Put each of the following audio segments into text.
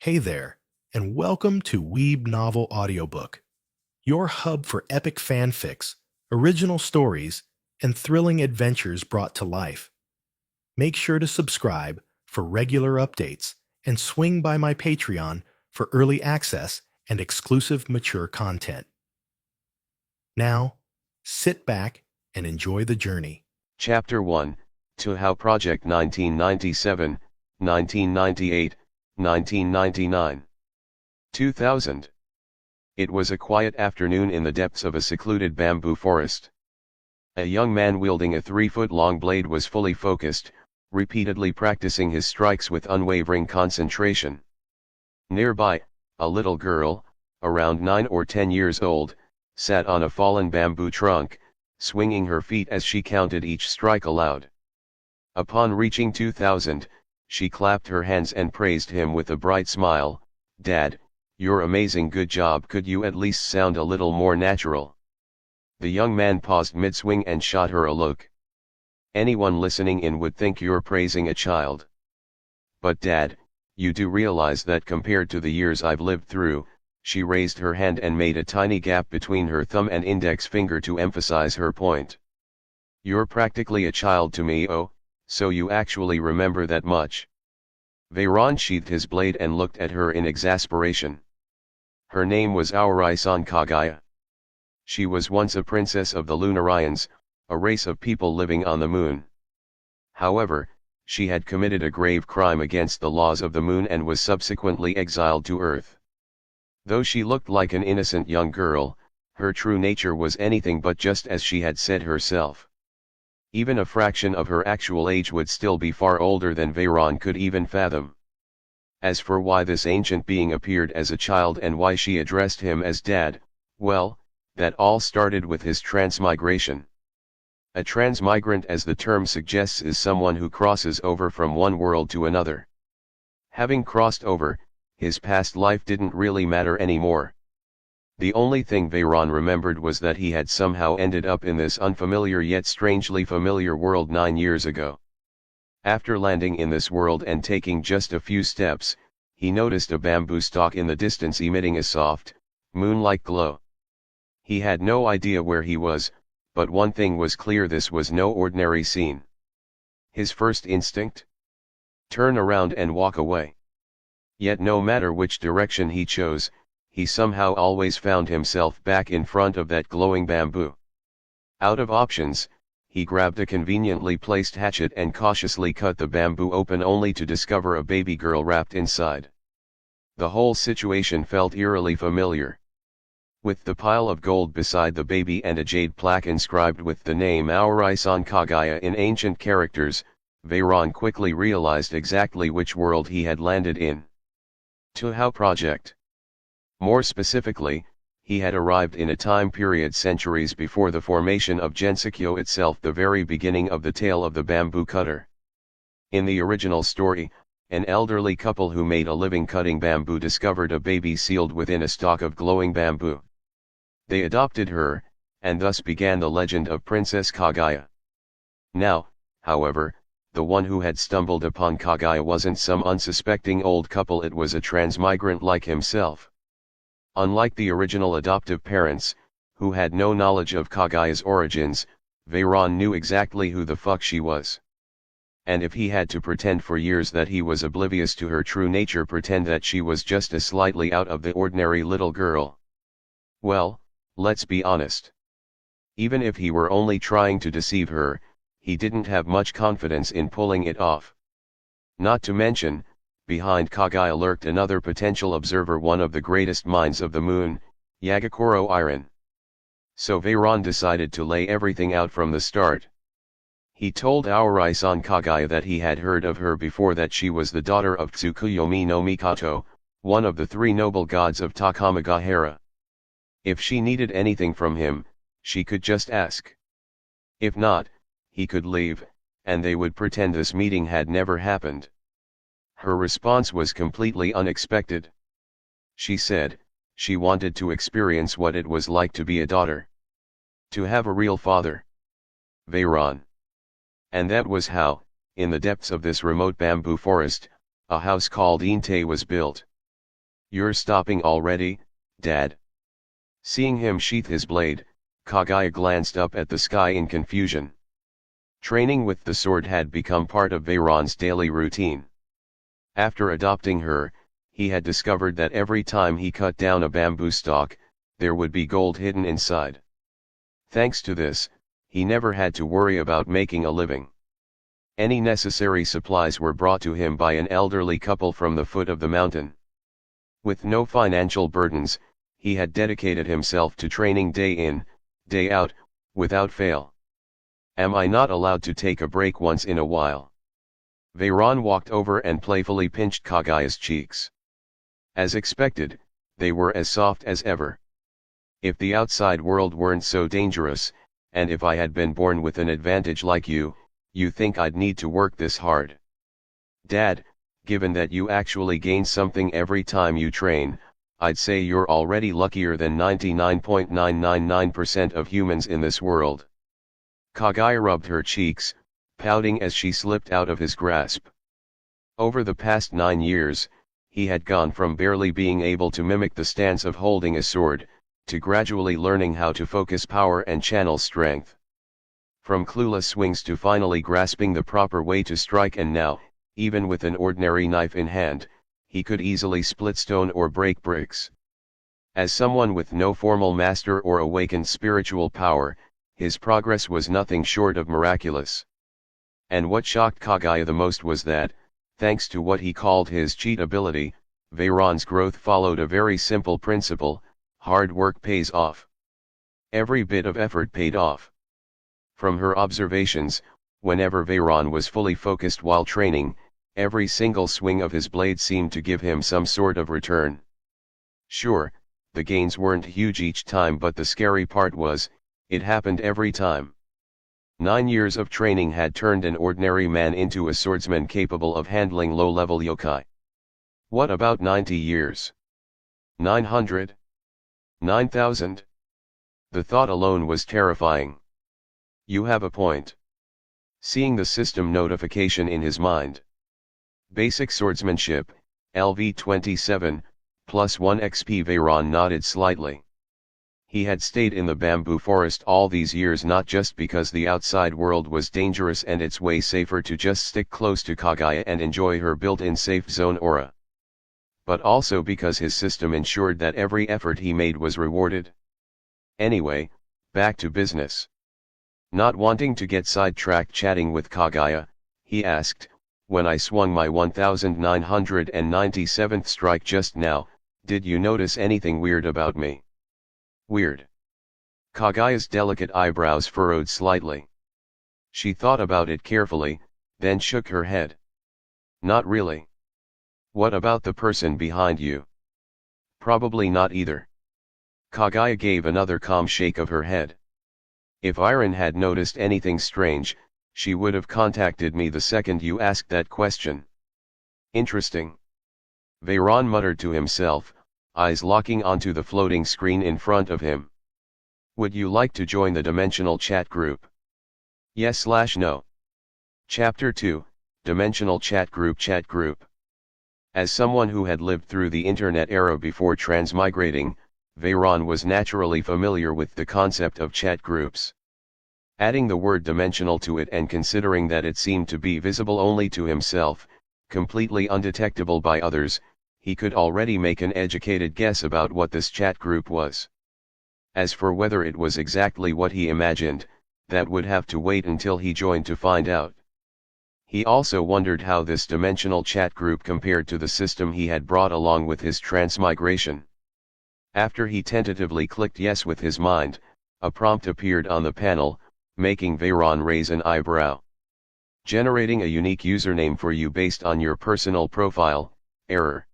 Hey there, and welcome to Weeb Novel Audiobook, your hub for epic fanfics, original stories, and thrilling adventures brought to life. Make sure to subscribe for regular updates and swing by my Patreon for early access and exclusive mature content. Now, sit back and enjoy the journey. Chapter 1, Touhou Project 1997, 1998, 1999. 2000. It was a quiet afternoon in the depths of a secluded bamboo forest. A young man wielding a 3-foot-long blade was fully focused, repeatedly practicing his strikes with unwavering concentration. Nearby, a little girl, around 9 or 10 years old, sat on a fallen bamboo trunk, swinging her feet as she counted each strike aloud. Upon reaching 2000, she clapped her hands and praised him with a bright smile. "Dad, you're amazing, good job, could you at least sound a little more natural?" The young man paused mid-swing and shot her a look. "Anyone listening in would think you're praising a child. But Dad, you do realize that compared to the years I've lived through," she raised her hand and made a tiny gap between her thumb and index finger to emphasize her point. "You're practically a child to me. Oh, so you actually remember that much?" Veyron sheathed his blade and looked at her in exasperation. Her name was Aorai-san Kagaya. She was once a princess of the Lunarians, a race of people living on the moon. However, she had committed a grave crime against the laws of the moon and was subsequently exiled to Earth. Though she looked like an innocent young girl, her true nature was anything but just as she had said herself. Even a fraction of her actual age would still be far older than Veyron could even fathom. As for why this ancient being appeared as a child and why she addressed him as Dad, well, that all started with his transmigration. A transmigrant, as the term suggests, is someone who crosses over from one world to another. Having crossed over, his past life didn't really matter anymore. The only thing Veyron remembered was that he had somehow ended up in this unfamiliar yet strangely familiar world 9 years ago. After landing in this world and taking just a few steps, he noticed a bamboo stalk in the distance emitting a soft, moon-like glow. He had no idea where he was, but one thing was clear: this was no ordinary scene. His first instinct? Turn around and walk away. Yet no matter which direction he chose, he somehow always found himself back in front of that glowing bamboo. Out of options, he grabbed a conveniently placed hatchet and cautiously cut the bamboo open, only to discover a baby girl wrapped inside. The whole situation felt eerily familiar. With the pile of gold beside the baby and a jade plaque inscribed with the name Aorai-san Kagaya in ancient characters, Veyron quickly realized exactly which world he had landed in. Touhou Project. More specifically, he had arrived in a time period centuries before the formation of Gensokyo itself, the very beginning of the tale of the bamboo cutter. In the original story, an elderly couple who made a living cutting bamboo discovered a baby sealed within a stalk of glowing bamboo. They adopted her, and thus began the legend of Princess Kagaya. Now, however, the one who had stumbled upon Kagaya wasn't some unsuspecting old couple, it was a transmigrant like himself. Unlike the original adoptive parents, who had no knowledge of Kagaya's origins, Veyron knew exactly who the fuck she was. And if he had to pretend for years that he was oblivious to her true nature, pretend that she was just a slightly out of the ordinary little girl, well, let's be honest. Even if he were only trying to deceive her, he didn't have much confidence in pulling it off. Not to mention, behind Kagaya lurked another potential observer, one of the greatest minds of the moon, Yagakoro Iron. So Veyron decided to lay everything out from the start. He told Aorai-san Kagaya that he had heard of her before, that she was the daughter of Tsukuyomi no Mikoto, one of the 3 noble gods of Takamagahara. If she needed anything from him, she could just ask. If not, he could leave, and they would pretend this meeting had never happened. Her response was completely unexpected. She said, she wanted to experience what it was like to be a daughter. To have a real father. Veyron. And that was how, in the depths of this remote bamboo forest, a house called Inte was built. You're stopping already, Dad? Seeing him sheath his blade, Kaguya glanced up at the sky in confusion. Training with the sword had become part of Veyron's daily routine. After adopting her, he had discovered that every time he cut down a bamboo stalk, there would be gold hidden inside. Thanks to this, he never had to worry about making a living. Any necessary supplies were brought to him by an elderly couple from the foot of the mountain. With no financial burdens, he had dedicated himself to training day in, day out, without fail. Am I not allowed to take a break once in a while? Veyron walked over and playfully pinched Kaguya's cheeks. As expected, they were as soft as ever. If the outside world weren't so dangerous, and if I had been born with an advantage like you think I'd need to work this hard? Dad, given that you actually gain something every time you train, I'd say you're already luckier than 99.999% of humans in this world. Kaguya rubbed her cheeks, pouting as she slipped out of his grasp. Over the past 9 years, he had gone from barely being able to mimic the stance of holding a sword, to gradually learning how to focus power and channel strength. From clueless swings to finally grasping the proper way to strike, and now, even with an ordinary knife in hand, he could easily split stone or break bricks. As someone with no formal master or awakened spiritual power, his progress was nothing short of miraculous. And what shocked Kaguya the most was that, thanks to what he called his cheat ability, Veyron's growth followed a very simple principle: hard work pays off. Every bit of effort paid off. From her observations, whenever Veyron was fully focused while training, every single swing of his blade seemed to give him some sort of return. Sure, the gains weren't huge each time, but the scary part was, it happened every time. 9 years of training had turned an ordinary man into a swordsman capable of handling low-level yokai. What about 90 years? 900? 9,000? The thought alone was terrifying. You have a point. Seeing the system notification in his mind. Basic swordsmanship, LV27, +1 XP. Veyron nodded slightly. He had stayed in the bamboo forest all these years not just because the outside world was dangerous and it's way safer to just stick close to Kaguya and enjoy her built-in safe zone aura, but also because his system ensured that every effort he made was rewarded. Anyway, back to business. Not wanting to get sidetracked chatting with Kaguya, he asked, when I swung my 1997th strike just now, did you notice anything weird about me? Weird? Kaguya's delicate eyebrows furrowed slightly. She thought about it carefully, then shook her head. Not really. What about the person behind you? Probably not either. Kaguya gave another calm shake of her head. If Veyron had noticed anything strange, she would have contacted me the second you asked that question. Interesting. Veyron muttered to himself, eyes locking onto the floating screen in front of him. Would you like to join the Dimensional Chat Group? Yes/no. Chapter 2, Dimensional Chat Group. Chat Group. As someone who had lived through the internet era before transmigrating, Veyron was naturally familiar with the concept of chat groups. Adding the word dimensional to it and considering that it seemed to be visible only to himself, completely undetectable by others, he could already make an educated guess about what this chat group was. As for whether it was exactly what he imagined, that would have to wait until he joined to find out. He also wondered how this dimensional chat group compared to the system he had brought along with his transmigration. After he tentatively clicked yes with his mind, a prompt appeared on the panel, making Veyron raise an eyebrow. Generating a unique username for you based on your personal profile, error.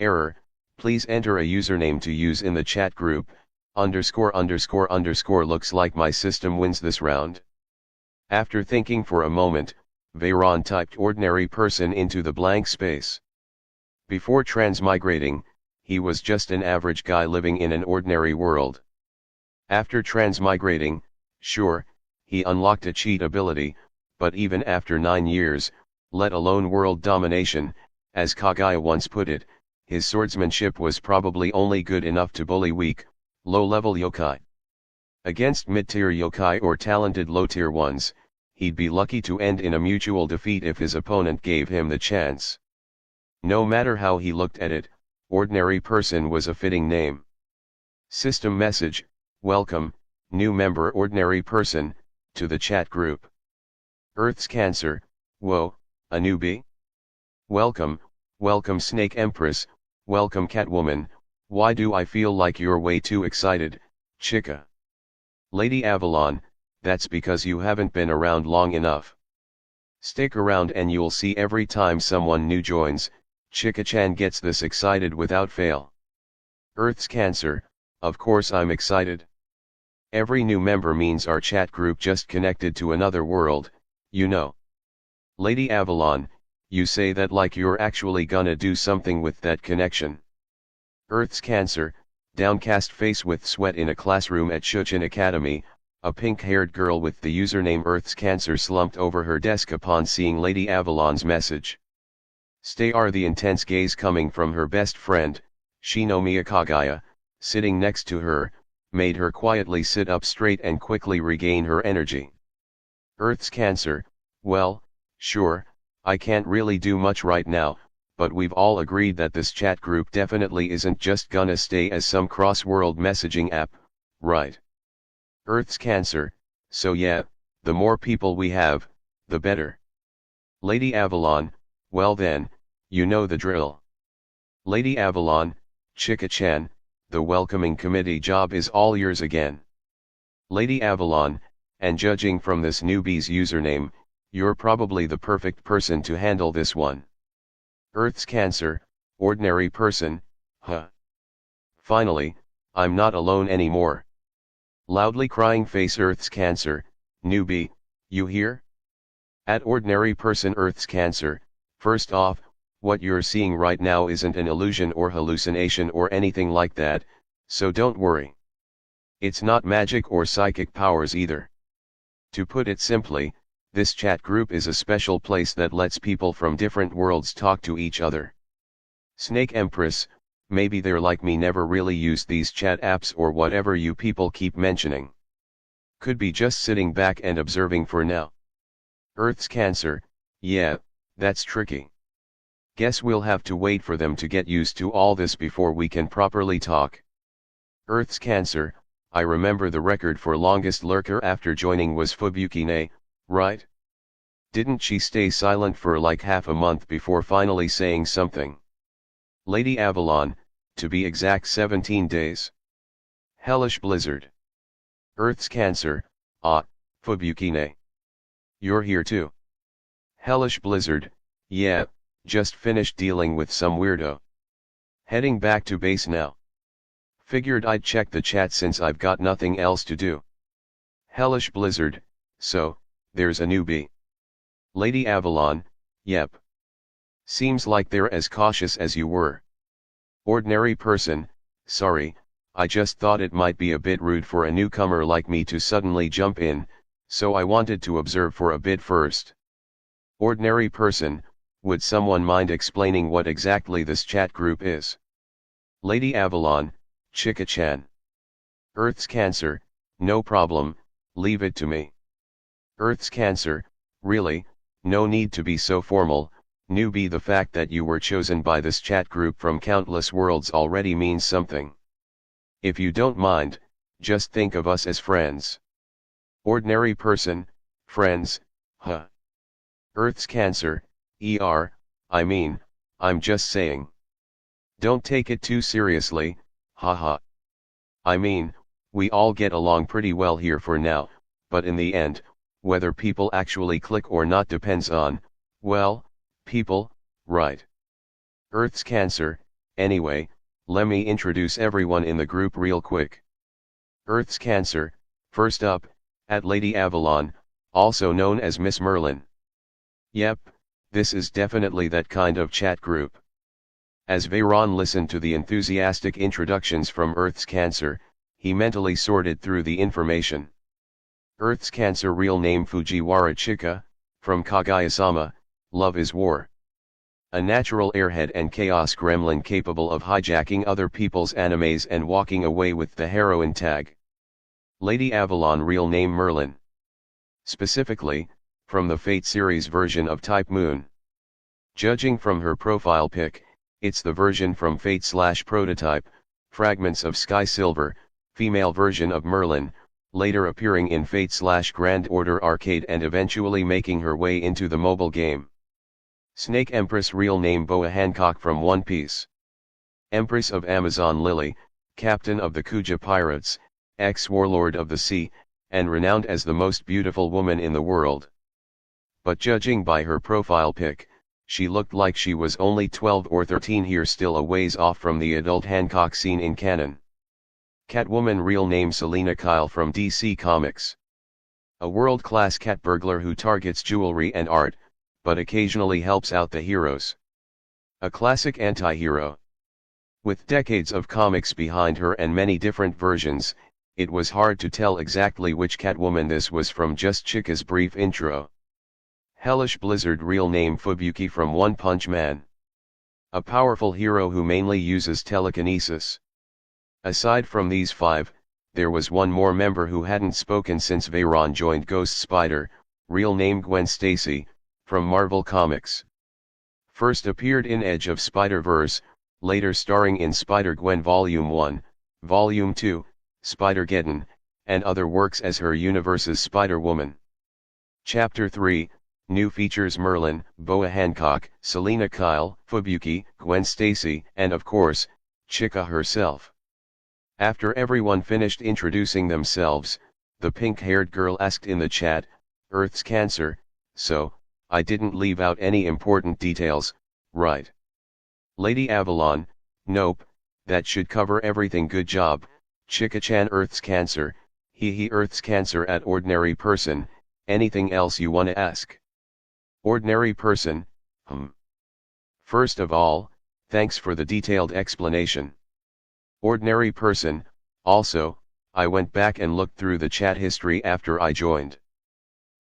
Error, please enter a username to use in the chat group, _____. Looks like my system wins this round. After thinking for a moment, Veyron typed ordinary person into the blank space. Before transmigrating, he was just an average guy living in an ordinary world. After transmigrating, sure, he unlocked a cheat ability, but even after 9 years, let alone world domination, as Kaguya once put it, his swordsmanship was probably only good enough to bully weak, low-level yokai. Against mid-tier yokai or talented low-tier ones, he'd be lucky to end in a mutual defeat if his opponent gave him the chance. No matter how he looked at it, ordinary person was a fitting name. System message: welcome, new member ordinary person, to the chat group. Earth's Cancer: whoa, a newbie? Welcome, welcome Snake Empress, welcome Catwoman, why do I feel like you're way too excited, chica? Lady Avalon: that's because you haven't been around long enough. Stick around and you'll see every time someone new joins, Chica-chan gets this excited without fail. Earth's Cancer: of course I'm excited. Every new member means our chat group just connected to another world, you know. Lady Avalon: you say that like you're actually gonna do something with that connection. Earth's Cancer: downcast face with sweat in a classroom at Shuchin Academy, a pink-haired girl with the username Earth's Cancer slumped over her desk upon seeing Lady Avalon's message. Stay are the intense gaze coming from her best friend, Shinomiya Kaguya, sitting next to her, made her quietly sit up straight and quickly regain her energy. Earth's Cancer: well, sure, I can't really do much right now, but we've all agreed that this chat group definitely isn't just gonna stay as some cross-world messaging app, right? Earth's Cancer: so yeah, the more people we have, the better. Lady Avalon: well then, you know the drill. Lady Avalon: Chica-chan, the welcoming committee job is all yours again. Lady Avalon: and judging from this newbie's username, you're probably the perfect person to handle this one. Earth's Cancer: ordinary person, huh? Finally, I'm not alone anymore. Loudly crying face Earth's Cancer: newbie, you hear? At ordinary person Earth's Cancer: first off, what you're seeing right now isn't an illusion or hallucination or anything like that, so don't worry. It's not magic or psychic powers either. To put it simply, this chat group is a special place that lets people from different worlds talk to each other. Snake Empress: maybe they're like me, never really used these chat apps or whatever you people keep mentioning. Could be just sitting back and observing for now. Earth's Cancer: yeah, that's tricky. Guess we'll have to wait for them to get used to all this before we can properly talk. Earth's Cancer: I remember the record for longest lurker after joining was Fubukine, right? Didn't she stay silent for like half a month before finally saying something? Lady Avalon: to be exact 17 days. Hellish blizzard. Earth's Cancer: ah, Fubukine. You're here too. Hellish blizzard: yeah, just finished dealing with some weirdo. Heading back to base now. Figured I'd check the chat since I've got nothing else to do. Hellish blizzard: so, there's a newbie. Lady Avalon: yep. Seems like they're as cautious as you were. Ordinary person: sorry, I just thought it might be a bit rude for a newcomer like me to suddenly jump in, so I wanted to observe for a bit first. Ordinary person: would someone mind explaining what exactly this chat group is? Lady Avalon: Chica-chan. Earth's Cancer: no problem, leave it to me. Earth's Cancer: really, no need to be so formal, newbie. The fact that you were chosen by this chat group from countless worlds already means something. If you don't mind, just think of us as friends. Ordinary person: friends, huh? Earth's Cancer: I mean, I'm just saying. Don't take it too seriously, haha. I mean, we all get along pretty well here for now, but in the end, whether people actually click or not depends on, well, people, right? Earth's Cancer: anyway, let me introduce everyone in the group real quick. Earth's Cancer: first up, at Lady Avalon, also known as Miss Merlin. Yep, this is definitely that kind of chat group. As Veyron listened to the enthusiastic introductions from Earth's Cancer, he mentally sorted through the information. Earth's Cancer real name Fujiwara Chika, from Kaguya-sama, Love is War. a natural airhead and chaos gremlin capable of hijacking other people's animes and walking away with the heroine tag. Lady Avalon, real name Merlin. Specifically, from the Fate series version of Type Moon. Judging from her profile pic, it's the version from Fate/Prototype, Fragments of Sky Silver, female version of Merlin, later appearing in Fate/Grand Order Arcade and eventually making her way into the mobile game. Snake Empress, real name Boa Hancock from One Piece. Empress of Amazon Lily, captain of the Kuja Pirates, ex-warlord of the sea, and renowned as the most beautiful woman in the world. But judging by her profile pic, she looked like she was only 12 or 13, here, still a ways off from the adult Hancock seen in canon. Catwoman, real name Selena Kyle from DC Comics. A world-class cat burglar who targets jewelry and art, but occasionally helps out the heroes. A classic anti-hero. With decades of comics behind her and many different versions, it was hard to tell exactly which Catwoman this was from just Chika's brief intro. Hellish Blizzard, real name Fubuki from One Punch Man. A powerful hero who mainly uses telekinesis. Aside from these five, there was one more member who hadn't spoken since Veyron joined Ghost Spider, real name Gwen Stacy, from Marvel Comics. First appeared in Edge of Spider-Verse, later starring in Spider-Gwen Volume 1, Volume 2, Spider-Geddon, and other works as her universe's Spider-Woman. Chapter 3, New features: Merlin, Boa Hancock, Selena Kyle, Fubuki, Gwen Stacy, and of course, Chika herself. After everyone finished introducing themselves, the pink-haired girl asked in the chat, "Earth's Cancer, so, I didn't leave out any important details, right?" Lady Avalon, "Nope, that should cover everything, good job, Chika-chan." Earth's Cancer, he Earth's Cancer at ordinary person, anything else you wanna ask? Ordinary person, First of all, thanks for the detailed explanation. Ordinary person, also, I went back and looked through the chat history after I joined.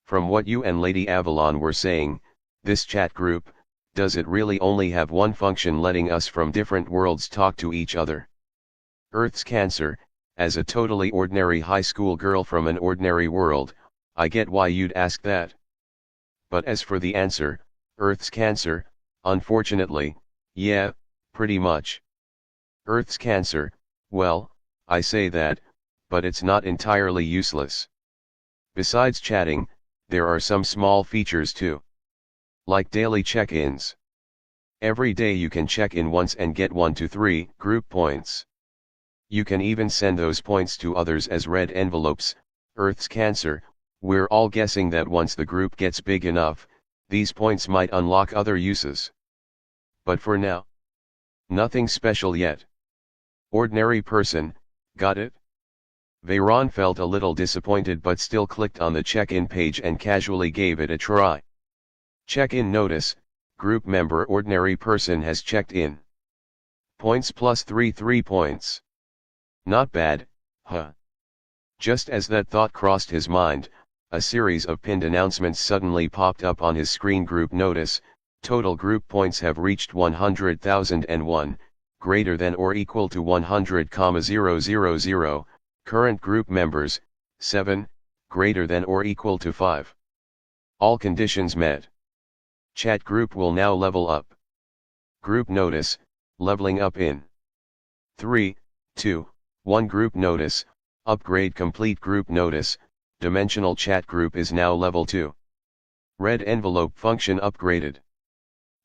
From what you and Lady Avalon were saying, this chat group, does it really only have one function, letting us from different worlds talk to each other? Earth's Cancer, as a totally ordinary high school girl from an ordinary world, I get why you'd ask that. But as for the answer, Earth's Cancer, unfortunately, yeah, pretty much. Earth's Cancer, well, I say that, but it's not entirely useless. Besides chatting, there are some small features too. Like daily check-ins. Every day you can check in once and get 1 to 3 group points. You can even send those points to others as red envelopes. Earth's Cancer, we're all guessing that once the group gets big enough, these points might unlock other uses. But for now, nothing special yet. Ordinary person, got it? Veyron felt a little disappointed but still clicked on the check-in page and casually gave it a try. Check-in notice, group member ordinary person has checked in. Points plus 3 points. Not bad, huh? Just as that thought crossed his mind, a series of pinned announcements suddenly popped up on his screen. Group notice, total group points have reached 100,001, greater than or equal to 100,000, current group members, 7, greater than or equal to 5. All conditions met. Chat group will now level up. Group notice, leveling up in 3, 2, 1. Group notice, upgrade complete. Group notice, dimensional chat group is now level 2. Red envelope function upgraded.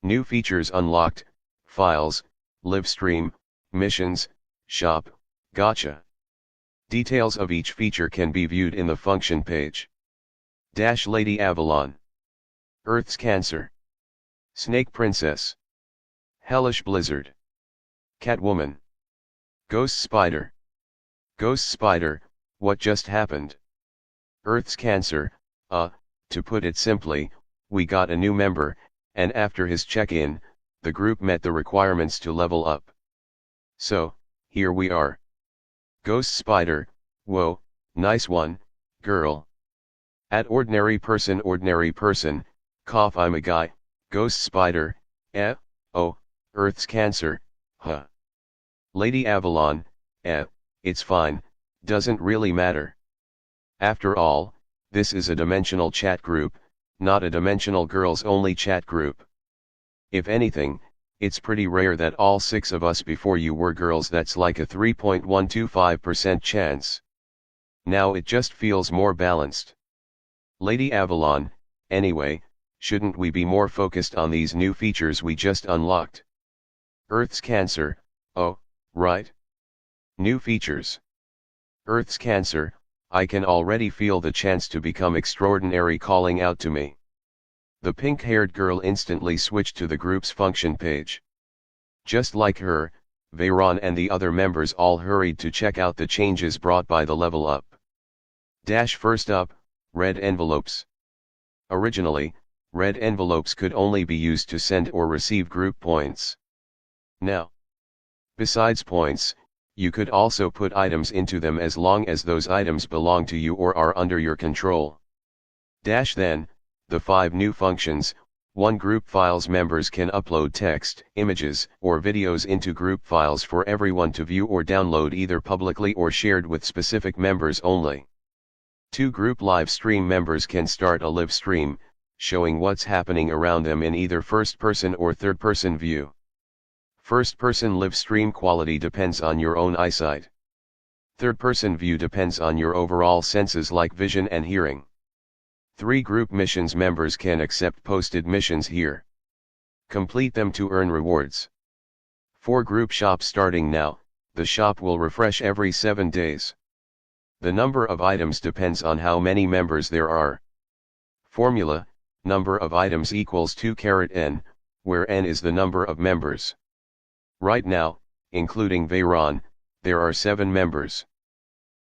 New features unlocked, files, live stream, missions, shop, gacha. Details of each feature can be viewed in the function page. Lady Avalon. Earth's Cancer. Snake Princess. Hellish Blizzard. Catwoman. Ghost Spider. Ghost Spider, what just happened? Earth's Cancer, to put it simply, we got a new member, and after his check-in, the group met the requirements to level up. So, here we are. Ghost Spider, whoa, nice one, girl. At ordinary person, cough, I'm a guy. Ghost Spider, Earth's Cancer, huh? Lady Avalon, it's fine, doesn't really matter. After all, this is a dimensional chat group, not a dimensional girls-only chat group. If anything, it's pretty rare that all 6 of us before you were girls. That's like a 3.125% chance. Now it just feels more balanced. Lady Avalon, anyway, shouldn't we be more focused on these new features we just unlocked? Earth's Cancer, oh, right. New features. Earth's Cancer, I can already feel the chance to become extraordinary calling out to me. The pink-haired girl instantly switched to the group's function page. Just like her, Veyron and the other members all hurried to check out the changes brought by the level up. First up, red envelopes. Originally, red envelopes could only be used to send or receive group points. Now, besides points, you could also put items into them as long as those items belong to you or are under your control. Then, the 5 new functions. 1 group files. Members can upload text, images, or videos into group files for everyone to view or download either publicly or shared with specific members only. 2 group live stream. Members can start a live stream, showing what's happening around them in either first-person or third-person view. First-person live stream quality depends on your own eyesight. Third-person view depends on your overall senses like vision and hearing. 3 group missions. Members can accept posted missions here. Complete them to earn rewards. 4 group shop. Starting now, the shop will refresh every 7 days. The number of items depends on how many members there are. Formula, number of items equals 2n, where n is the number of members. Right now, including Veyron, there are 7 members.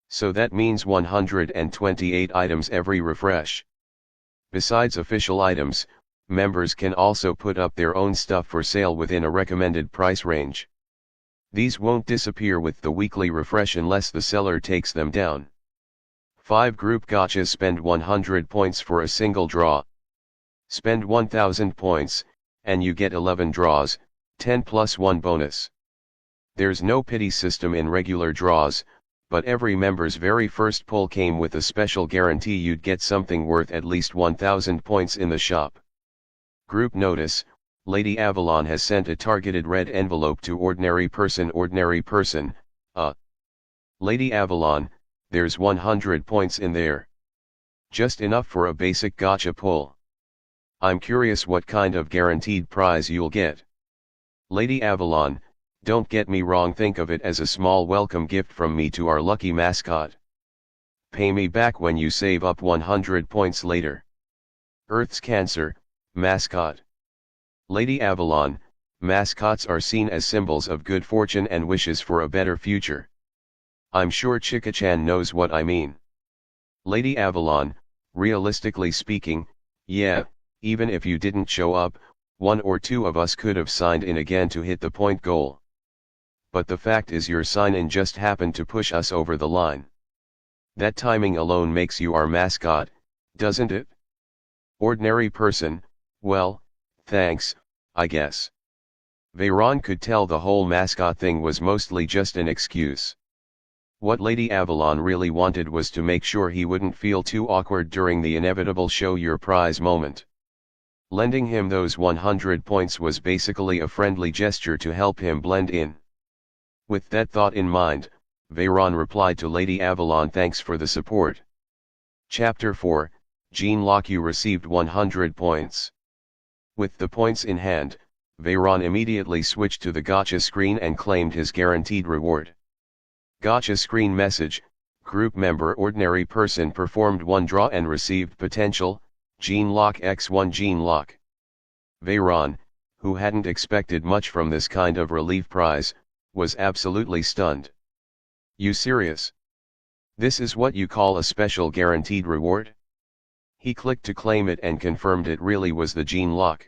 So that means 128 items every refresh. Besides official items, members can also put up their own stuff for sale within a recommended price range. These won't disappear with the weekly refresh unless the seller takes them down. 5 group gachas. Spend 100 points for a single draw. Spend 1000 points, and you get 11 draws, 10 plus 1 bonus. There's no pity system in regular draws, but every member's very first pull came with a special guarantee you'd get something worth at least 1000 points in the shop. Group notice, Lady Avalon has sent a targeted red envelope to ordinary person. Lady Avalon, there's 100 points in there. Just enough for a basic gacha pull. I'm curious what kind of guaranteed prize you'll get. Lady Avalon, don't get me wrong, think of it as a small welcome gift from me to our lucky mascot. Pay me back when you save up 100 points later. Earth's Cancer, mascot. Lady Avalon, mascots are seen as symbols of good fortune and wishes for a better future. I'm sure Chika-chan knows what I mean. Lady Avalon, realistically speaking, yeah, even if you didn't show up, 1 or 2 of us could have signed in again to hit the point goal. But the fact is your sign-in just happened to push us over the line. That timing alone makes you our mascot, doesn't it? Ordinary person, well, thanks, I guess. Veyron could tell the whole mascot thing was mostly just an excuse. What Lady Avalon really wanted was to make sure he wouldn't feel too awkward during the inevitable show your prize moment. Lending him those 100 points was basically a friendly gesture to help him blend in. With that thought in mind, Veyron replied to Lady Avalon, thanks for the support. Chapter 4, Jean Locke. You received 100 points. With the points in hand, Veyron immediately switched to the gacha screen and claimed his guaranteed reward. Gacha screen message, group member ordinary person performed 1 draw and received potential, Jean Locke x1 Jean Locke. Veyron, who hadn't expected much from this kind of relief prize, was absolutely stunned. You serious? This is what you call a special guaranteed reward? He clicked to claim it and confirmed it really was the Jean Locke.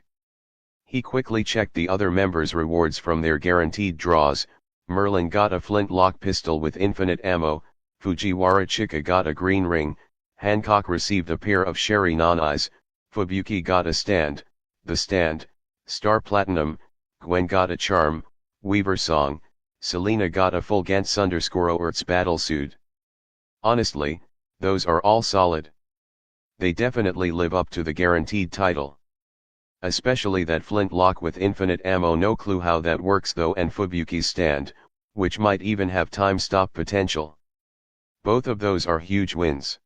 He quickly checked the other members' rewards from their guaranteed draws. Merlin got a flintlock pistol with infinite ammo, Fujiwara Chika got a green ring, Hancock received a pair of Sherry non-eyes, Fubuki got a stand, the stand, Star Platinum, Gwen got a charm, Weaver song, Selena got a full Gantz _Orts battlesuit. Honestly, those are all solid. They definitely live up to the guaranteed title. Especially that flintlock with infinite ammo, no clue how that works though, and Fubuki's stand, which might even have time stop potential. Both of those are huge wins.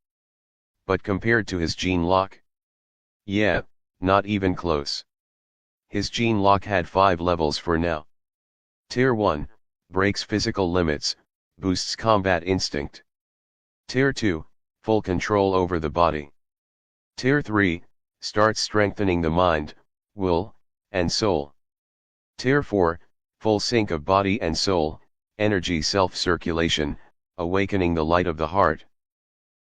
But compared to his gene lock? Yeah, not even close. His gene lock had 5 levels for now. Tier 1, breaks physical limits, boosts combat instinct. Tier 2, full control over the body. Tier 3, starts strengthening the mind, will, and soul. Tier 4, full sync of body and soul, energy self-circulation, awakening the light of the heart.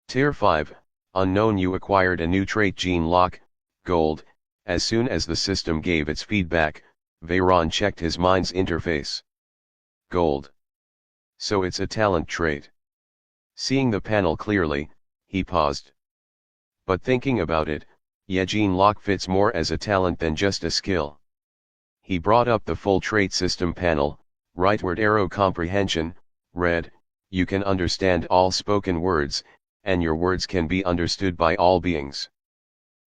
Tier 5, unknown, you acquired a new trait gene lock, gold. As soon as the system gave its feedback, Veyron checked his mind's interface. Gold. So it's a talent trait. Seeing the panel clearly, he paused. But thinking about it, yeah, gene lock fits more as a talent than just a skill. He brought up the full trait system panel, rightward arrow comprehension, read, you can understand all spoken words, and your words can be understood by all beings.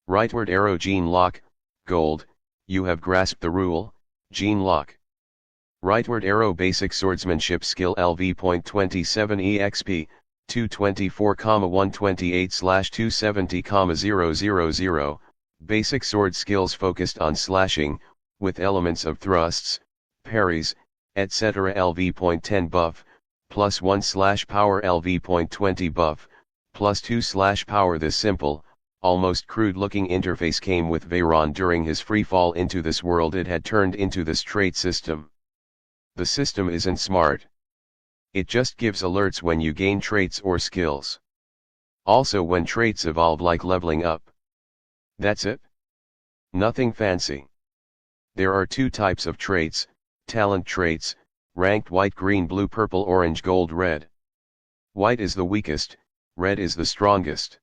Rightward arrow gene lock, gold, you have grasped the rule, gene lock. Rightward arrow basic swordsmanship skill LV.27 EXP, 224,128/270,000, basic sword skills focused on slashing, with elements of thrusts, parries, etc. LV.10 buff, +1/power LV.20 buff, +2/power. This simple, almost crude-looking interface came with Veyron during his free fall into this world it had turned into this trait system. The system isn't smart. It just gives alerts when you gain traits or skills. Also when traits evolve, like leveling up. That's it. Nothing fancy. There are 2 types of traits, talent traits, ranked white, green, blue, purple, orange, gold, red. White is the weakest, red is the strongest.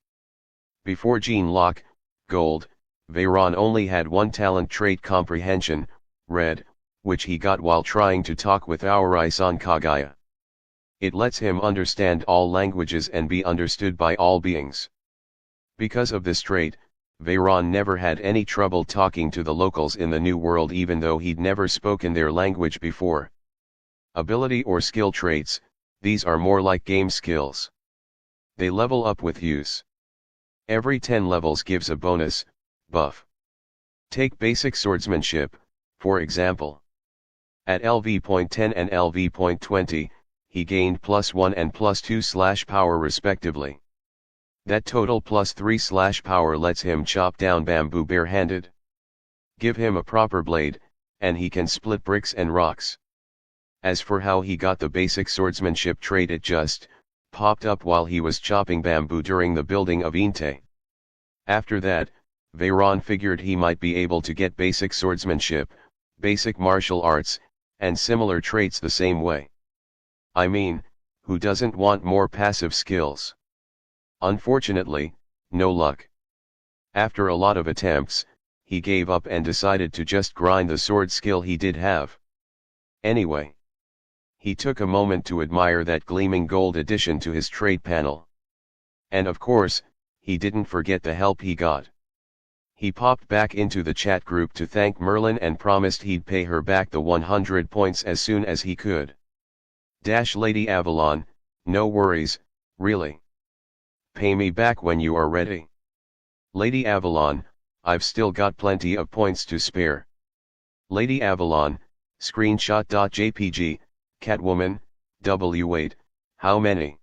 Before gene lock, gold, Veyron only had 1 talent trait, comprehension, red, which he got while trying to talk with Aorai-san Kagaya. It lets him understand all languages and be understood by all beings. Because of this trait, Veyron never had any trouble talking to the locals in the New World, even though he'd never spoken their language before. Ability or skill traits, these are more like game skills. They level up with use. Every 10 levels gives a bonus, buff. Take basic swordsmanship, for example. At LV.10 and LV.20, he gained +1 and +2/power respectively. That total +3/power lets him chop down bamboo barehanded. Give him a proper blade, and he can split bricks and rocks. As for how he got the basic swordsmanship trait, it just popped up while he was chopping bamboo during the building of Inte. After that, Veyron figured he might be able to get basic swordsmanship, basic martial arts, and similar traits the same way. I mean, who doesn't want more passive skills? Unfortunately, no luck. After a lot of attempts, he gave up and decided to just grind the sword skill he did have. Anyway, he took a moment to admire that gleaming gold addition to his trait panel. And of course, he didn't forget the help he got. He popped back into the chat group to thank Merlin and promised he'd pay her back the 100 points as soon as he could. Lady Avalon, no worries, really. Pay me back when you are ready. Lady Avalon, I've still got plenty of points to spare. Lady Avalon, screenshot.jpg, Catwoman, W8, how many?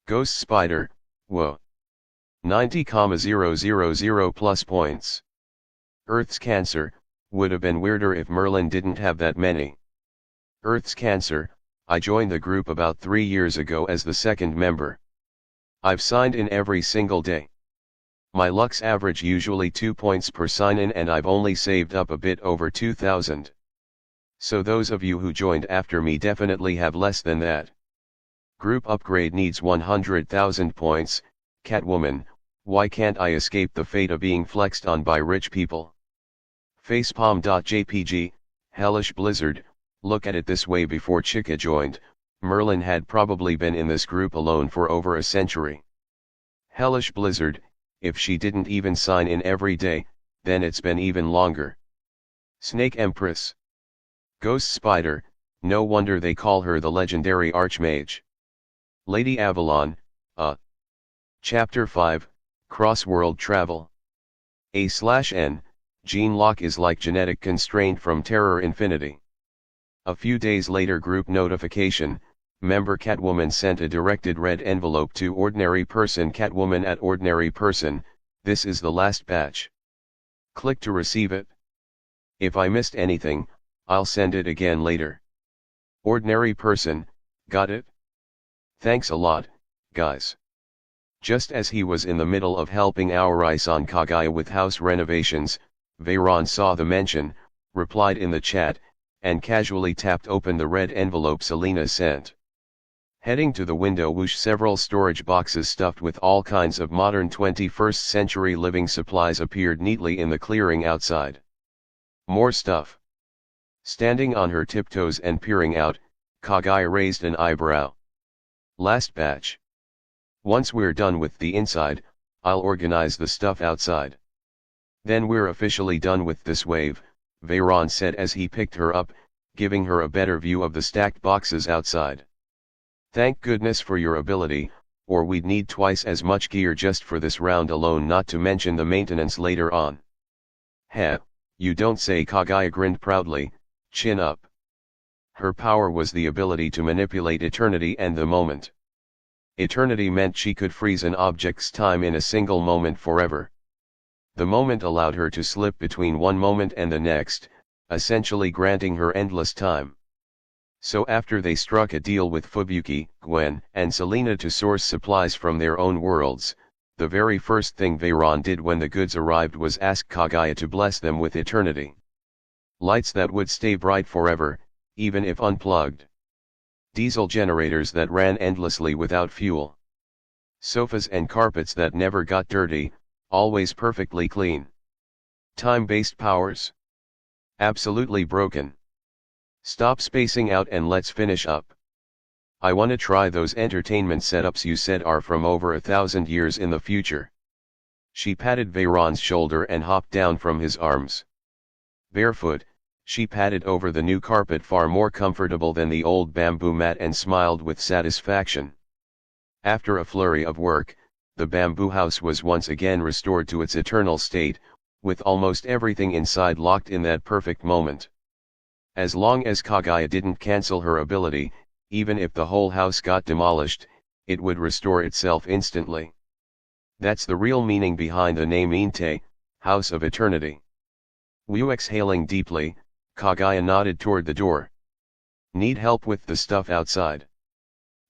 Ghost Spider, whoa. 90,000 plus points. Earth's Cancer, would have been weirder if Merlin didn't have that many. Earth's Cancer, I joined the group about 3 years ago as the second member. I've signed in every single day. My Lux average usually 2 points per sign-in, and I've only saved up a bit over 2,000. So those of you who joined after me definitely have less than that. Group upgrade needs 100,000 points, Catwoman, why can't I escape the fate of being flexed on by rich people? Facepalm.jpg, Hellish blizzard. Look at it this way: before Chica joined, Merlin had probably been in this group alone for over a century. Hellish blizzard. If she didn't even sign in every day, then it's been even longer. Snake Empress. Ghost Spider. No wonder they call her the legendary Archmage. Lady Avalon. Chapter 5, Cross-World Travel. A/N, Gene Lock is like genetic constraint from Terror Infinity. A few days later, group notification, member Catwoman sent a directed red envelope to ordinary person Catwoman at ordinary person, this is the last batch. Click to receive it. If I missed anything, I'll send it again later. Ordinary person, got it? Thanks a lot, guys. Just as he was in the middle of helping Aorai-san Kaguya with house renovations, Veyron saw the mention, replied in the chat, and casually tapped open the red envelope Selena sent. Heading to the window, whoosh, several storage boxes stuffed with all kinds of modern 21st century living supplies appeared neatly in the clearing outside. More stuff. Standing on her tiptoes and peering out, Kaguya raised an eyebrow. Last batch. Once we're done with the inside, I'll organize the stuff outside. Then we're officially done with this wave, Veyron said as he picked her up, giving her a better view of the stacked boxes outside. Thank goodness for your ability, or we'd need twice as much gear just for this round alone, not to mention the maintenance later on. Heh, you don't say, Kaguya grinned proudly, chin up. Her power was the ability to manipulate eternity and the moment. Eternity meant she could freeze an object's time in a single moment forever. The moment allowed her to slip between one moment and the next, essentially granting her endless time. So after they struck a deal with Fubuki, Gwen, and Selena to source supplies from their own worlds, the very first thing Veyron did when the goods arrived was ask Kaguya to bless them with eternity. Lights that would stay bright forever, even if unplugged. Diesel generators that ran endlessly without fuel. Sofas and carpets that never got dirty, always perfectly clean. Time-based powers. Absolutely broken. Stop spacing out and let's finish up. I wanna try those entertainment setups you said are from over 1,000 years in the future. She patted Veyron's shoulder and hopped down from his arms. Barefoot, she padded over the new carpet, far more comfortable than the old bamboo mat, and smiled with satisfaction. After a flurry of work, the bamboo house was once again restored to its eternal state, with almost everything inside locked in that perfect moment. As long as Kaguya didn't cancel her ability, even if the whole house got demolished, it would restore itself instantly. That's the real meaning behind the name Inte, House of Eternity. Wu exhaling deeply, Kaguya nodded toward the door. Need help with the stuff outside?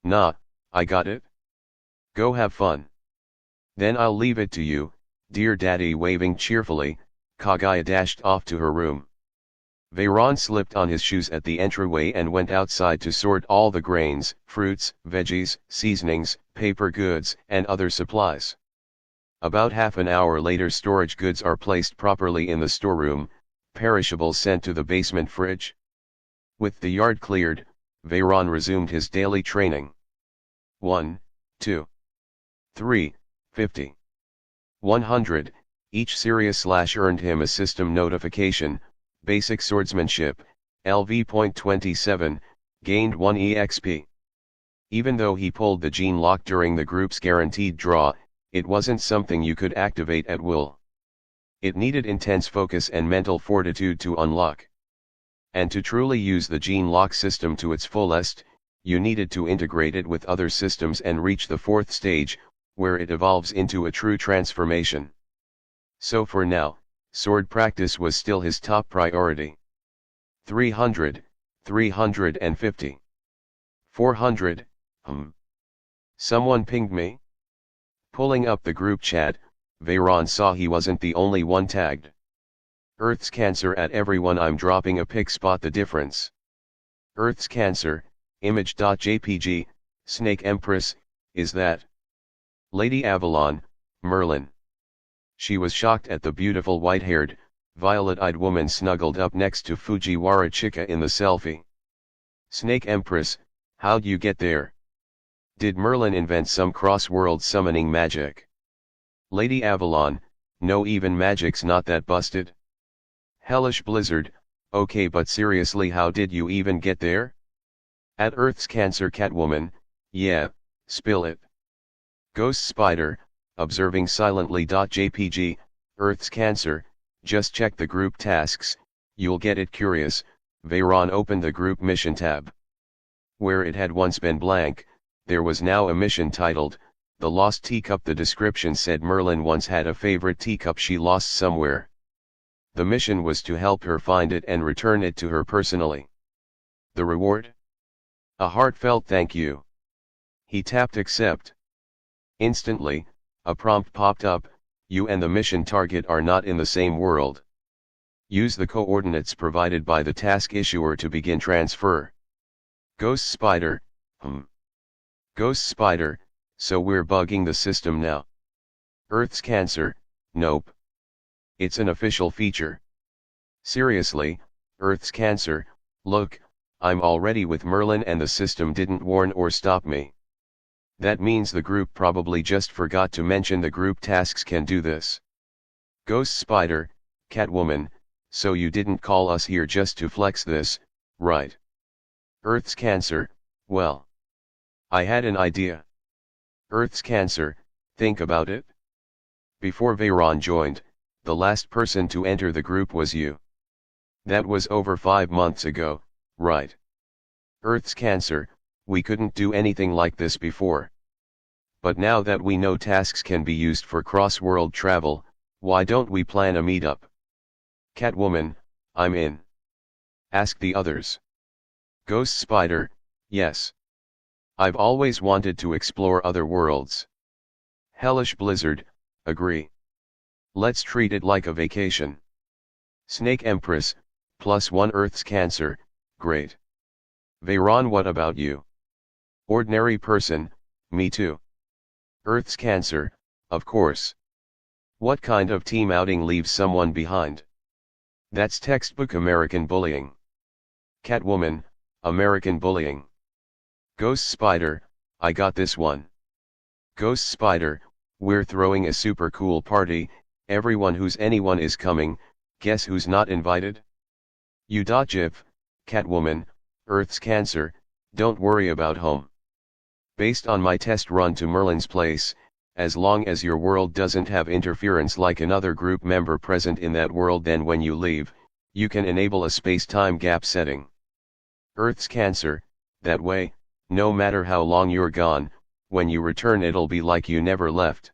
Nah, I got it. Go have fun. Then I'll leave it to you, dear daddy. Waving cheerfully, Kaguya dashed off to her room. Veyron slipped on his shoes at the entryway and went outside to sort all the grains, fruits, veggies, seasonings, paper goods, and other supplies. About half an hour later, storage goods are placed properly in the storeroom, perishables sent to the basement fridge. With the yard cleared, Veyron resumed his daily training. 1, 2, 3, 50. 100, each series / earned him a system notification. Basic swordsmanship, LV.27, gained 1 EXP. Even though he pulled the gene lock during the group's guaranteed draw, it wasn't something you could activate at will. It needed intense focus and mental fortitude to unlock. And to truly use the gene lock system to its fullest, you needed to integrate it with other systems and reach the 4th stage, where it evolves into a true transformation. So for now, sword practice was still his top priority. 300, 350. 400, Someone pinged me? Pulling up the group chat, Veyron saw he wasn't the only one tagged. Earth's cancer at everyone. I'm dropping a pic. Spot the difference. Earth's cancer, image.jpg, Snake Empress, is that Lady Avalon, Merlin. She was shocked at the beautiful white-haired, violet-eyed woman snuggled up next to Fujiwara Chika in the selfie. Snake Empress, how'd you get there? Did Merlin invent some cross-world summoning magic? Lady Avalon, no, even magic's not that busted. Hellish Blizzard, okay, but seriously, how did you even get there? At Earth's Cancer Catwoman, yeah, spill it. Ghost Spider, observing silently. JPG, Earth's Cancer, just check the group tasks, you'll get it. Curious, Veyron opened the group mission tab. Where it had once been blank, there was now a mission titled, The Lost Teacup. The description said Merlin once had a favorite teacup she lost somewhere. The mission was to help her find it and return it to her personally. The reward? A heartfelt thank you. He tapped accept. Instantly, a prompt popped up, you and the mission target are not in the same world. Use the coordinates provided by the task issuer to begin transfer. Ghost Spider, Ghost Spider, so we're bugging the system now. Earth's Cancer, nope. It's an official feature. Seriously, Earth's Cancer, look, I'm already with Merlin and the system didn't warn or stop me. That means the group probably just forgot to mention the group tasks can do this. Ghost Spider, Catwoman, so you didn't call us here just to flex this, right? Earth's Cancer, well. I had an idea. Earth's Cancer, think about it. Before Veyron joined, the last person to enter the group was you. That was over 5 months ago, right? Earth's Cancer, we couldn't do anything like this before. But now that we know tasks can be used for cross-world travel, why don't we plan a meetup? Catwoman, I'm in. Ask the others. Ghost Spider, yes. I've always wanted to explore other worlds. Hellish Blizzard, agree. Let's treat it like a vacation. Snake Empress, +1 Earth's Cancer, great. Veyron, what about you? Ordinary person, me too. Earth's Cancer, of course. What kind of team outing leaves someone behind? That's textbook American bullying. Catwoman, American bullying. Ghost Spider, I got this one. Ghost Spider, we're throwing a super cool party, everyone who's anyone is coming, guess who's not invited? You. GIF, Catwoman, Earth's Cancer, don't worry about home. Based on my test run to Merlin's place, as long as your world doesn't have interference like another group member present in that world, then when you leave, you can enable a space-time gap setting. Earth's Cancer, that way, no matter how long you're gone, when you return it'll be like you never left.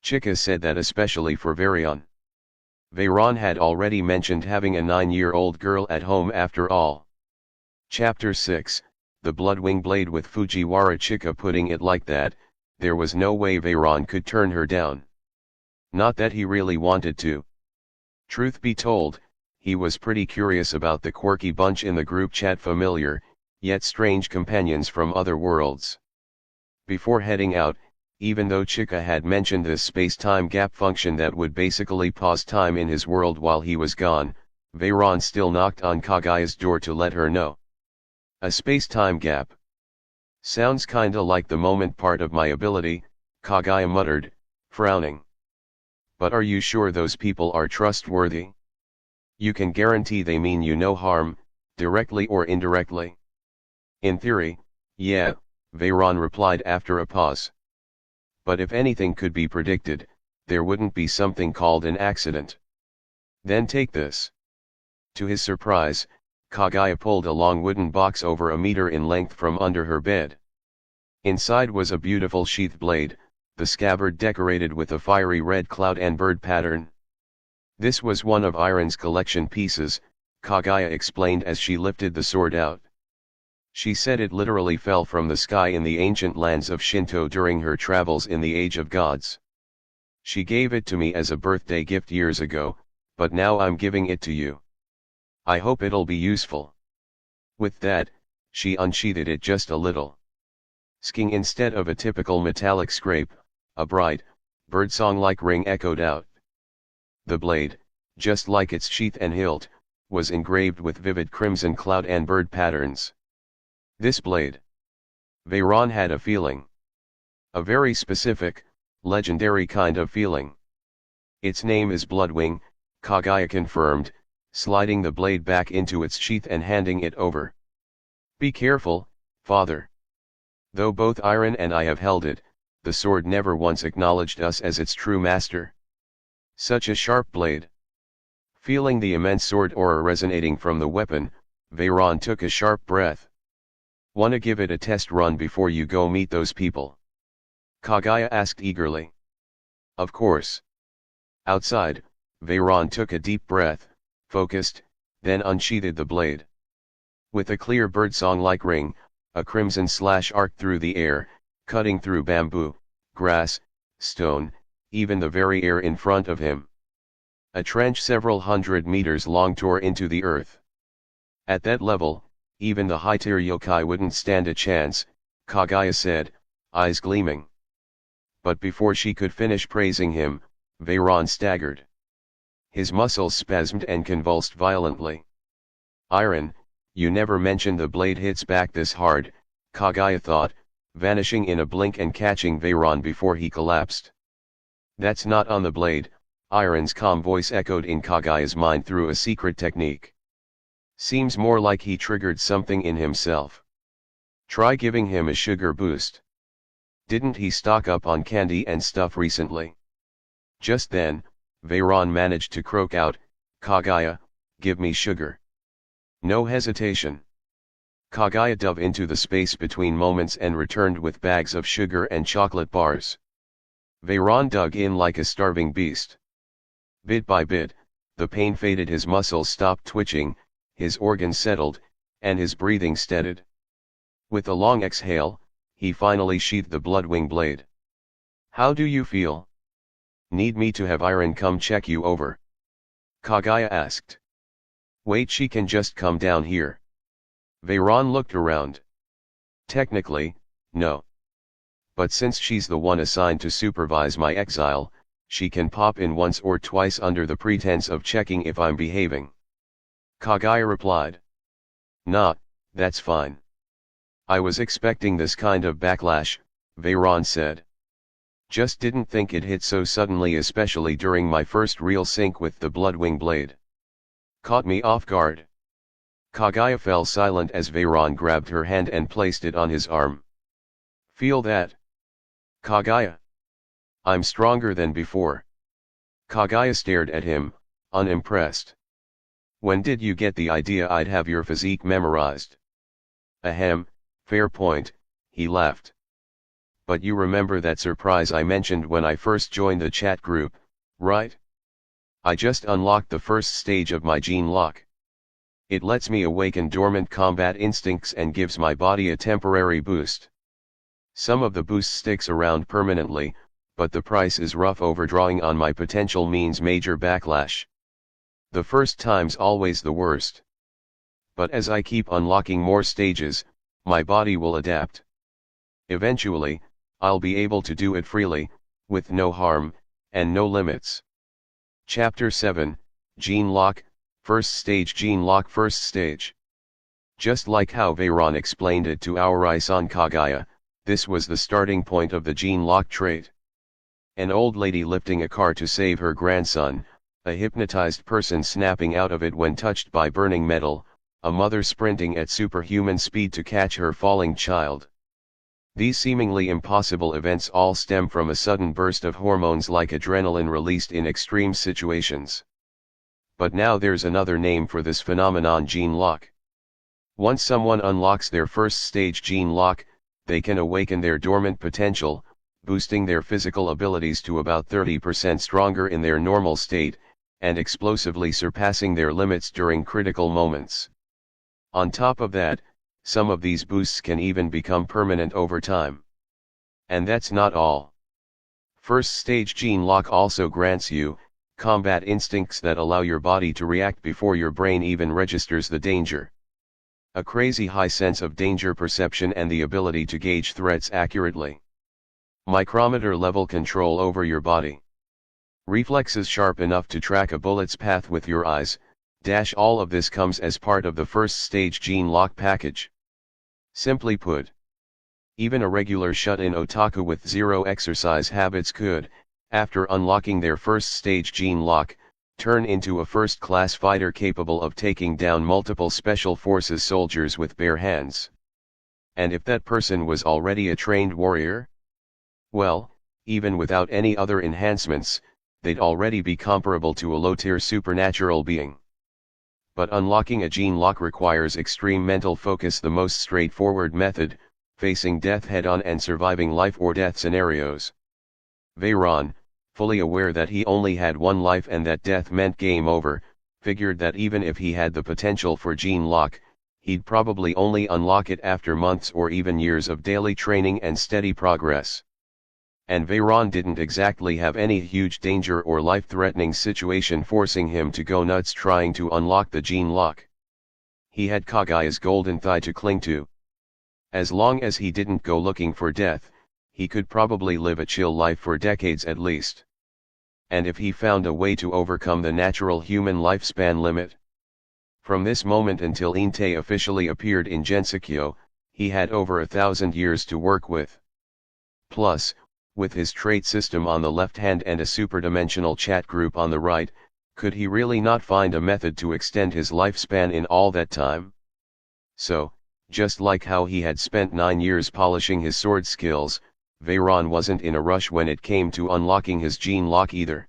Chika said that especially for Veyron. Veyron had already mentioned having a 9-year-old girl at home after all. Chapter 6, The Bloodwing Blade. With Fujiwara Chika putting it like that, there was no way Veyron could turn her down. Not that he really wanted to. Truth be told, he was pretty curious about the quirky bunch in the group chat, familiar, yet strange companions from other worlds. Before heading out, even though Chika had mentioned this space-time gap function that would basically pause time in his world while he was gone, Veyron still knocked on Kagaya's door to let her know. A space-time gap. Sounds kinda like the moment part of my ability, Kagaya muttered, frowning. But are you sure those people are trustworthy? You can guarantee they mean you no harm, directly or indirectly? In theory, yeah, Veyron replied after a pause. But if anything could be predicted, there wouldn't be something called an accident. Then take this. To his surprise, Kagaya pulled a long wooden box over a meter in length from under her bed. Inside was a beautiful sheath blade, the scabbard decorated with a fiery red cloud and bird pattern. This was one of Iron's collection pieces, Kagaya explained as she lifted the sword out. She said it literally fell from the sky in the ancient lands of Shinto during her travels in the Age of Gods. She gave it to me as a birthday gift years ago, but now I'm giving it to you. I hope it'll be useful. With that, she unsheathed it just a little. Sking, instead of a typical metallic scrape, a bright, birdsong-like ring echoed out. The blade, just like its sheath and hilt, was engraved with vivid crimson cloud and bird patterns. This blade. Veyron had a feeling. A very specific, legendary kind of feeling. Its name is Bloodwing, Kaguya confirmed, sliding the blade back into its sheath and handing it over. Be careful, father. Though both Iron and I have held it, the sword never once acknowledged us as its true master. Such a sharp blade. Feeling the immense sword aura resonating from the weapon, Veyron took a sharp breath. Wanna give it a test run before you go meet those people? Kaguya asked eagerly. Of course. Outside, Veyron took a deep breath, focused, then unsheathed the blade. With a clear birdsong-like ring, a crimson slash arced through the air, cutting through bamboo, grass, stone, even the very air in front of him. A trench several hundred meters long tore into the earth. At that level, even the high-tier yokai wouldn't stand a chance, Kaguya said, eyes gleaming. But before she could finish praising him, Veyron staggered. His muscles spasmed and convulsed violently. Iron, you never mentioned the blade hits back this hard, Kaguya thought, vanishing in a blink and catching Veyron before he collapsed. That's not on the blade, Iron's calm voice echoed in Kaguya's mind through a secret technique. Seems more like he triggered something in himself. Try giving him a sugar boost. Didn't he stock up on candy and stuff recently? Just then, Veyron managed to croak out, Kaguya, give me sugar. No hesitation. Kaguya dove into the space between moments and returned with bags of sugar and chocolate bars. Veyron dug in like a starving beast. Bit by bit, the pain faded, his muscles stopped twitching, his organs settled, and his breathing steadied. With a long exhale, he finally sheathed the Bloodwing blade. How do you feel? Need me to have Iron come check you over? Kaguya asked. Wait, she can just come down here. Veyron looked around. Technically, no. But since she's the one assigned to supervise my exile, she can pop in once or twice under the pretense of checking if I'm behaving. Kaguya replied. Nah, that's fine. I was expecting this kind of backlash, Veyron said. Just didn't think it hit so suddenly, especially during my first real sync with the Bloodwing blade. Caught me off guard. Kaguya fell silent as Veyron grabbed her hand and placed it on his arm. Feel that? Kaguya. I'm stronger than before. Kaguya stared at him, unimpressed. When did you get the idea I'd have your physique memorized? Ahem, fair point, he laughed. But you remember that surprise I mentioned when I first joined the chat group, right? I just unlocked the first stage of my gene lock. It lets me awaken dormant combat instincts and gives my body a temporary boost. Some of the boost sticks around permanently, but the price is rough. Overdrawing on my potential means major backlash. The first time's always the worst. But as I keep unlocking more stages, my body will adapt. Eventually, I'll be able to do it freely, with no harm, and no limits. Chapter 7, Gene Lock, First Stage. Gene Lock First Stage. Just like how Veyron explained it to our Isan Kaguya, this was the starting point of the Gene Lock trait. An old lady lifting a car to save her grandson, a hypnotized person snapping out of it when touched by burning metal, a mother sprinting at superhuman speed to catch her falling child. These seemingly impossible events all stem from a sudden burst of hormones like adrenaline released in extreme situations. But now there's another name for this phenomenon: gene lock. Once someone unlocks their first stage gene lock, they can awaken their dormant potential, boosting their physical abilities to about 30% stronger in their normal state, and explosively surpassing their limits during critical moments. On top of that, some of these boosts can even become permanent over time. And that's not all. First stage gene lock also grants you combat instincts that allow your body to react before your brain even registers the danger. A crazy high sense of danger perception and the ability to gauge threats accurately. Micrometer level control over your body. Reflexes sharp enough to track a bullet's path with your eyes, all of this comes as part of the first stage gene lock package. Simply put, even a regular shut-in otaku with zero exercise habits could, after unlocking their first stage gene lock, turn into a first-class fighter capable of taking down multiple special forces soldiers with bare hands. And if that person was already a trained warrior? Well, even without any other enhancements, they'd already be comparable to a low-tier supernatural being. But unlocking a gene lock requires extreme mental focus, the most straightforward method, facing death head-on and surviving life or death scenarios. Veyron, fully aware that he only had one life and that death meant game over, figured that even if he had the potential for gene lock, he'd probably only unlock it after months or even years of daily training and steady progress. And Veyron didn't exactly have any huge danger or life-threatening situation forcing him to go nuts trying to unlock the gene lock. He had Kagaya's golden thigh to cling to. As long as he didn't go looking for death, he could probably live a chill life for decades at least. And if he found a way to overcome the natural human lifespan limit? From this moment until Inte officially appeared in Gensokyo, he had over 1,000 years to work with. Plus, with his trait system on the left hand and a superdimensional chat group on the right, could he really not find a method to extend his lifespan in all that time? So, just like how he had spent 9 years polishing his sword skills, Veyron wasn't in a rush when it came to unlocking his gene lock either.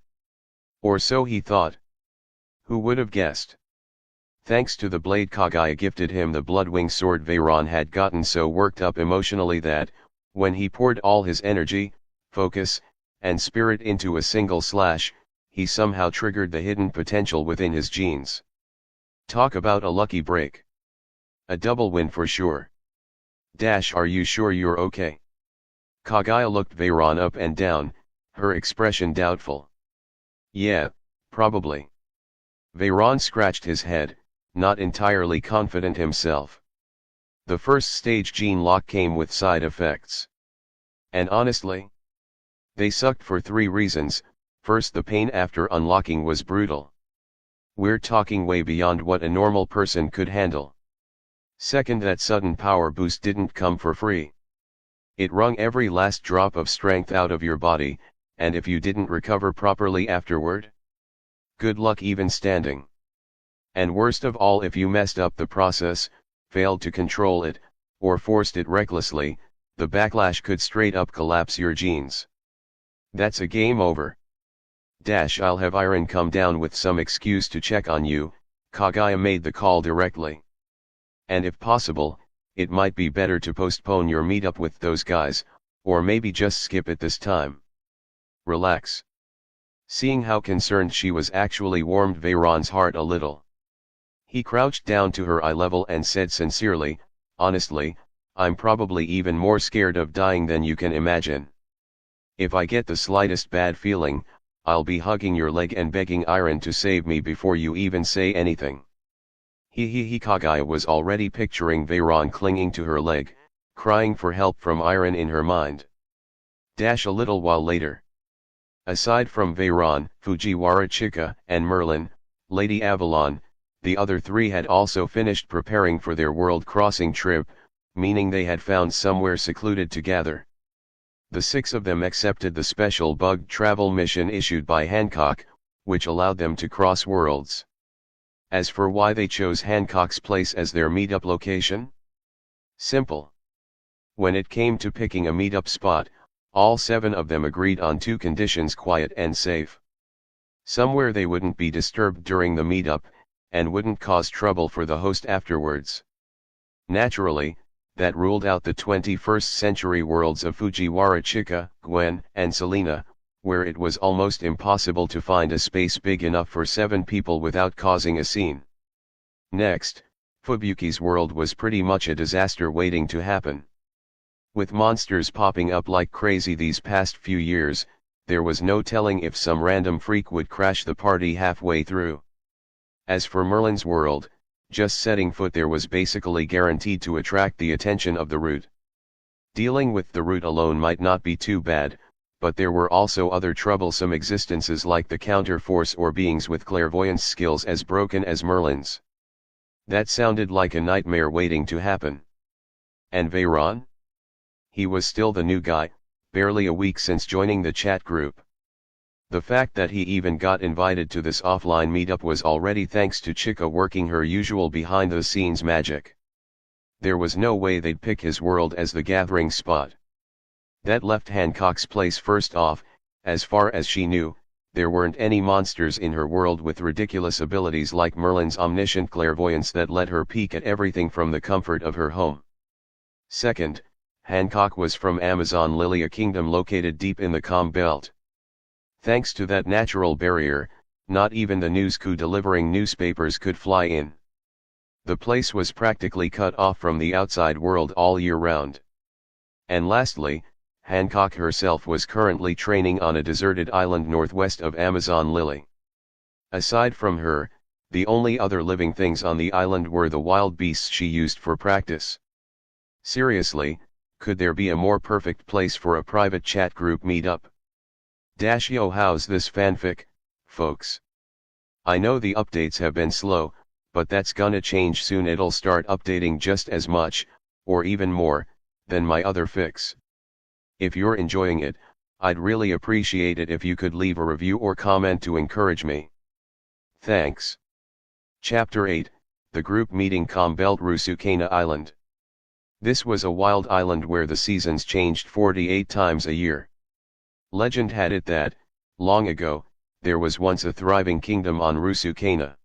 Or so he thought. Who would have guessed? Thanks to the blade Kagaya gifted him, the Bloodwing sword, Veyron had gotten so worked up emotionally that, when he poured all his energy, focus, and spirit into a single slash, he somehow triggered the hidden potential within his genes. Talk about a lucky break. A double win for sure. Are you sure you're okay? Kagaya looked Veyron up and down, her expression doubtful. Yeah, probably. Veyron scratched his head, not entirely confident himself. The first stage gene lock came with side effects. And honestly, they sucked for 3 reasons. First, the pain after unlocking was brutal. We're talking way beyond what a normal person could handle. Second, that sudden power boost didn't come for free. It wrung every last drop of strength out of your body, and if you didn't recover properly afterward, good luck even standing. And worst of all, if you messed up the process, failed to control it, or forced it recklessly, the backlash could straight up collapse your genes. That's a game over. I'll have Iron come down with some excuse to check on you. Kagaya made the call directly. And if possible, it might be better to postpone your meetup with those guys, or maybe just skip it this time. Relax. Seeing how concerned she was actually warmed Veyron's heart a little. He crouched down to her eye level and said sincerely, honestly, I'm probably even more scared of dying than you can imagine. If I get the slightest bad feeling, I'll be hugging your leg and begging Iron to save me before you even say anything. Kagaya was already picturing Veyron clinging to her leg, crying for help from Iron in her mind. A little while later. Aside from Veyron, Fujiwara Chika, and Merlin, Lady Avalon, the other 3 had also finished preparing for their world-crossing trip, meaning they had found somewhere secluded to gather. The 6 of them accepted the special bug travel mission issued by Hancock, which allowed them to cross worlds. As for why they chose Hancock's place as their meetup location? Simple. When it came to picking a meetup spot, all 7 of them agreed on 2 conditions: quiet and safe. Somewhere they wouldn't be disturbed during the meetup, and wouldn't cause trouble for the host afterwards. Naturally, that ruled out the 21st century worlds of Fujiwara Chika, Gwen, and Selena, where it was almost impossible to find a space big enough for 7 people without causing a scene. Next, Fubuki's world was pretty much a disaster waiting to happen. With monsters popping up like crazy these past few years, there was no telling if some random freak would crash the party halfway through. As for Merlin's world, just setting foot there was basically guaranteed to attract the attention of the root. Dealing with the root alone might not be too bad, but there were also other troublesome existences like the counter-force or beings with clairvoyance skills as broken as Merlin's. That sounded like a nightmare waiting to happen. And Veyron? He was still the new guy, barely a week since joining the chat group. The fact that he even got invited to this offline meetup was already thanks to Chica working her usual behind-the-scenes magic. There was no way they'd pick his world as the gathering spot. That left Hancock's place first off. As far as she knew, there weren't any monsters in her world with ridiculous abilities like Merlin's omniscient clairvoyance that let her peek at everything from the comfort of her home. Second, Hancock was from Amazon Lily, a kingdom located deep in the Calm Belt. Thanks to that natural barrier, not even the news crew delivering newspapers could fly in. The place was practically cut off from the outside world all year round. And lastly, Hancock herself was currently training on a deserted island northwest of Amazon Lily. Aside from her, the only other living things on the island were the wild beasts she used for practice. Seriously, could there be a more perfect place for a private chat group meetup? Yo, how's this fanfic, folks? I know the updates have been slow, but that's gonna change soon. It'll start updating just as much, or even more, than my other fics. If you're enjoying it, I'd really appreciate it if you could leave a review or comment to encourage me. Thanks. Chapter 8, The Group Meeting Calm Belt Rusukaina Island. This was a wild island where the seasons changed 48 times a year. Legend had it that, long ago, there was once a thriving kingdom on Rusukaina.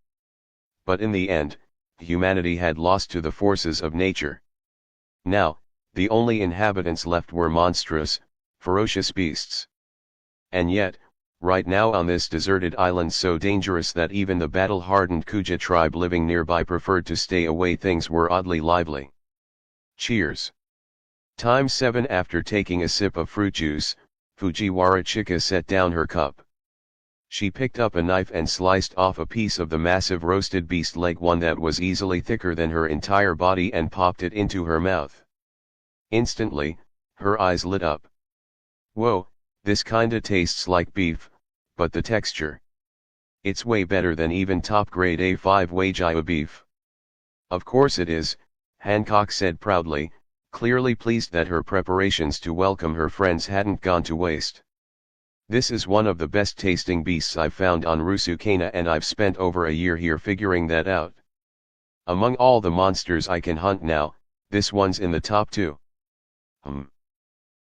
But in the end, humanity had lost to the forces of nature. Now, the only inhabitants left were monstrous, ferocious beasts. And yet, right now on this deserted island so dangerous that even the battle-hardened Kuja tribe living nearby preferred to stay away, things were oddly lively. Cheers. Time 7. After taking a sip of fruit juice, Fujiwara Chika set down her cup. She picked up a knife and sliced off a piece of the massive roasted beast leg, one that was easily thicker than her entire body, and popped it into her mouth. Instantly, her eyes lit up. Whoa, this kinda tastes like beef, but the texture. It's way better than even top-grade A5 Wagyu beef. Of course it is, Hancock said proudly, clearly pleased that her preparations to welcome her friends hadn't gone to waste. This is one of the best tasting beasts I've found on Rusukaina, and I've spent over a year here figuring that out. Among all the monsters I can hunt now, this one's in the top 2.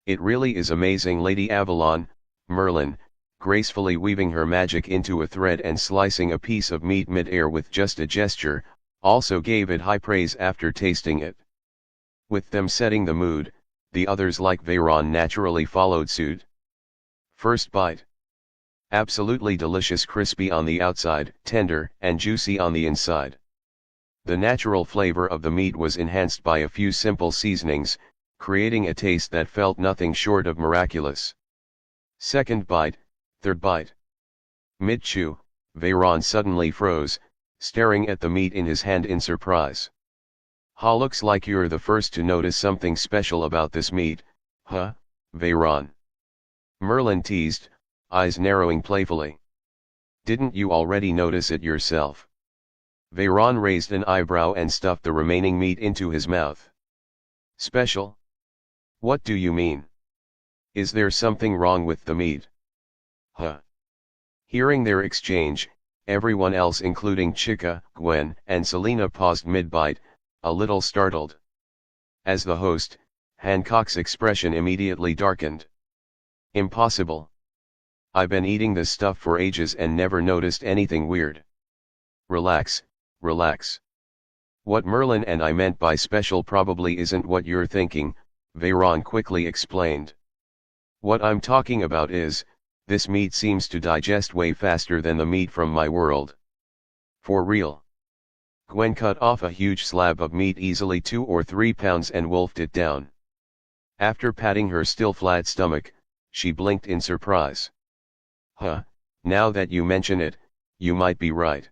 It really is amazing. Lady Avalon, Merlin, gracefully weaving her magic into a thread and slicing a piece of meat mid-air with just a gesture, also gave it high praise after tasting it. With them setting the mood, the others like Veyron naturally followed suit. First bite. Absolutely delicious, crispy on the outside, tender and juicy on the inside. The natural flavor of the meat was enhanced by a few simple seasonings, creating a taste that felt nothing short of miraculous. Second bite, third bite. Mid-chew, Veyron suddenly froze, staring at the meat in his hand in surprise. Ha, looks like you're the first to notice something special about this meat, huh, Veyron? Merlin teased, eyes narrowing playfully. Didn't you already notice it yourself? Veyron raised an eyebrow and stuffed the remaining meat into his mouth. Special? What do you mean? Is there something wrong with the meat? Huh? Hearing their exchange, everyone else including Chika, Gwen, and Selena paused mid-bite, a little startled. As the host, Hancock's expression immediately darkened. Impossible. I've been eating this stuff for ages and never noticed anything weird. Relax, relax. What Merlin and I meant by special probably isn't what you're thinking, Veyron quickly explained. What I'm talking about is, this meat seems to digest way faster than the meat from my world. For real. Gwen cut off a huge slab of meat, easily 2 or 3 pounds, and wolfed it down. After patting her still flat stomach, she blinked in surprise. Huh, now that you mention it, you might be right.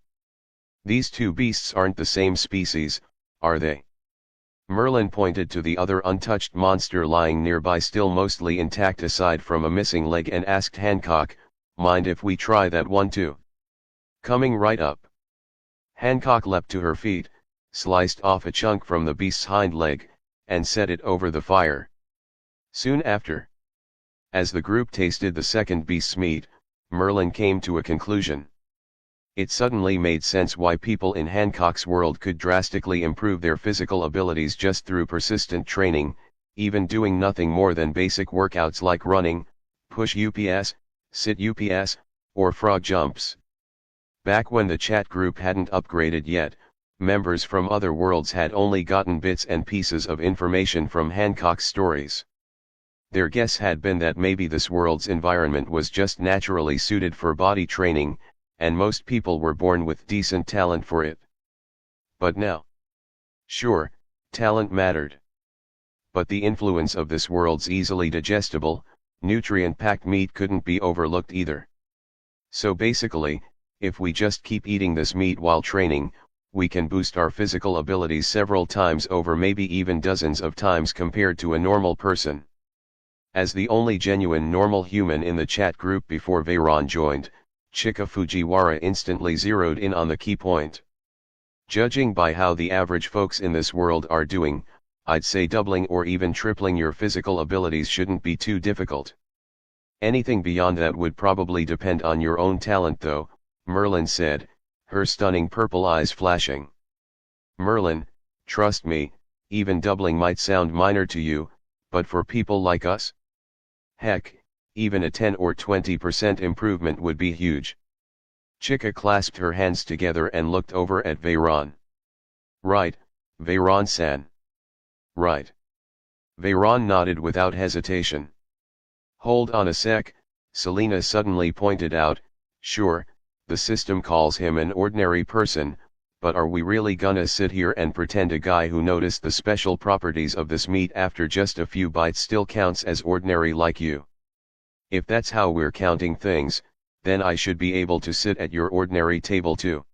These two beasts aren't the same species, are they? Merlin pointed to the other untouched monster lying nearby, still mostly intact aside from a missing leg, and asked Hancock, "Mind if we try that one too?" Coming right up. Hancock leapt to her feet, sliced off a chunk from the beast's hind leg, and set it over the fire. Soon after, as the group tasted the second beast's meat, Merlin came to a conclusion. It suddenly made sense why people in Hancock's world could drastically improve their physical abilities just through persistent training, even doing nothing more than basic workouts like running, push ups, sit ups, or frog jumps. Back when the chat group hadn't upgraded yet, members from other worlds had only gotten bits and pieces of information from Hancock's stories. Their guess had been that maybe this world's environment was just naturally suited for body training, and most people were born with decent talent for it. But now, sure, talent mattered. But the influence of this world's easily digestible, nutrient-packed meat couldn't be overlooked either. So basically, if we just keep eating this meat while training, we can boost our physical abilities several times over, maybe even dozens of times compared to a normal person. As the only genuine normal human in the chat group before Veyron joined, Chika Fujiwara instantly zeroed in on the key point. Judging by how the average folks in this world are doing, I'd say doubling or even tripling your physical abilities shouldn't be too difficult. Anything beyond that would probably depend on your own talent though, Merlin said, her stunning purple eyes flashing. Merlin, trust me, even doubling might sound minor to you, but for people like us? Heck, even a 10 or 20% improvement would be huge. Chika clasped her hands together and looked over at Veyron. Right, Veyron-san. Right. Veyron nodded without hesitation. Hold on a sec, Selena suddenly pointed out, sure, the system calls him an ordinary person, but are we really gonna sit here and pretend a guy who noticed the special properties of this meat after just a few bites still counts as ordinary like you? If that's how we're counting things, then I should be able to sit at your ordinary table too.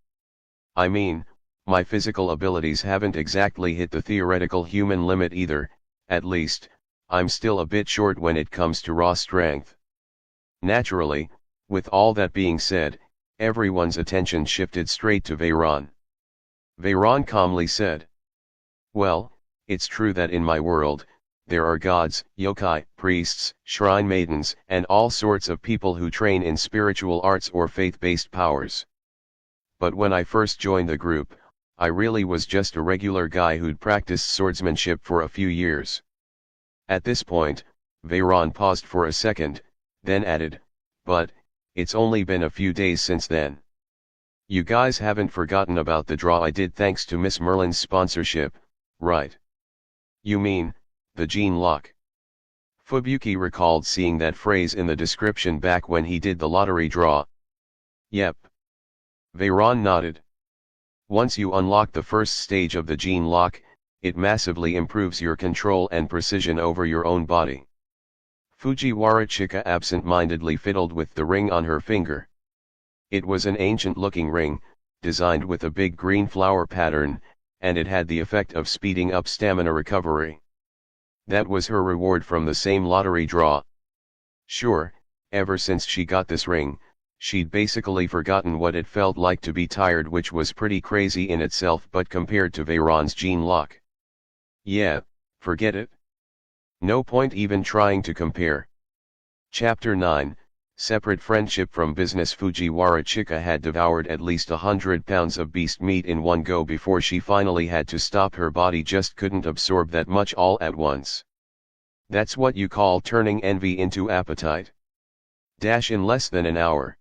I mean, my physical abilities haven't exactly hit the theoretical human limit either, at least, I'm still a bit short when it comes to raw strength. Naturally, with all that being said, everyone's attention shifted straight to Veyron. Veyron calmly said, well, it's true that in my world, there are gods, yokai, priests, shrine maidens, and all sorts of people who train in spiritual arts or faith-based powers. But when I first joined the group, I really was just a regular guy who'd practiced swordsmanship for a few years. At this point, Veyron paused for a second, then added, but, it's only been a few days since then. You guys haven't forgotten about the draw I did thanks to Miss Merlin's sponsorship, right? You mean, the gene lock? Fubuki recalled seeing that phrase in the description back when he did the lottery draw. Yep. Veyron nodded. Once you unlock the first stage of the gene lock, it massively improves your control and precision over your own body. Fujiwara Chika absent-mindedly fiddled with the ring on her finger. It was an ancient-looking ring, designed with a big green flower pattern, and it had the effect of speeding up stamina recovery. That was her reward from the same lottery draw. Sure, ever since she got this ring, she'd basically forgotten what it felt like to be tired, which was pretty crazy in itself, but compared to Veyron's gene lock, yeah, forget it. No point even trying to compare. Chapter 9, Separate Friendship from Business. Fujiwara Chika had devoured at least 100 pounds of beast meat in one go before she finally had to stop. Her body just couldn't absorb that much all at once. That's what you call turning envy into appetite. In less than an hour.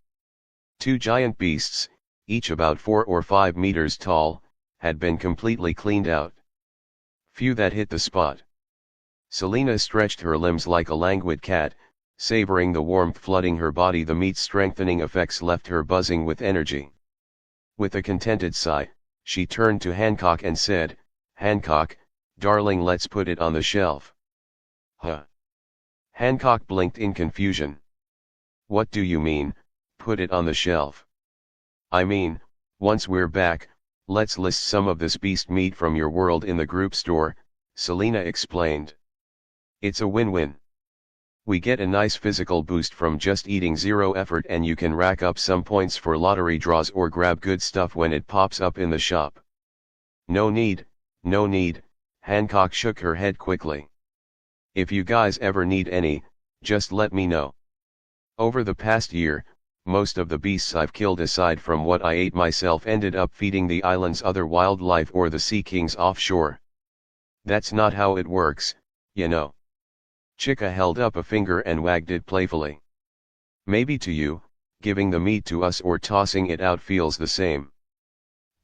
2 giant beasts, each about 4 or 5 meters tall, had been completely cleaned out. Phew, that hit the spot. Selena stretched her limbs like a languid cat, savoring the warmth flooding her body. The meat's strengthening effects left her buzzing with energy. With a contented sigh, she turned to Hancock and said, Hancock, darling, let's put it on the shelf. Huh? Hancock blinked in confusion. What do you mean, put it on the shelf? I mean, once we're back, let's list some of this beast meat from your world in the group store, Selena explained. It's a win-win. We get a nice physical boost from just eating, zero effort, and you can rack up some points for lottery draws or grab good stuff when it pops up in the shop. No need, no need, Hancock shook her head quickly. If you guys ever need any, just let me know. Over the past year, most of the beasts I've killed aside from what I ate myself ended up feeding the island's other wildlife or the sea kings offshore. That's not how it works, you know. Chica held up a finger and wagged it playfully. Maybe to you, giving the meat to us or tossing it out feels the same.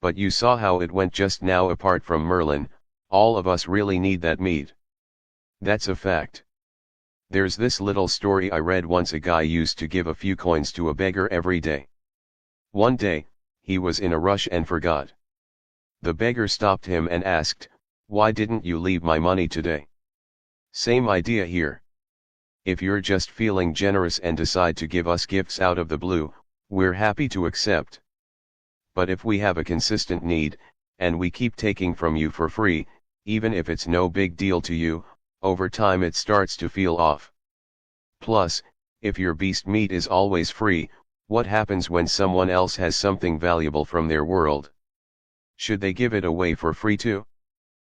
But you saw how it went just now. Apart from Merlin, all of us really need that meat. That's a fact. There's this little story I read once. A guy used to give a few coins to a beggar every day. One day, he was in a rush and forgot. The beggar stopped him and asked, "Why didn't you leave my money today?" Same idea here. If you're just feeling generous and decide to give us gifts out of the blue, we're happy to accept. But if we have a consistent need, and we keep taking from you for free, even if it's no big deal to you, over time it starts to feel off. Plus, if your beast meat is always free, what happens when someone else has something valuable from their world? Should they give it away for free too?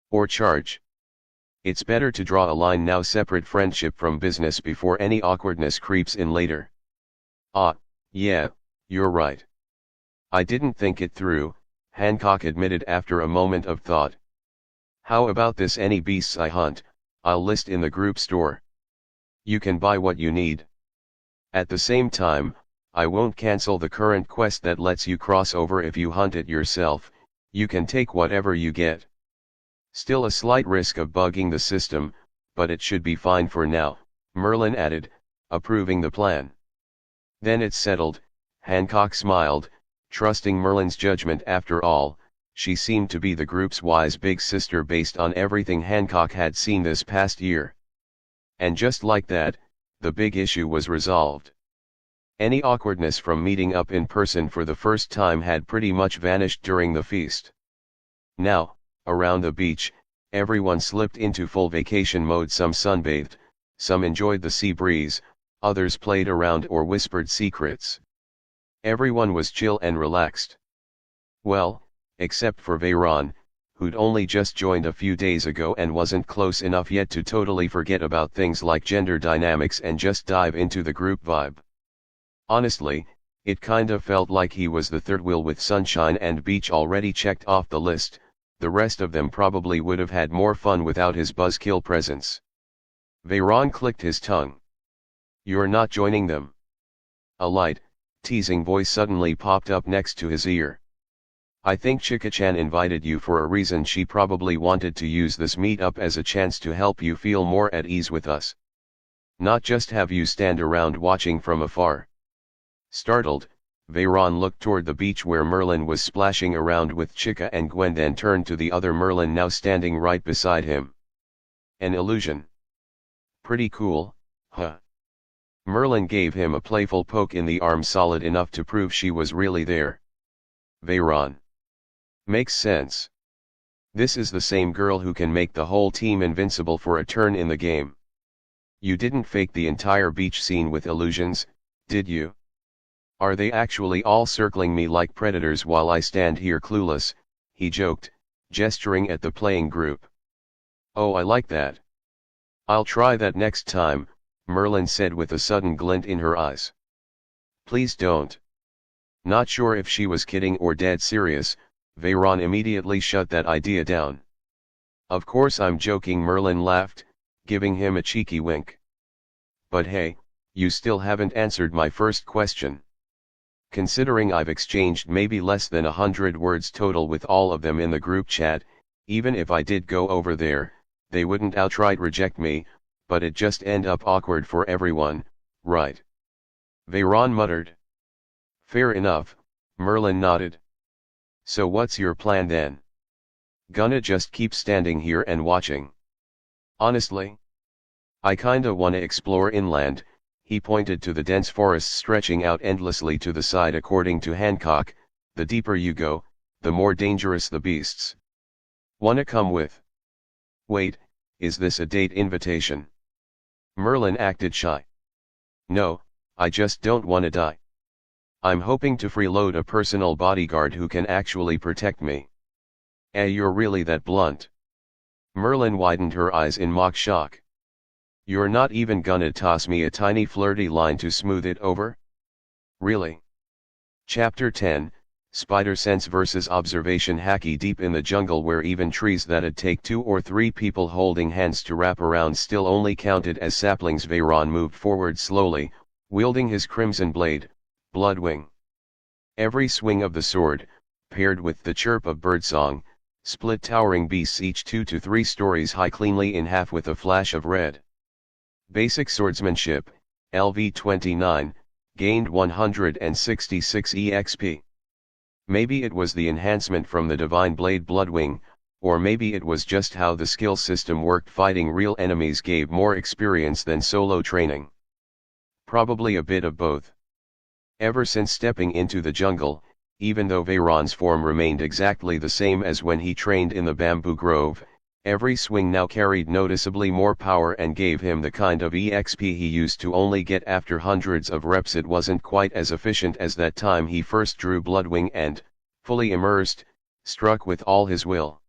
Or charge? It's better to draw a line now. Separate friendship from business before any awkwardness creeps in later. Ah, yeah, you're right. I didn't think it through, Hancock admitted after a moment of thought. How about this? Any beasts I hunt, I'll list in the group store. You can buy what you need. At the same time, I won't cancel the current quest that lets you cross over if you hunt it yourself. You can take whatever you get. Still a slight risk of bugging the system, but it should be fine for now, Merlin added, approving the plan. Then it's settled, Hancock smiled, trusting Merlin's judgment. After all, she seemed to be the group's wise big sister based on everything Hancock had seen this past year. And just like that, the big issue was resolved. Any awkwardness from meeting up in person for the first time had pretty much vanished during the feast. Now, around the beach, everyone slipped into full vacation mode. Some sunbathed, some enjoyed the sea breeze, others played around or whispered secrets. Everyone was chill and relaxed. Well, except for Veyron, who'd only just joined a few days ago and wasn't close enough yet to totally forget about things like gender dynamics and just dive into the group vibe. Honestly, it kinda felt like he was the third wheel with sunshine and beach already checked off the list. The rest of them probably would have had more fun without his buzzkill presence. Veyron clicked his tongue. You're not joining them? A light, teasing voice suddenly popped up next to his ear. I think Chica-chan invited you for a reason. She probably wanted to use this meetup as a chance to help you feel more at ease with us. Not just have you stand around watching from afar. Startled, Veyron looked toward the beach where Merlin was splashing around with Chica and Gwen, then turned to the other Merlin now standing right beside him. An illusion. Pretty cool, huh? Merlin gave him a playful poke in the arm, solid enough to prove she was really there. Veyron. Makes sense. This is the same girl who can make the whole team invincible for a turn in the game. You didn't fake the entire beach scene with illusions, did you? Are they actually all circling me like predators while I stand here clueless? He joked, gesturing at the playing group. Oh, I like that. I'll try that next time, Merlin said with a sudden glint in her eyes. Please don't. Not sure if she was kidding or dead serious, Veyron immediately shut that idea down. Of course I'm joking, Merlin laughed, giving him a cheeky wink. But hey, you still haven't answered my first question. Considering I've exchanged maybe less than 100 words total with all of them in the group chat, even if I did go over there, they wouldn't outright reject me, but it'd just end up awkward for everyone, right? Veyron muttered. Fair enough, Merlin nodded. So what's your plan then? Gonna just keep standing here and watching? Honestly, I kinda wanna explore inland. He pointed to the dense forests stretching out endlessly to the side. According to Hancock, the deeper you go, the more dangerous the beasts. Wanna come with? Wait, is this a date invitation? Merlin acted shy. No, I just don't wanna die. I'm hoping to freeload a personal bodyguard who can actually protect me. You're really that blunt? Merlin widened her eyes in mock shock. You're not even gonna toss me a tiny flirty line to smooth it over? Really? Chapter 10, Spider Sense vs Observation. Hacky deep in the jungle where even trees that'd take 2 or 3 people holding hands to wrap around still only counted as saplings. Veyron moved forward slowly, wielding his crimson blade, Bloodwing. Every swing of the sword, paired with the chirp of birdsong, split towering beasts each 2 to 3 stories high cleanly in half with a flash of red. Basic swordsmanship, LV29, gained 166 EXP. Maybe it was the enhancement from the Divine Blade Bloodwing, or maybe it was just how the skill system worked. Fighting real enemies gave more experience than solo training. Probably a bit of both. Ever since stepping into the jungle, even though Veyron's form remained exactly the same as when he trained in the bamboo grove, every swing now carried noticeably more power and gave him the kind of EXP he used to only get after hundreds of reps. It wasn't quite as efficient as that time he first drew Bloodwing and, fully immersed, struck with all his will.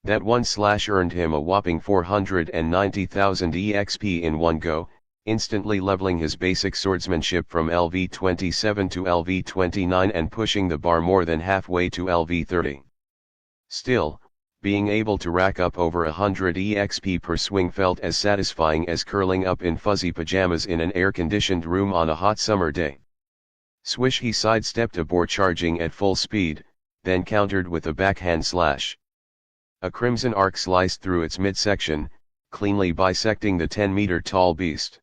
That one slash earned him a whopping 490,000 EXP in one go, instantly leveling his basic swordsmanship from LV27 to LV29 and pushing the bar more than halfway to LV30. Still, being able to rack up over 100 EXP per swing felt as satisfying as curling up in fuzzy pajamas in an air-conditioned room on a hot summer day. Swish, he sidestepped a boar charging at full speed, then countered with a backhand slash. A crimson arc sliced through its midsection, cleanly bisecting the 10-meter-tall beast.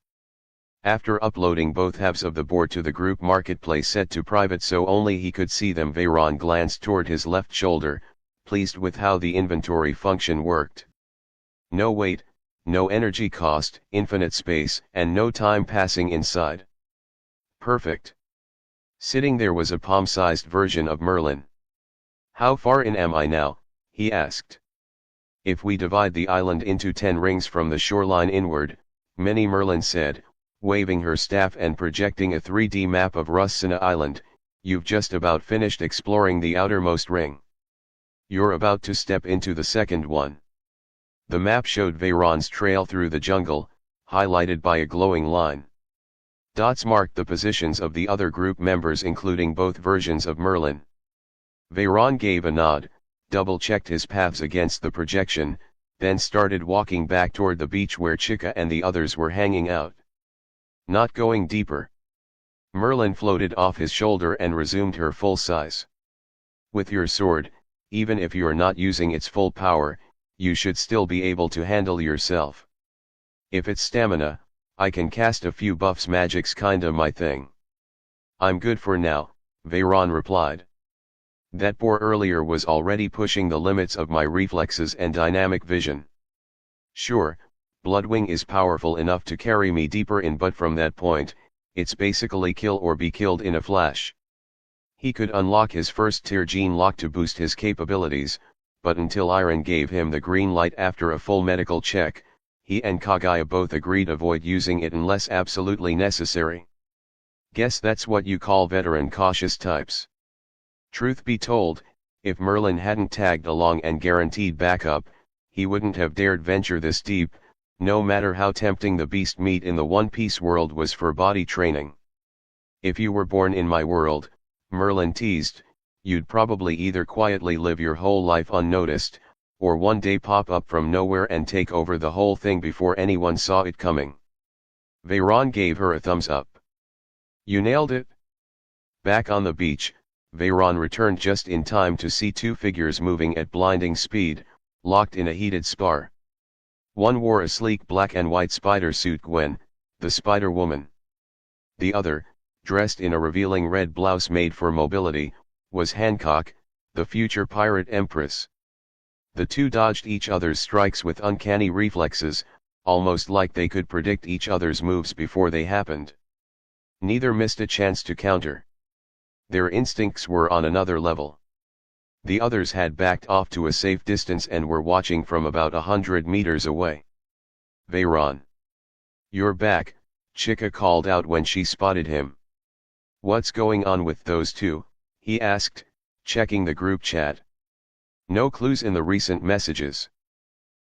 After uploading both halves of the board to the group marketplace set to private so only he could see them, Veyron glanced toward his left shoulder, pleased with how the inventory function worked. No weight, no energy cost, infinite space, and no time passing inside. Perfect. Sitting there was a palm-sized version of Merlin. How far in am I now? He asked. If we divide the island into 10 rings from the shoreline inward, Minnie, Merlin said, waving her staff and projecting a 3D map of Russina Island, you've just about finished exploring the outermost ring. You're about to step into the second one. The map showed Veyron's trail through the jungle, highlighted by a glowing line. Dots marked the positions of the other group members, including both versions of Merlin. Veyron gave a nod, double-checked his paths against the projection, then started walking back toward the beach where Chica and the others were hanging out. Not going deeper. Merlin floated off his shoulder and resumed her full size. With your sword, even if you're not using its full power, you should still be able to handle yourself. If it's stamina, I can cast a few buffs. Magic's kinda my thing. I'm good for now, Veyron replied. That boar earlier was already pushing the limits of my reflexes and dynamic vision. Sure, Bloodwing is powerful enough to carry me deeper in, but from that point, it's basically kill or be killed in a flash. He could unlock his first tier gene lock to boost his capabilities, but until Iron gave him the green light after a full medical check, he and Kaguya both agreed avoid using it unless absolutely necessary. Guess that's what you call veteran cautious types. Truth be told, if Merlin hadn't tagged along and guaranteed backup, he wouldn't have dared venture this deep, no matter how tempting the beast meat in the One Piece world was for body training. If you were born in my world, Merlin teased, you'd probably either quietly live your whole life unnoticed, or one day pop up from nowhere and take over the whole thing before anyone saw it coming. Veyron gave her a thumbs up. You nailed it. Back on the beach, Veyron returned just in time to see 2 figures moving at blinding speed, locked in a heated spar. One wore a sleek black and white spider suit, Gwen, the Spider-Woman. The other, dressed in a revealing red blouse made for mobility, was Hancock, the future pirate empress. The two dodged each other's strikes with uncanny reflexes, almost like they could predict each other's moves before they happened. Neither missed a chance to counter. Their instincts were on another level. The others had backed off to a safe distance and were watching from about 100 meters away. Veyron. You're back, Chika called out when she spotted him. What's going on with those two? He asked, checking the group chat. No clues in the recent messages.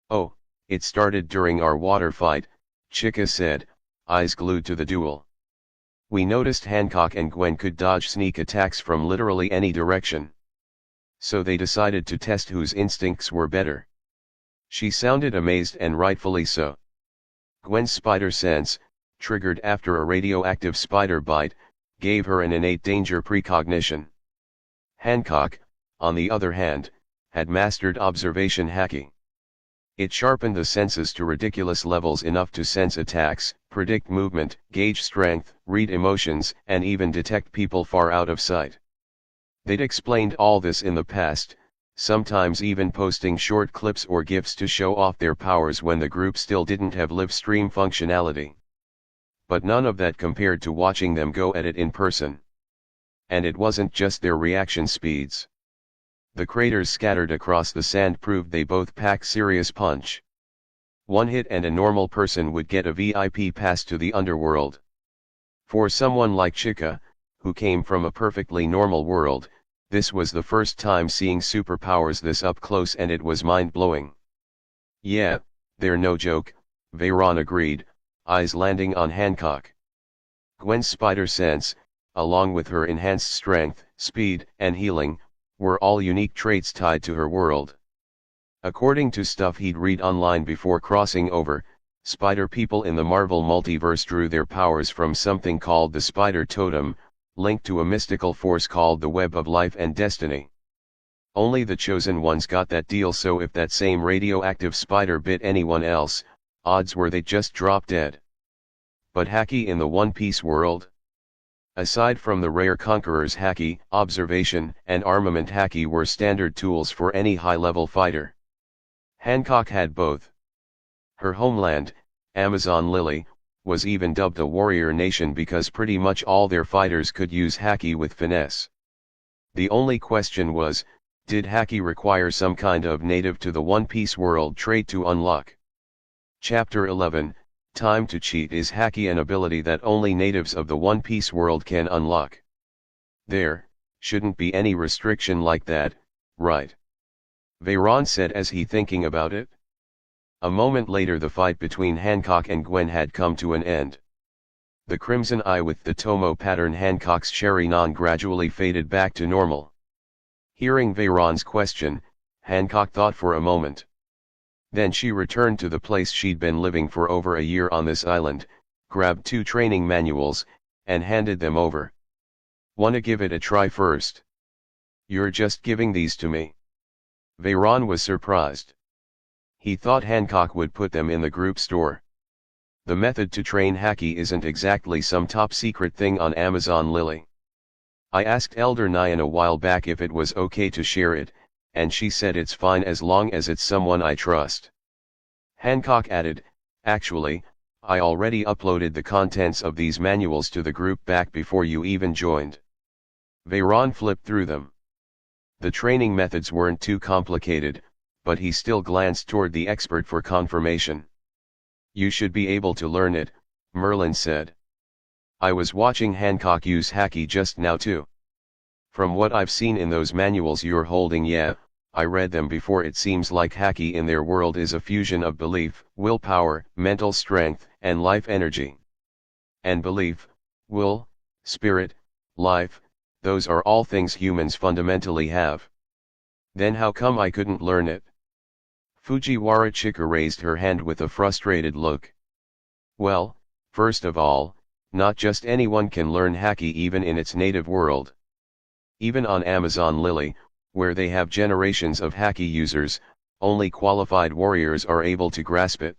Oh, it started during our water fight, Chika said, eyes glued to the duel. We noticed Hancock and Gwen could dodge sneak attacks from literally any direction. So they decided to test whose instincts were better. She sounded amazed, and rightfully so. Gwen's spider sense, triggered after a radioactive spider bite, gave her an innate danger precognition. Hancock, on the other hand, had mastered observation hacking. It sharpened the senses to ridiculous levels, enough to sense attacks, predict movement, gauge strength, read emotions, and even detect people far out of sight. They'd explained all this in the past, sometimes even posting short clips or GIFs to show off their powers when the group still didn't have live stream functionality. But none of that compared to watching them go at it in person. And it wasn't just their reaction speeds. The craters scattered across the sand proved they both pack serious punch. One hit and a normal person would get a VIP pass to the underworld. For someone like Chika, who came from a perfectly normal world, this was the first time seeing superpowers this up close, and it was mind-blowing. Yeah, they're no joke, Veyron agreed, eyes landing on Hancock. Gwen's spider sense, along with her enhanced strength, speed, and healing, were all unique traits tied to her world. According to stuff he'd read online before crossing over, spider people in the Marvel multiverse drew their powers from something called the Spider Totem, linked to a mystical force called the Web of Life and Destiny. Only the chosen ones got that deal, so if that same radioactive spider bit anyone else, odds were they'd just drop dead. But haki in the One Piece world? Aside from the rare Conqueror's haki, observation and armament haki were standard tools for any high-level fighter. Hancock had both. Her homeland, Amazon Lily, was even dubbed a warrior nation because pretty much all their fighters could use haki with finesse. The only question was, did haki require some kind of native to the One Piece world trait to unlock? Chapter 11, Time to Cheat. Is haki an ability that only natives of the One Piece world can unlock? There shouldn't be any restriction like that, right? Veyron said as he thinking about it. A moment later the fight between Hancock and Gwen had come to an end. The crimson eye with the Tomo pattern Hancock's Sharingan gradually faded back to normal. Hearing Veyron's question, Hancock thought for a moment. Then she returned to the place she'd been living for over a year on this island, grabbed 2 training manuals, and handed them over. Wanna give it a try first? You're just giving these to me? Veyron was surprised. He thought Hancock would put them in the group store. The method to train haki isn't exactly some top secret thing on Amazon Lily. I asked Elder Nyan a while back if it was okay to share it, and she said it's fine as long as it's someone I trust. Hancock added, actually, I already uploaded the contents of these manuals to the group back before you even joined. Veyron flipped through them. The training methods weren't too complicated, but he still glanced toward the expert for confirmation. You should be able to learn it, Merlin said. I was watching Hancock use haki just now too. From what I've seen in those manuals you're holding, yeah, I read them before. It seems like haki in their world is a fusion of belief, willpower, mental strength, and life energy. And belief, will, spirit, life, those are all things humans fundamentally have. Then how come I couldn't learn it? Fujiwara Chika raised her hand with a frustrated look. Well, first of all, not just anyone can learn haki even in its native world. Even on Amazon Lily, where they have generations of haki users, only qualified warriors are able to grasp it.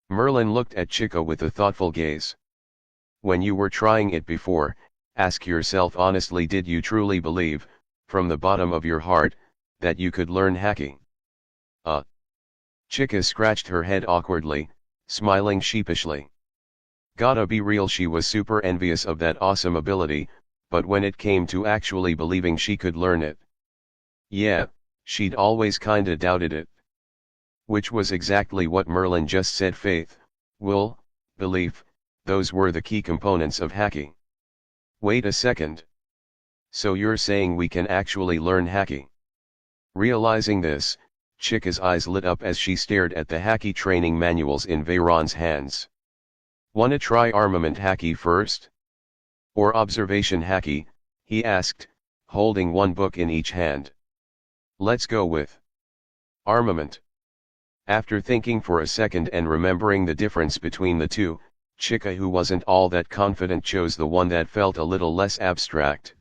Merlin looked at Chika with a thoughtful gaze. When you were trying it before, ask yourself honestly, did you truly believe, from the bottom of your heart, that you could learn haki? Chika scratched her head awkwardly, smiling sheepishly. Gotta be real, she was super envious of that awesome ability, but when it came to actually believing she could learn it, yeah, she'd always kinda doubted it. Which was exactly what Merlin just said. Faith, will, belief, those were the key components of hacking. Wait a second. So you're saying we can actually learn hacking? Realizing this, Chica's eyes lit up as she stared at the hacking training manuals in Veyron's hands. Wanna try armament hacking first? Or observation hacking? He asked, holding one book in each hand. Let's go with armament. After thinking for a second and remembering the difference between the two, Chica, who wasn't all that confident, chose the one that felt a little less abstract.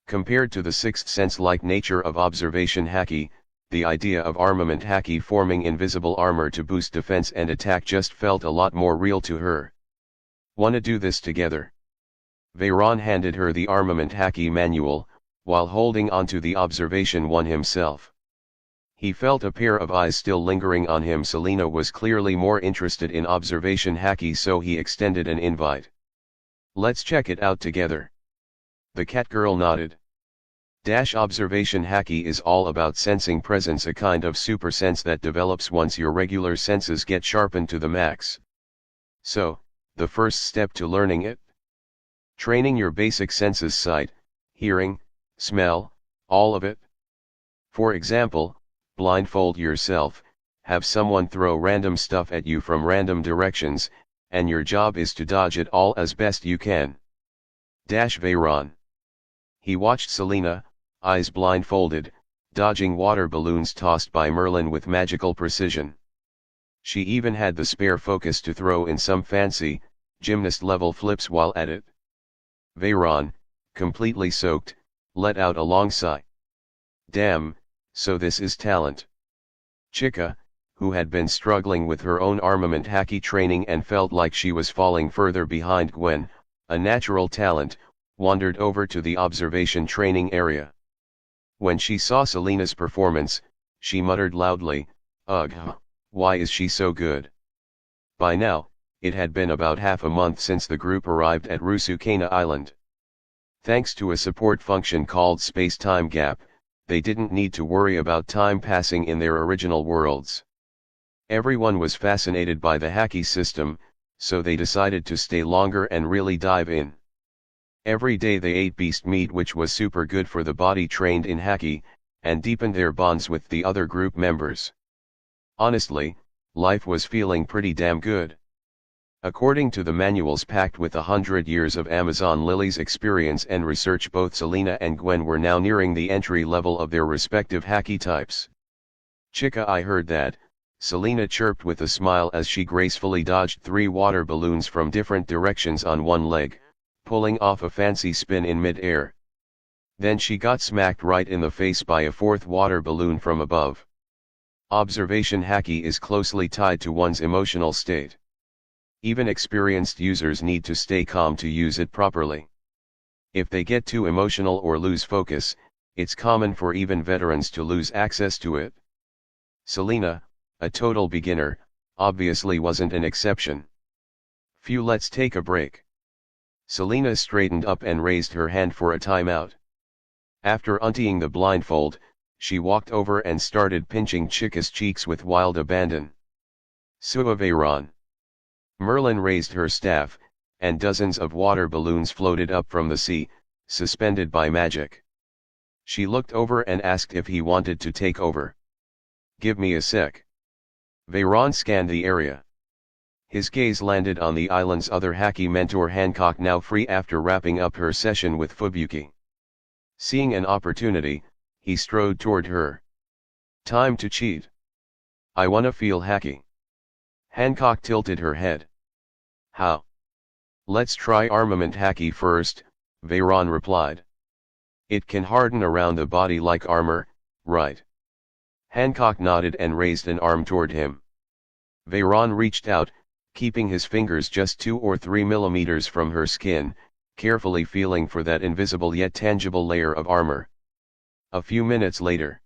Compared to the sixth sense-like nature of observation hacking, the idea of armament hacking forming invisible armor to boost defense and attack just felt a lot more real to her. Wanna do this together? Veyron handed her the armament hacking manual, while holding onto the observation one himself. He felt a pair of eyes still lingering on him. Selena was clearly more interested in observation hacking, so he extended an invite. Let's check it out together. The catgirl nodded. Observation hacking is all about sensing presence, a kind of super sense that develops once your regular senses get sharpened to the max. So, the first step to learning it? Training your basic senses: sight, hearing, smell, all of it. For example, blindfold yourself, have someone throw random stuff at you from random directions, and your job is to dodge it all as best you can. Veyron. He watched Selena, eyes blindfolded, dodging water balloons tossed by Merlin with magical precision. She even had the spare focus to throw in some fancy, gymnast-level flips while at it. Veyron, completely soaked, let out a long sigh. Damn, so this is talent. Chica, who had been struggling with her own armament hacking training and felt like she was falling further behind Gwen, a natural talent, wandered over to the observation training area. When she saw Selena's performance, she muttered loudly, "Ugh, why is she so good?" By now, it had been about half a month since the group arrived at Rusukana Island. Thanks to a support function called Space-Time Gap, they didn't need to worry about time passing in their original worlds. Everyone was fascinated by the hacking system, so they decided to stay longer and really dive in. Every day they ate beast meat, which was super good for the body trained in hacking, and deepened their bonds with the other group members. Honestly, life was feeling pretty damn good. According to the manuals packed with 100 years of Amazon Lily's experience and research, both Selena and Gwen were now nearing the entry level of their respective hacking types. Chica, I heard that, Selena chirped with a smile as she gracefully dodged 3 water balloons from different directions on one leg, pulling off a fancy spin in mid-air. Then she got smacked right in the face by a 4th water balloon from above. Observation hacking is closely tied to one's emotional state. Even experienced users need to stay calm to use it properly. If they get too emotional or lose focus, it's common for even veterans to lose access to it. Selena, a total beginner, obviously wasn't an exception. Phew, let's take a break. Selena straightened up and raised her hand for a timeout. After untying the blindfold, she walked over and started pinching Chica's cheeks with wild abandon. Veyron. Merlin raised her staff, and dozens of water balloons floated up from the sea, suspended by magic. She looked over and asked if he wanted to take over. Give me a sec. Veyron scanned the area. His gaze landed on the island's other hacking mentor, Hancock, now free after wrapping up her session with Fubuki. Seeing an opportunity, he strode toward her. Time to cheat. I wanna feel hacking. Hancock tilted her head. How? Let's try armament hacking first, Veyron replied. It can harden around the body like armor, right? Hancock nodded and raised an arm toward him. Veyron reached out, keeping his fingers just 2 or 3 millimeters from her skin, carefully feeling for that invisible yet tangible layer of armor. A few minutes later.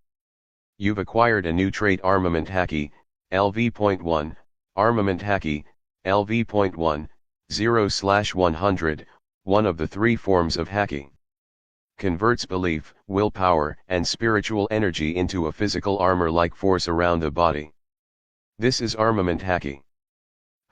You've acquired a new trait, armament hacking, LV.1, armament hacking, LV.1, 0/100, one of the 3 forms of hacking. Converts belief, willpower, and spiritual energy into a physical armor-like force around the body. This is Armament Haki.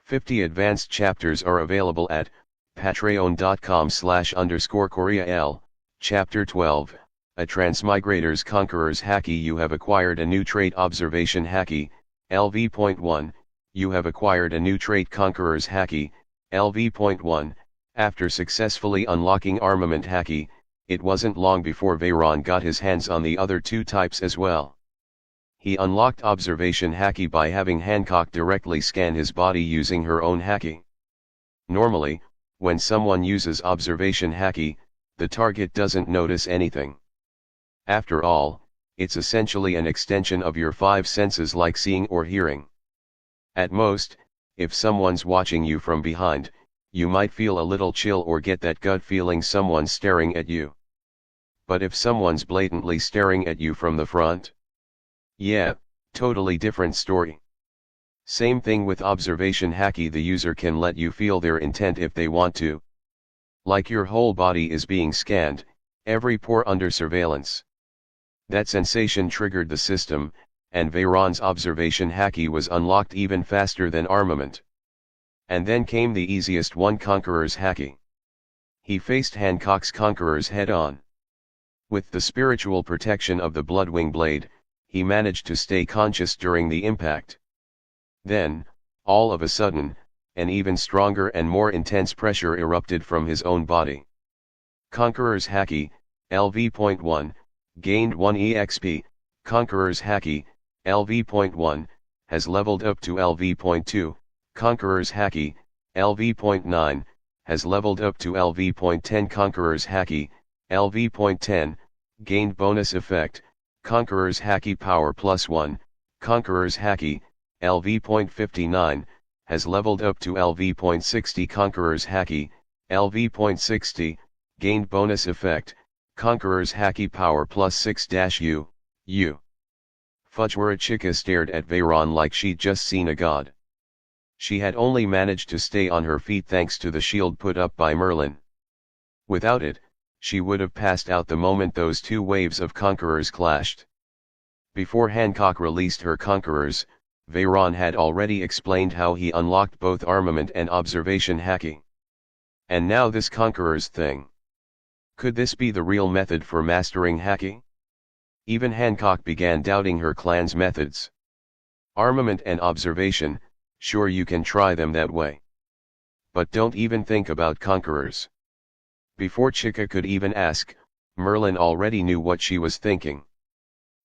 50 advanced chapters are available at patreon.com/_koreal, Chapter 12, A Transmigrator's Conqueror's Haki. You have acquired a new trait Observation Haki, LV.1, you have acquired a new trait Conqueror's Haki, LV.1, after successfully unlocking Armament Haki. It wasn't long before Veyron got his hands on the other two types as well. He unlocked Observation Haki by having Hancock directly scan his body using her own Haki. Normally, when someone uses Observation Haki, the target doesn't notice anything. After all, it's essentially an extension of your five senses like seeing or hearing. At most, if someone's watching you from behind, you might feel a little chill or get that gut feeling someone's staring at you. But if someone's blatantly staring at you from the front, yeah, totally different story. Same thing with Observation Haki. The user can let you feel their intent if they want to. Like your whole body is being scanned, every pore under surveillance. That sensation triggered the system, and Veyron's Observation Haki was unlocked even faster than Armament. And then came the easiest one, Conqueror's Haki. He faced Hancock's Conquerors head-on. With the spiritual protection of the Bloodwing Blade, he managed to stay conscious during the impact. Then, all of a sudden, an even stronger and more intense pressure erupted from his own body. Conqueror's Haki, LV.1, gained 1 EXP, Conqueror's Haki, LV.1, has leveled up to LV.2, Conqueror's Haki, LV.9, has leveled up to LV.10. Conqueror's Haki, LV.10, gained bonus effect, Conqueror's Haki power +1, Conqueror's Haki, LV.59, has leveled up to LV.60. Conqueror's Haki, LV.60, gained bonus effect, Conqueror's Haki power +6-U, U. Fujiwara Chica stared at Veyron like she'd just seen a god. She had only managed to stay on her feet thanks to the shield put up by Merlin. Without it, she would have passed out the moment those two waves of conquerors clashed. Before Hancock released her conquerors, Veyron had already explained how he unlocked both Armament and Observation Haki. And now this conquerors thing. Could this be the real method for mastering Haki? Even Hancock began doubting her clan's methods. Armament and Observation, sure you can try them that way. But don't even think about conquerors. Before Chica could even ask, Merlin already knew what she was thinking.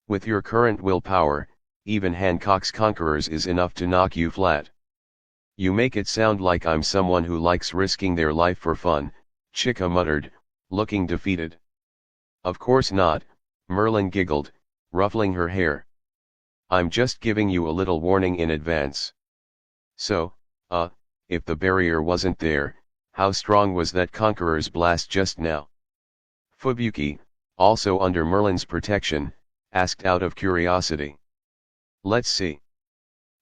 With your current willpower, even Hancock's conquerors is enough to knock you flat. You make it sound like I'm someone who likes risking their life for fun, Chica muttered, looking defeated. Of course not, Merlin giggled, ruffling her hair. I'm just giving you a little warning in advance. So, if the barrier wasn't there, how strong was that conqueror's blast just now? Fubuki, also under Merlin's protection, asked out of curiosity. Let's see.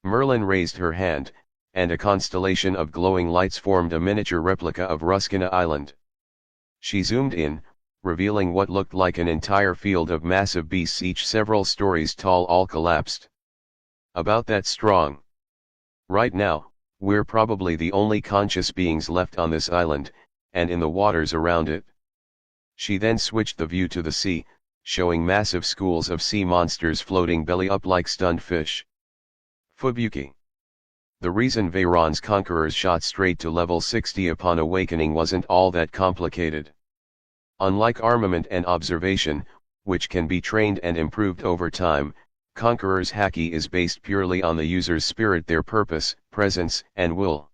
Merlin raised her hand, and a constellation of glowing lights formed a miniature replica of Ruskina Island. She zoomed in, revealing what looked like an entire field of massive beasts, each several stories tall, all collapsed. About that strong. Right now, we're probably the only conscious beings left on this island, and in the waters around it. She then switched the view to the sea, showing massive schools of sea monsters floating belly up like stunned fish. Fubuki. The reason Veyron's conquerors shot straight to level 60 upon awakening wasn't all that complicated. Unlike Armament and Observation, which can be trained and improved over time, Conqueror's Haki is based purely on the user's spirit, their purpose, presence, and will.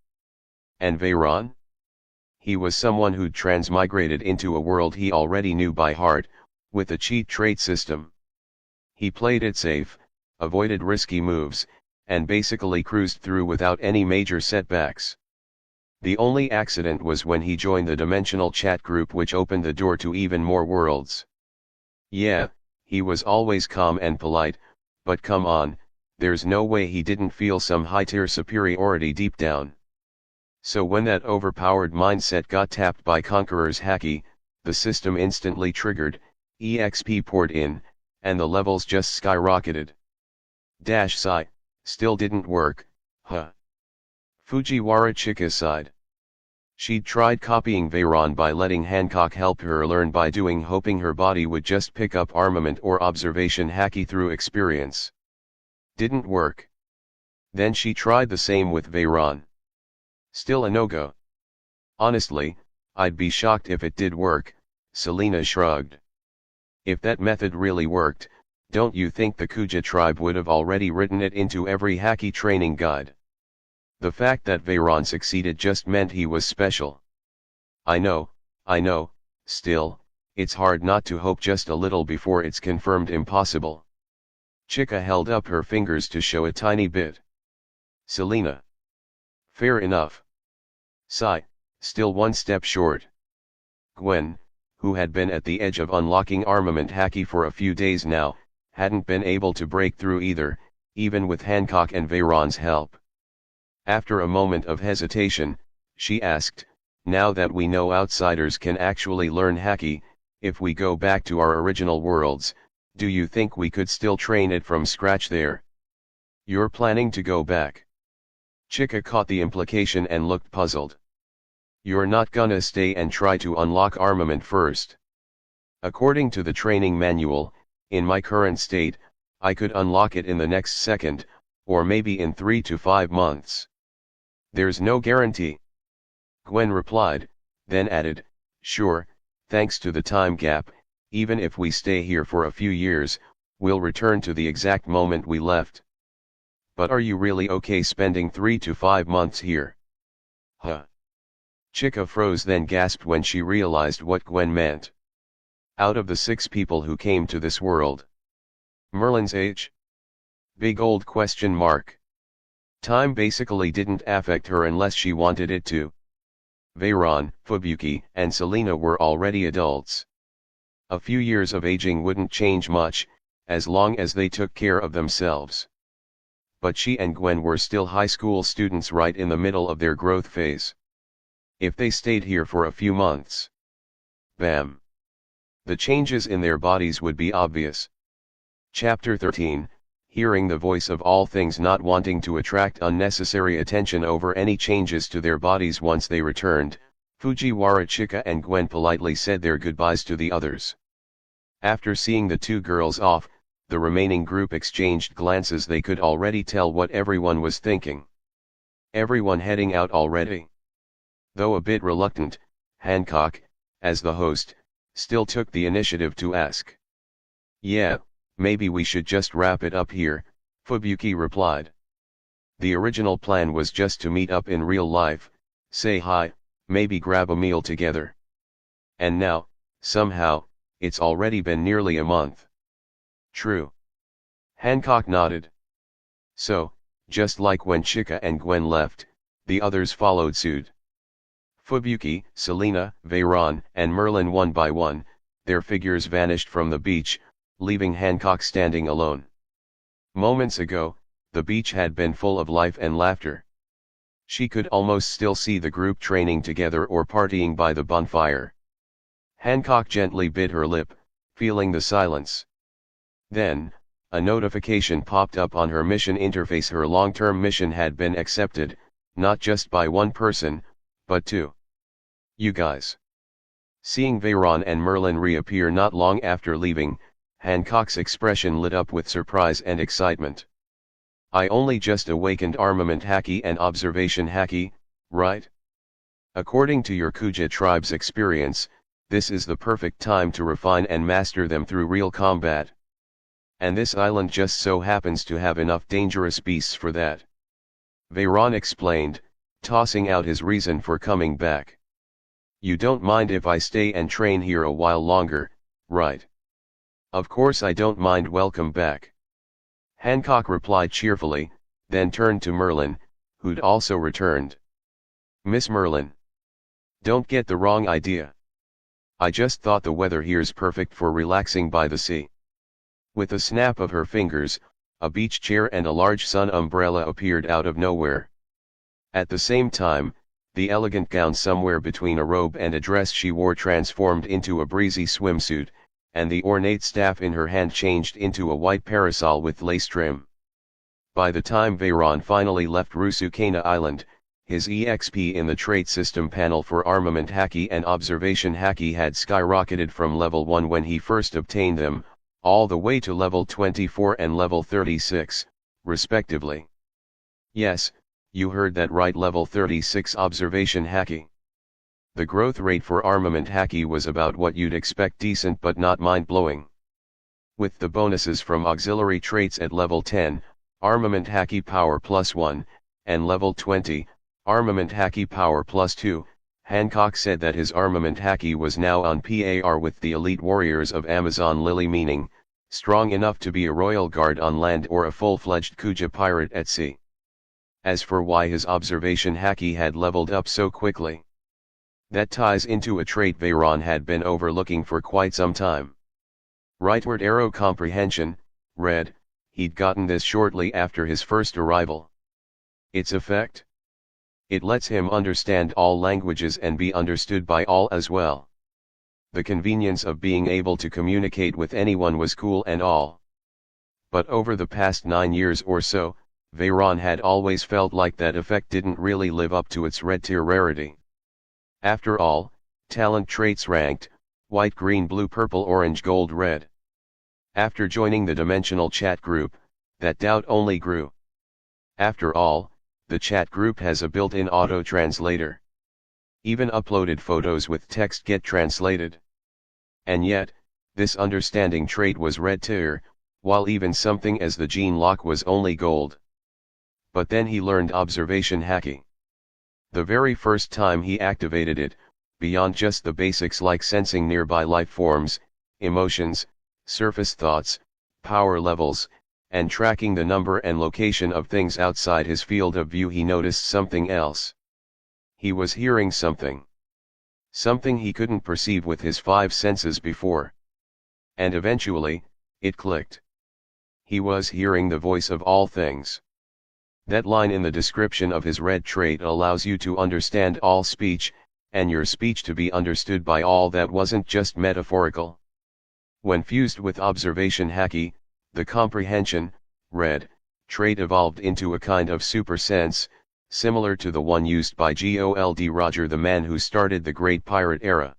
And Veyron? He was someone who'd transmigrated into a world he already knew by heart, with a cheat trait system. He played it safe, avoided risky moves, and basically cruised through without any major setbacks. The only accident was when he joined the dimensional chat group, which opened the door to even more worlds. Yeah, he was always calm and polite, but come on, there's no way he didn't feel some high-tier superiority deep down. So when that overpowered mindset got tapped by Conqueror's Haki, the system instantly triggered, EXP poured in, and the levels just skyrocketed. Sigh, Still didn't work, huh? Fujiwara Chika sighed. She'd tried copying Veyron by letting Hancock help her learn by doing, hoping her body would just pick up armament or observation haki through experience. Didn't work. Then she tried the same with Veyron. Still a no-go. Honestly, I'd be shocked if it did work, Selena shrugged. If that method really worked, don't you think the Kuja tribe would have already written it into every haki training guide? The fact that Veyron succeeded just meant he was special. I know, still, it's hard not to hope just a little before it's confirmed impossible. Chika held up her fingers to show a tiny bit. Selena. Fair enough. Sigh, still one step short. Gwen, who had been at the edge of unlocking armament haki for a few days now, hadn't been able to break through either, even with Hancock and Veyron's help. After a moment of hesitation, she asked, now that we know outsiders can actually learn haki, if we go back to our original worlds, do you think we could still train it from scratch there? You're planning to go back? Chika caught the implication and looked puzzled. You're not gonna stay and try to unlock armament first? According to the training manual, in my current state, I could unlock it in the next second, or maybe in 3 to 5 months. There's no guarantee. Gwen replied, then added, sure, thanks to the time gap, even if we stay here for a few years, we'll return to the exact moment we left. But are you really okay spending 3 to 5 months here? Huh? Chika froze, then gasped when she realized what Gwen meant. Out of the 6 people who came to this world, Merlin's age? Big old question mark. Time basically didn't affect her unless she wanted it to. Veyron, Fubuki, and Selena were already adults. A few years of aging wouldn't change much, as long as they took care of themselves. But she and Gwen were still high school students right in the middle of their growth phase. If they stayed here for a few months, bam! The changes in their bodies would be obvious. Chapter 13, Hearing the voice of all things, not wanting to attract unnecessary attention over any changes to their bodies. Once they returned, Fujiwara Chika and Gwen politely said their goodbyes to the others. After seeing the 2 girls off, the remaining group exchanged glances. They could already tell what everyone was thinking. Everyone heading out already? Though a bit reluctant, Hancock, as the host, still took the initiative to ask. Yeah, maybe we should just wrap it up here, Fubuki replied. The original plan was just to meet up in real life, say hi, maybe grab a meal together. And now, somehow, it's already been nearly a month. True. Hancock nodded. So, just like when Chika and Gwen left, the others followed suit. Fubuki, Selena, Veyron, and Merlin one by one, their figures vanished from the beach, leaving Hancock standing alone. Moments ago, the beach had been full of life and laughter. She could almost still see the group training together or partying by the bonfire. Hancock gently bit her lip, feeling the silence. Then, a notification popped up on her mission interface. Her long-term mission had been accepted, not just by one person, but 2. You guys. Seeing Veyron and Merlin reappear not long after leaving, Hancock's expression lit up with surprise and excitement. I only just awakened armament haki and observation haki, right? According to your Kuja tribe's experience, this is the perfect time to refine and master them through real combat. And this island just so happens to have enough dangerous beasts for that. Veyron explained, tossing out his reason for coming back. You don't mind if I stay and train here a while longer, right? Of course I don't mind. Welcome back. Hancock replied cheerfully, then turned to Merlin, who'd also returned. Miss Merlin. Don't get the wrong idea. I just thought the weather here's perfect for relaxing by the sea. With a snap of her fingers, a beach chair and a large sun umbrella appeared out of nowhere. At the same time, the elegant gown somewhere between a robe and a dress she wore transformed into a breezy swimsuit, and the ornate staff in her hand changed into a white parasol with lace trim. By the time Veyron finally left Rusukana Island, his EXP in the trait system panel for Armament Haki and Observation Haki had skyrocketed from level 1 when he first obtained them, all the way to level 24 and level 36, respectively. Yes, you heard that right, level 36 Observation Haki. The growth rate for Armament Haki was about what you'd expect, decent but not mind-blowing. With the bonuses from auxiliary traits at level 10, Armament Haki Power +1, and level 20, Armament Haki Power +2, Hancock said that his Armament Haki was now on par with the elite warriors of Amazon Lily, meaning, strong enough to be a royal guard on land or a full-fledged Kuja pirate at sea. As for why his Observation Haki had leveled up so quickly, that ties into a trait Veyron had been overlooking for quite some time. Rightward arrow comprehension, read, he'd gotten this shortly after his first arrival. Its effect? It lets him understand all languages and be understood by all as well. The convenience of being able to communicate with anyone was cool and all. But over the past 9 years or so, Veyron had always felt like that effect didn't really live up to its red tier rarity. After all, talent traits ranked, white, green, blue, purple, orange, gold, red. After joining the dimensional chat group, that doubt only grew. After all, the chat group has a built-in auto-translator. Even uploaded photos with text get translated. And yet, this understanding trait was red tier, while even something as the gene lock was only gold. But then he learned Observation Haki. The very first time he activated it, beyond just the basics like sensing nearby life forms, emotions, surface thoughts, power levels, and tracking the number and location of things outside his field of view, he noticed something else. He was hearing something. Something he couldn't perceive with his 5 senses before. And eventually, it clicked. He was hearing the voice of all things. That line in the description of his red trait allows you to understand all speech, and your speech to be understood by all that wasn't just metaphorical. When fused with Observation Haki, the comprehension, red, trait evolved into a kind of super sense, similar to the one used by Gold Roger, the man who started the Great Pirate Era.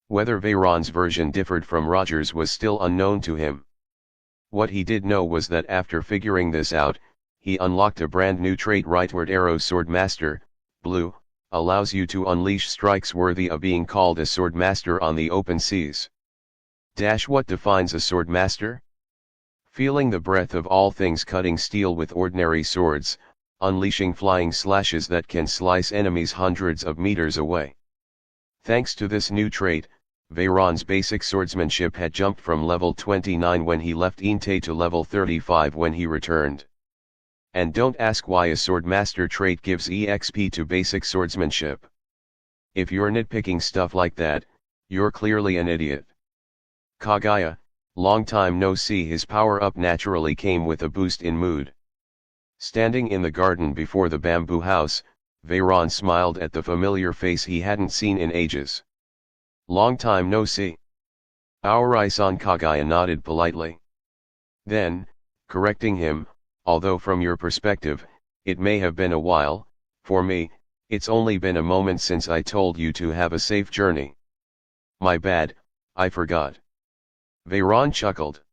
Whether Veyron's version differed from Roger's was still unknown to him. What he did know was that after figuring this out, he unlocked a brand new trait. Rightward arrow Swordmaster, blue, allows you to unleash strikes worthy of being called a swordmaster on the open seas. What defines a swordmaster? Feeling the breath of all things, cutting steel with ordinary swords, unleashing flying slashes that can slice enemies hundreds of meters away. Thanks to this new trait, Veyron's basic swordsmanship had jumped from level 29 when he left Inte to level 35 when he returned. And don't ask why a swordmaster trait gives EXP to basic swordsmanship. If you're nitpicking stuff like that, you're clearly an idiot. Kaguya, long time no see. His power up naturally came with a boost in mood. Standing in the garden before the bamboo house, Veyron smiled at the familiar face he hadn't seen in ages. Long time no see. Aorai-san. Kaguya nodded politely. Then, correcting him, although from your perspective, it may have been a while, for me, it's only been a moment since I told you to have a safe journey. My bad, I forgot. Veyron chuckled.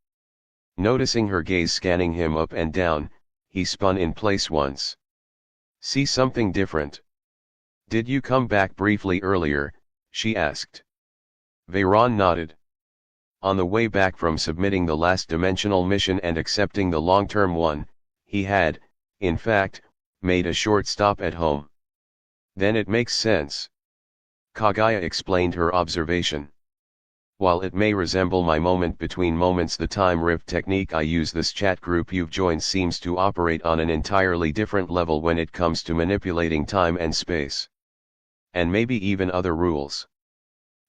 Noticing her gaze scanning him up and down, he spun in place once. See something different? Did you come back briefly earlier? She asked. Veyron nodded. On the way back from submitting the last dimensional mission and accepting the long-term one, he had, in fact, made a short stop at home. Then it makes sense. Kaguya explained her observation. While it may resemble my moment between moments, the time rift technique I use, this chat group you've joined seems to operate on an entirely different level when it comes to manipulating time and space. And maybe even other rules.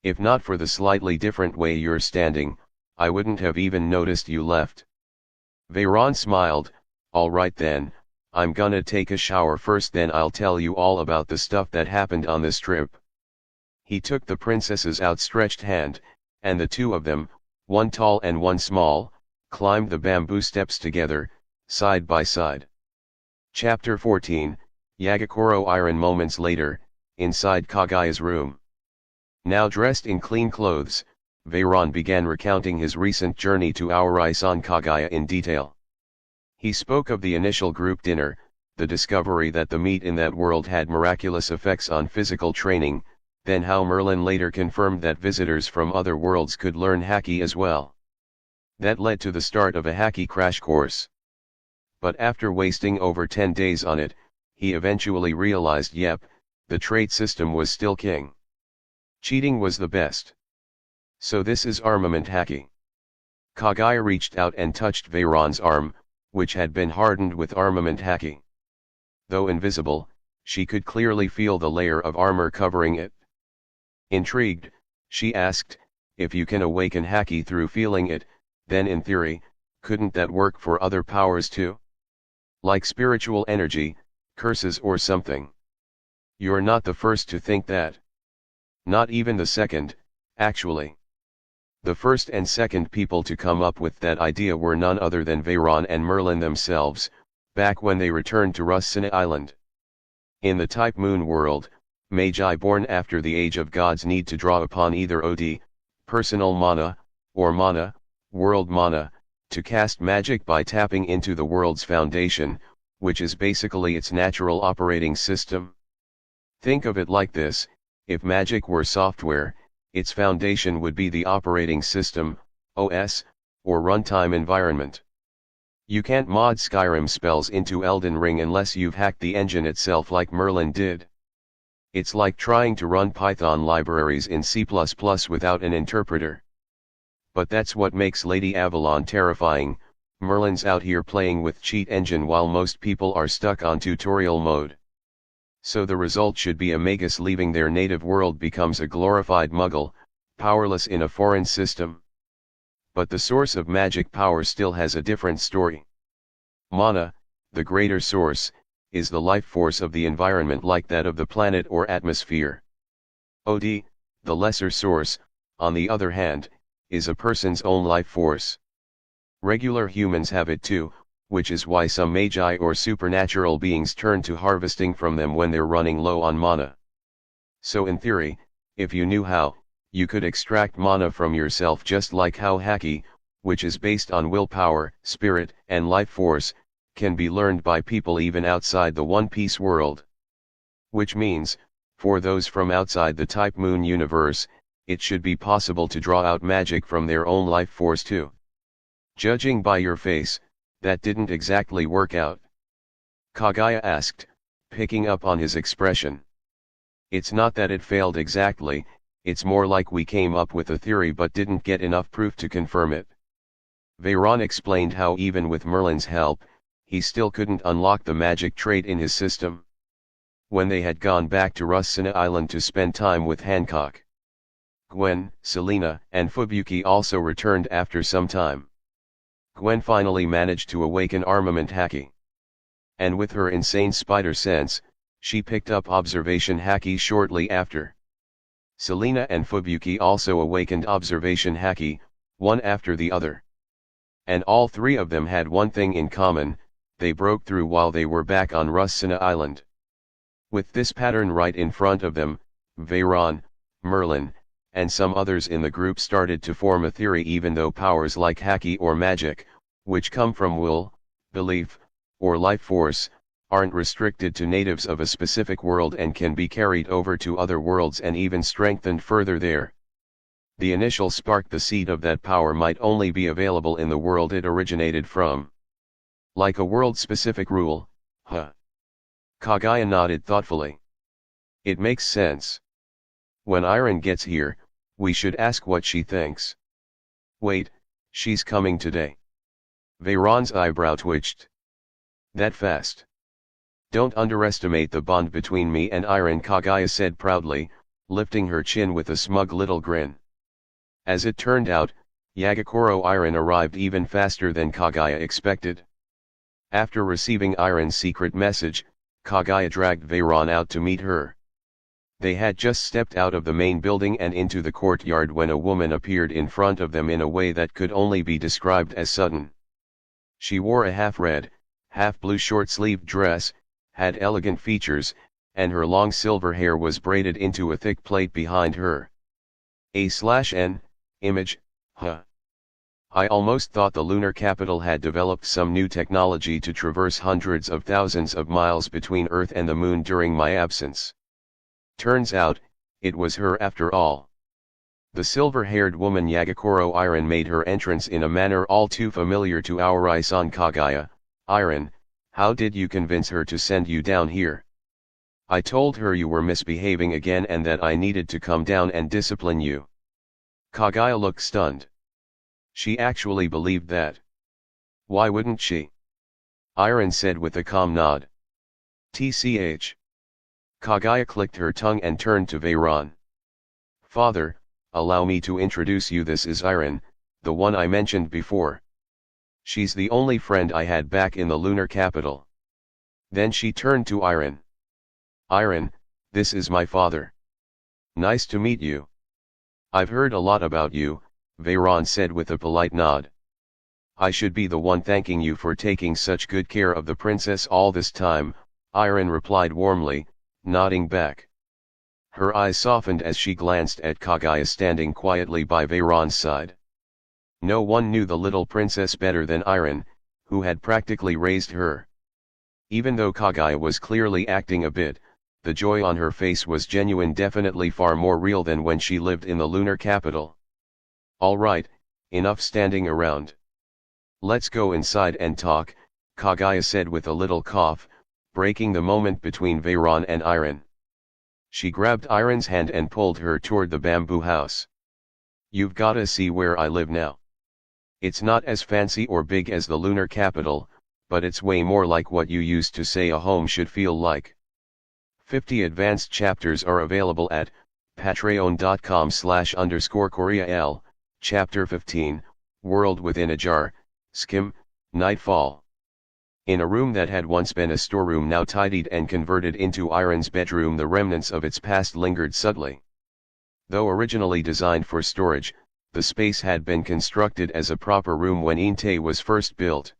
If not for the slightly different way you're standing, I wouldn't have even noticed you left. Veyron smiled. Alright then, I'm gonna take a shower first, then I'll tell you all about the stuff that happened on this trip. He took the princess's outstretched hand, and the two of them, one tall and one small, climbed the bamboo steps together, side by side. Chapter 14, Yagakoro Iron. Moments later, inside Kagaya's room. Now dressed in clean clothes, Veyron began recounting his recent journey to Aorai-san Kagaya in detail. He spoke of the initial group dinner, the discovery that the meat in that world had miraculous effects on physical training, then how Merlin later confirmed that visitors from other worlds could learn haki as well. That led to the start of a haki crash course. But after wasting over 10 days on it, he eventually realized the trade system was still king. Cheating was the best. So this is armament haki. Kagaya reached out and touched Veyron's arm, which had been hardened with armament haki. Though invisible, she could clearly feel the layer of armor covering it. Intrigued, she asked, if you can awaken haki through feeling it, then in theory, couldn't that work for other powers too? Like spiritual energy, curses or something. You're not the first to think that. Not even the second, actually. The first and second people to come up with that idea were none other than Veyron and Merlin themselves, back when they returned to Rusina Island. In the Type Moon world, Magi born after the Age of Gods need to draw upon either OD, personal mana, or mana, world mana, to cast magic by tapping into the world's foundation, which is basically its natural operating system. Think of it like this: if magic were software, its foundation would be the operating system, OS, or runtime environment. You can't mod Skyrim spells into Elden Ring unless you've hacked the engine itself like Merlin did. It's like trying to run Python libraries in C++ without an interpreter. But that's what makes Lady Avalon terrifying. Merlin's out here playing with cheat engine while most people are stuck on tutorial mode. So the result should be a Magus leaving their native world becomes a glorified muggle, powerless in a foreign system. But the source of magic power still has a different story. Mana, the greater source, is the life force of the environment like that of the planet or atmosphere. OD, the lesser source, on the other hand, is a person's own life force. Regular humans have it too, which is why some magi or supernatural beings turn to harvesting from them when they're running low on mana. So in theory, if you knew how, you could extract mana from yourself just like how haki, which is based on willpower, spirit, and life force, can be learned by people even outside the One Piece world. Which means, for those from outside the Type Moon universe, it should be possible to draw out magic from their own life force too. Judging by your face, that didn't exactly work out. Kagaya asked, picking up on his expression. It's not that it failed exactly, it's more like we came up with a theory but didn't get enough proof to confirm it. Veyron explained how even with Merlin's help, he still couldn't unlock the magic trait in his system. When they had gone back to Rusina Island to spend time with Hancock, Gwen, Selena, and Fubuki also returned after some time. Gwen finally managed to awaken armament haki. And with her insane spider sense, she picked up observation haki shortly after. Selena and Fubuki also awakened observation haki, one after the other. And all three of them had one thing in common: they broke through while they were back on Rusina Island. With this pattern right in front of them, Veyron, Merlin, and some others in the group started to form a theory. Even though powers like haki or magic, which come from will, belief, or life force, aren't restricted to natives of a specific world and can be carried over to other worlds and even strengthened further there, the initial spark, the seed of that power, might only be available in the world it originated from. Like a world-specific rule, huh? Kagaya nodded thoughtfully. It makes sense. When Iron gets here, we should ask what she thinks. Wait, she's coming today. Veyron's eyebrow twitched. That fast? Don't underestimate the bond between me and Iron, Kagaya said proudly, lifting her chin with a smug little grin. As it turned out, Yagakoro Iron arrived even faster than Kagaya expected. After receiving Iron's secret message, Kagaya dragged Veyron out to meet her. They had just stepped out of the main building and into the courtyard when a woman appeared in front of them in a way that could only be described as sudden. She wore a half-red, half-blue short-sleeved dress, had elegant features, and her long silver hair was braided into a thick plait behind her. A/N, image, huh. I almost thought the lunar capital had developed some new technology to traverse hundreds of thousands of miles between Earth and the Moon during my absence. Turns out, it was her after all. The silver-haired woman Yagakoro Iron made her entrance in a manner all too familiar to our Isan Kagaya. Iron, how did you convince her to send you down here? I told her you were misbehaving again and that I needed to come down and discipline you. Kagaya looked stunned. She actually believed that. Why wouldn't she? Iron said with a calm nod. TCH. Kagaya clicked her tongue and turned to Veyron. Father, allow me to introduce you. This is Iron, the one I mentioned before. She's the only friend I had back in the lunar capital. Then she turned to Iron. Iron, this is my father. Nice to meet you. I've heard a lot about you, Veyron said with a polite nod. I should be the one thanking you for taking such good care of the princess all this time, Iron replied warmly, nodding back. Her eyes softened as she glanced at Kagaya standing quietly by Veyron's side. No one knew the little princess better than Iron, who had practically raised her. Even though Kagaya was clearly acting a bit, the joy on her face was genuine, definitely far more real than when she lived in the lunar capital. All right, enough standing around. Let's go inside and talk, Kagaya said with a little cough, breaking the moment between Veyron and Iron. She grabbed Iron's hand and pulled her toward the bamboo house. You've gotta see where I live now. It's not as fancy or big as the lunar capital, but it's way more like what you used to say a home should feel like. 50 advanced chapters are available at patreon.com/_KoreaL, Chapter 15, World Within a Jar, Skim, Nightfall. In a room that had once been a storeroom, now tidied and converted into Iron's bedroom, the remnants of its past lingered subtly. Though originally designed for storage, the space had been constructed as a proper room when Inte was first built.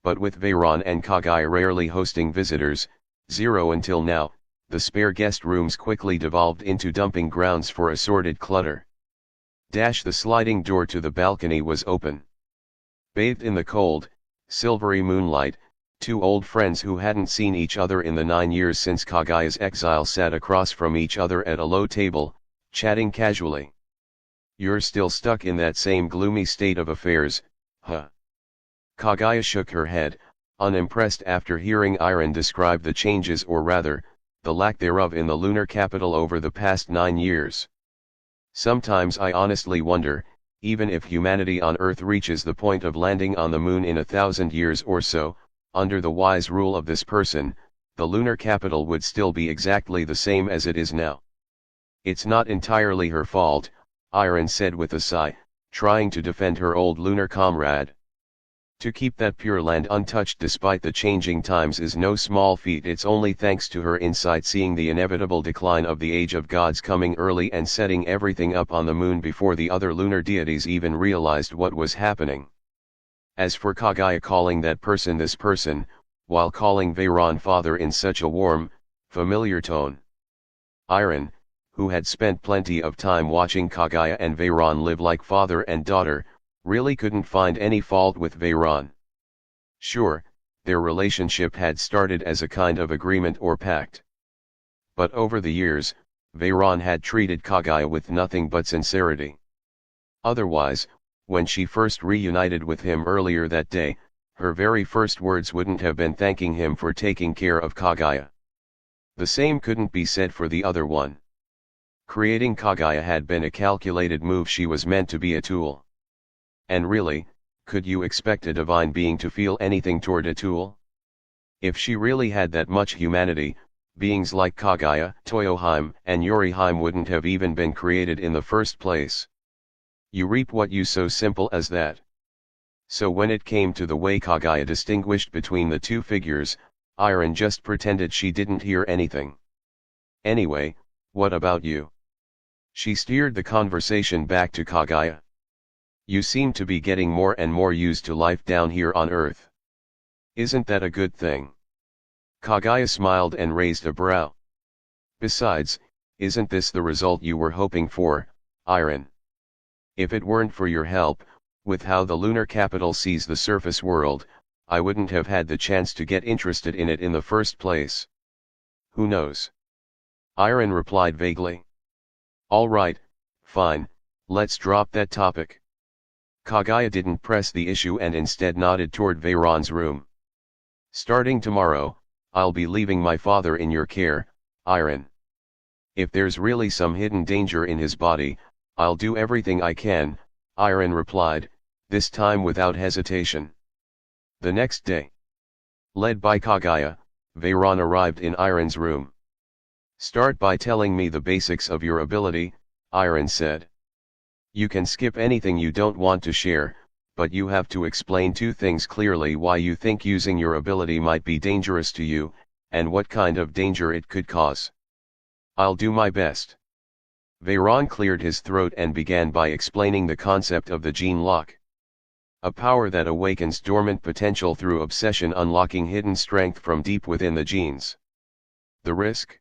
But with Veyron and Kagaya rarely hosting visitors, zero until now, the spare guest rooms quickly devolved into dumping grounds for assorted clutter. The sliding door to the balcony was open. Bathed in the cold, silvery moonlight, two old friends who hadn't seen each other in the 9 years since Kagaya's exile sat across from each other at a low table, chatting casually. You're still stuck in that same gloomy state of affairs, huh? Kagaya shook her head, unimpressed after hearing Iron describe the changes, or rather, the lack thereof, in the lunar capital over the past 9 years. Sometimes I honestly wonder, even if humanity on Earth reaches the point of landing on the moon in 1,000 years or so, under the wise rule of this person, the lunar capital would still be exactly the same as it is now. It's not entirely her fault, Iron said with a sigh, trying to defend her old lunar comrade. To keep that pure land untouched despite the changing times is no small feat. It's only thanks to her insight, seeing the inevitable decline of the age of gods coming early and setting everything up on the moon before the other lunar deities even realized what was happening. As for Kagaya calling that person this person, while calling Veyron father in such a warm, familiar tone. Iron, who had spent plenty of time watching Kagaya and Veyron live like father and daughter, really couldn't find any fault with Veyron. Sure, their relationship had started as a kind of agreement or pact. But over the years, Veyron had treated Kagaya with nothing but sincerity. Otherwise, when she first reunited with him earlier that day, her very first words wouldn't have been thanking him for taking care of Kagaya. The same couldn't be said for the other one. Creating Kagaya had been a calculated move. She was meant to be a tool. And really, could you expect a divine being to feel anything toward a tool? If she really had that much humanity, beings like Kagaya, Toyoheim, and Yuriheim wouldn't have even been created in the first place. You reap what you sow, simple as that. So when it came to the way Kagaya distinguished between the two figures, Iron just pretended she didn't hear anything. Anyway, what about you? She steered the conversation back to Kagaya. You seem to be getting more and more used to life down here on Earth. Isn't that a good thing? Kaguya smiled and raised a brow. Besides, isn't this the result you were hoping for, Iron? If it weren't for your help, with how the lunar capital sees the surface world, I wouldn't have had the chance to get interested in it in the first place. Who knows? Iron replied vaguely. All right, fine, let's drop that topic. Kaguya didn't press the issue and instead nodded toward Veyron's room. Starting tomorrow, I'll be leaving my father in your care, Iron. If there's really some hidden danger in his body, I'll do everything I can, Iron replied, this time without hesitation. The next day, led by Kaguya, Veyron arrived in Iron's room. Start by telling me the basics of your ability, Iron said. You can skip anything you don't want to share, but you have to explain two things clearly: why you think using your ability might be dangerous to you, and what kind of danger it could cause. I'll do my best. Veyron cleared his throat and began by explaining the concept of the gene lock. A power that awakens dormant potential through obsession, unlocking hidden strength from deep within the genes. The risk?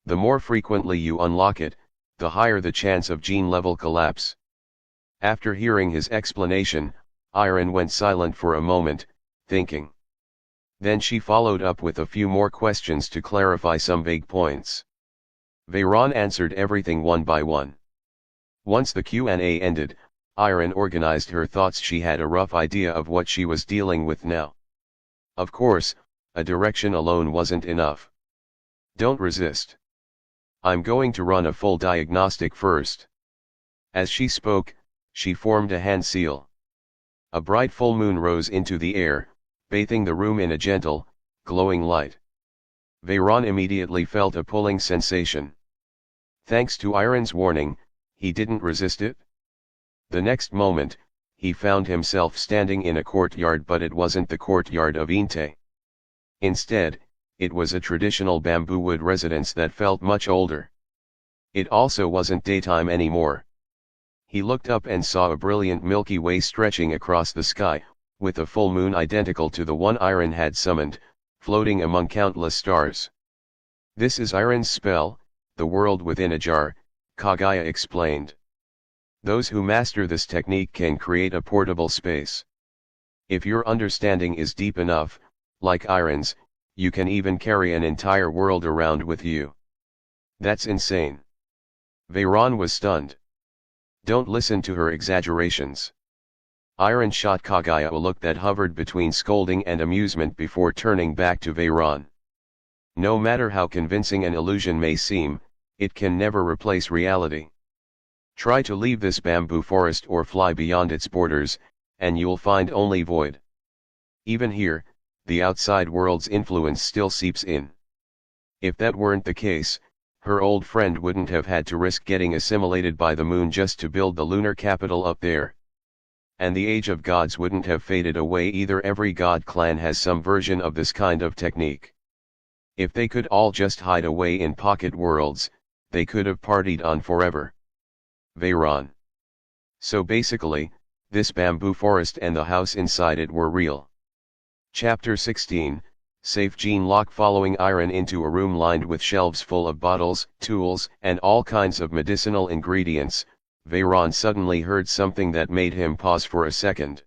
The more frequently you unlock it, the higher the chance of gene level collapse. After hearing his explanation, Iron went silent for a moment, thinking. Then she followed up with a few more questions to clarify some vague points. Veyron answered everything one by one. Once the Q&A ended, Iron organized her thoughts. She had a rough idea of what she was dealing with now. Of course, a direction alone wasn't enough. Don't resist. I'm going to run a full diagnostic first. As she spoke, she formed a hand seal. A bright full moon rose into the air, bathing the room in a gentle, glowing light. Veyron immediately felt a pulling sensation. Thanks to Iron's warning, he didn't resist it. The next moment, he found himself standing in a courtyard, but it wasn't the courtyard of Inte. Instead, it was a traditional bamboo wood residence that felt much older. It also wasn't daytime anymore. He looked up and saw a brilliant Milky Way stretching across the sky, with a full moon identical to the one Iron had summoned, floating among countless stars. This is Iron's spell, the world within a jar, Kaguya explained. Those who master this technique can create a portable space. If your understanding is deep enough, like Iron's, you can even carry an entire world around with you. That's insane. Veyron was stunned. Don't listen to her exaggerations. Iron shot Kaguya a look that hovered between scolding and amusement before turning back to Veyron. No matter how convincing an illusion may seem, it can never replace reality. Try to leave this bamboo forest or fly beyond its borders, and you'll find only void. Even here, the outside world's influence still seeps in. If that weren't the case, her old friend wouldn't have had to risk getting assimilated by the moon just to build the lunar capital up there. And the Age of Gods wouldn't have faded away either. Every god clan has some version of this kind of technique. If they could all just hide away in pocket worlds, they could have partied on forever. Veyron. So basically, this bamboo forest and the house inside it were real. Chapter 16, Safe Gene Lock. Following Iron into a room lined with shelves full of bottles, tools, and all kinds of medicinal ingredients, Veyron suddenly heard something that made him pause for a second.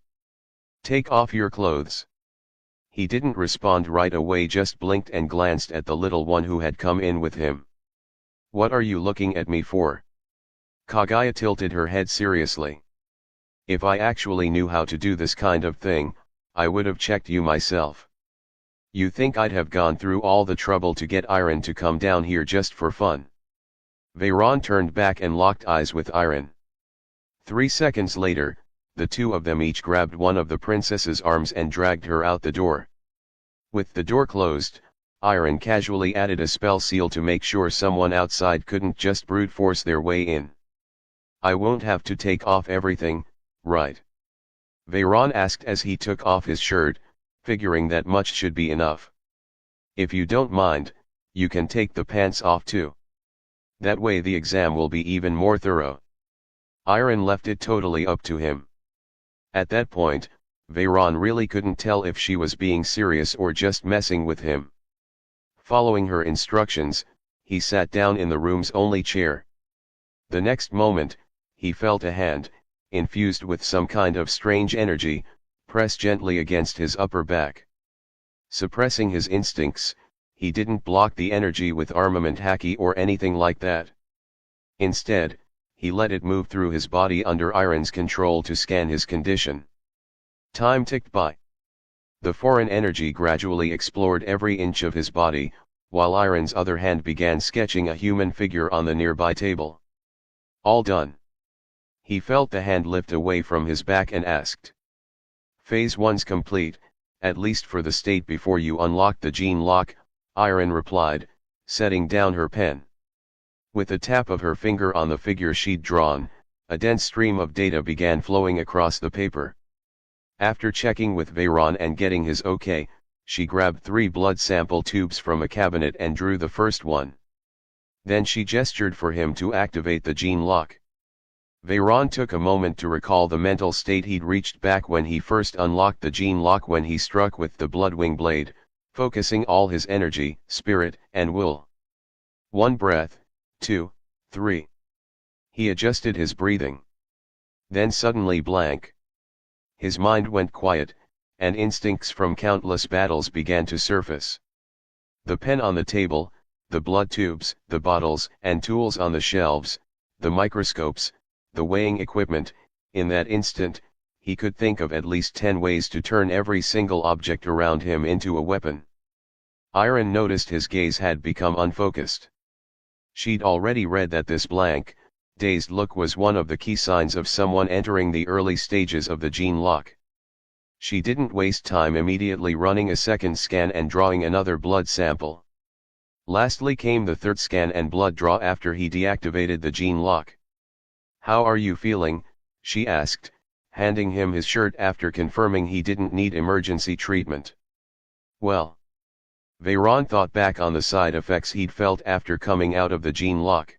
Take off your clothes. He didn't respond right away, just blinked and glanced at the little one who had come in with him. What are you looking at me for? Kaguya tilted her head seriously. If I actually knew how to do this kind of thing, I would have checked you myself. You think I'd have gone through all the trouble to get Iron to come down here just for fun? Veyron turned back and locked eyes with Iron. 3 seconds later, the two of them each grabbed one of the princess's arms and dragged her out the door. With the door closed, Iron casually added a spell seal to make sure someone outside couldn't just brute force their way in. I won't have to take off everything, right? Veyron asked as he took off his shirt, figuring that much should be enough. If you don't mind, you can take the pants off too. That way the exam will be even more thorough. Iron left it totally up to him. At that point, Veyron really couldn't tell if she was being serious or just messing with him. Following her instructions, he sat down in the room's only chair. The next moment, he felt a hand, infused with some kind of strange energy, press gently against his upper back. Suppressing his instincts, he didn't block the energy with armament haki or anything like that. Instead, he let it move through his body under Iron's control to scan his condition. Time ticked by. The foreign energy gradually explored every inch of his body, while Iron's other hand began sketching a human figure on the nearby table. All done. He felt the hand lift away from his back and asked. Phase 1's complete, at least for the state before you unlock the gene lock, Iron replied, setting down her pen. With a tap of her finger on the figure she'd drawn, a dense stream of data began flowing across the paper. After checking with Veyron and getting his okay, she grabbed 3 blood sample tubes from a cabinet and drew the first one. Then she gestured for him to activate the gene lock. Veyron took a moment to recall the mental state he'd reached back when he first unlocked the gene lock when he struck with the Bloodwing blade, focusing all his energy, spirit, and will. 1 breath, 2, 3. He adjusted his breathing. Then suddenly blank. His mind went quiet, and instincts from countless battles began to surface. The pen on the table, the blood tubes, the bottles and tools on the shelves, the microscopes, the weighing equipment, in that instant, he could think of at least 10 ways to turn every single object around him into a weapon. Iron noticed his gaze had become unfocused. She'd already read that this blank, dazed look was one of the key signs of someone entering the early stages of the gene lock. She didn't waste time immediately running a second scan and drawing another blood sample. Lastly came the third scan and blood draw after he deactivated the gene lock. How are you feeling? She asked, handing him his shirt after confirming he didn't need emergency treatment. Well. Veyron thought back on the side effects he'd felt after coming out of the gene lock.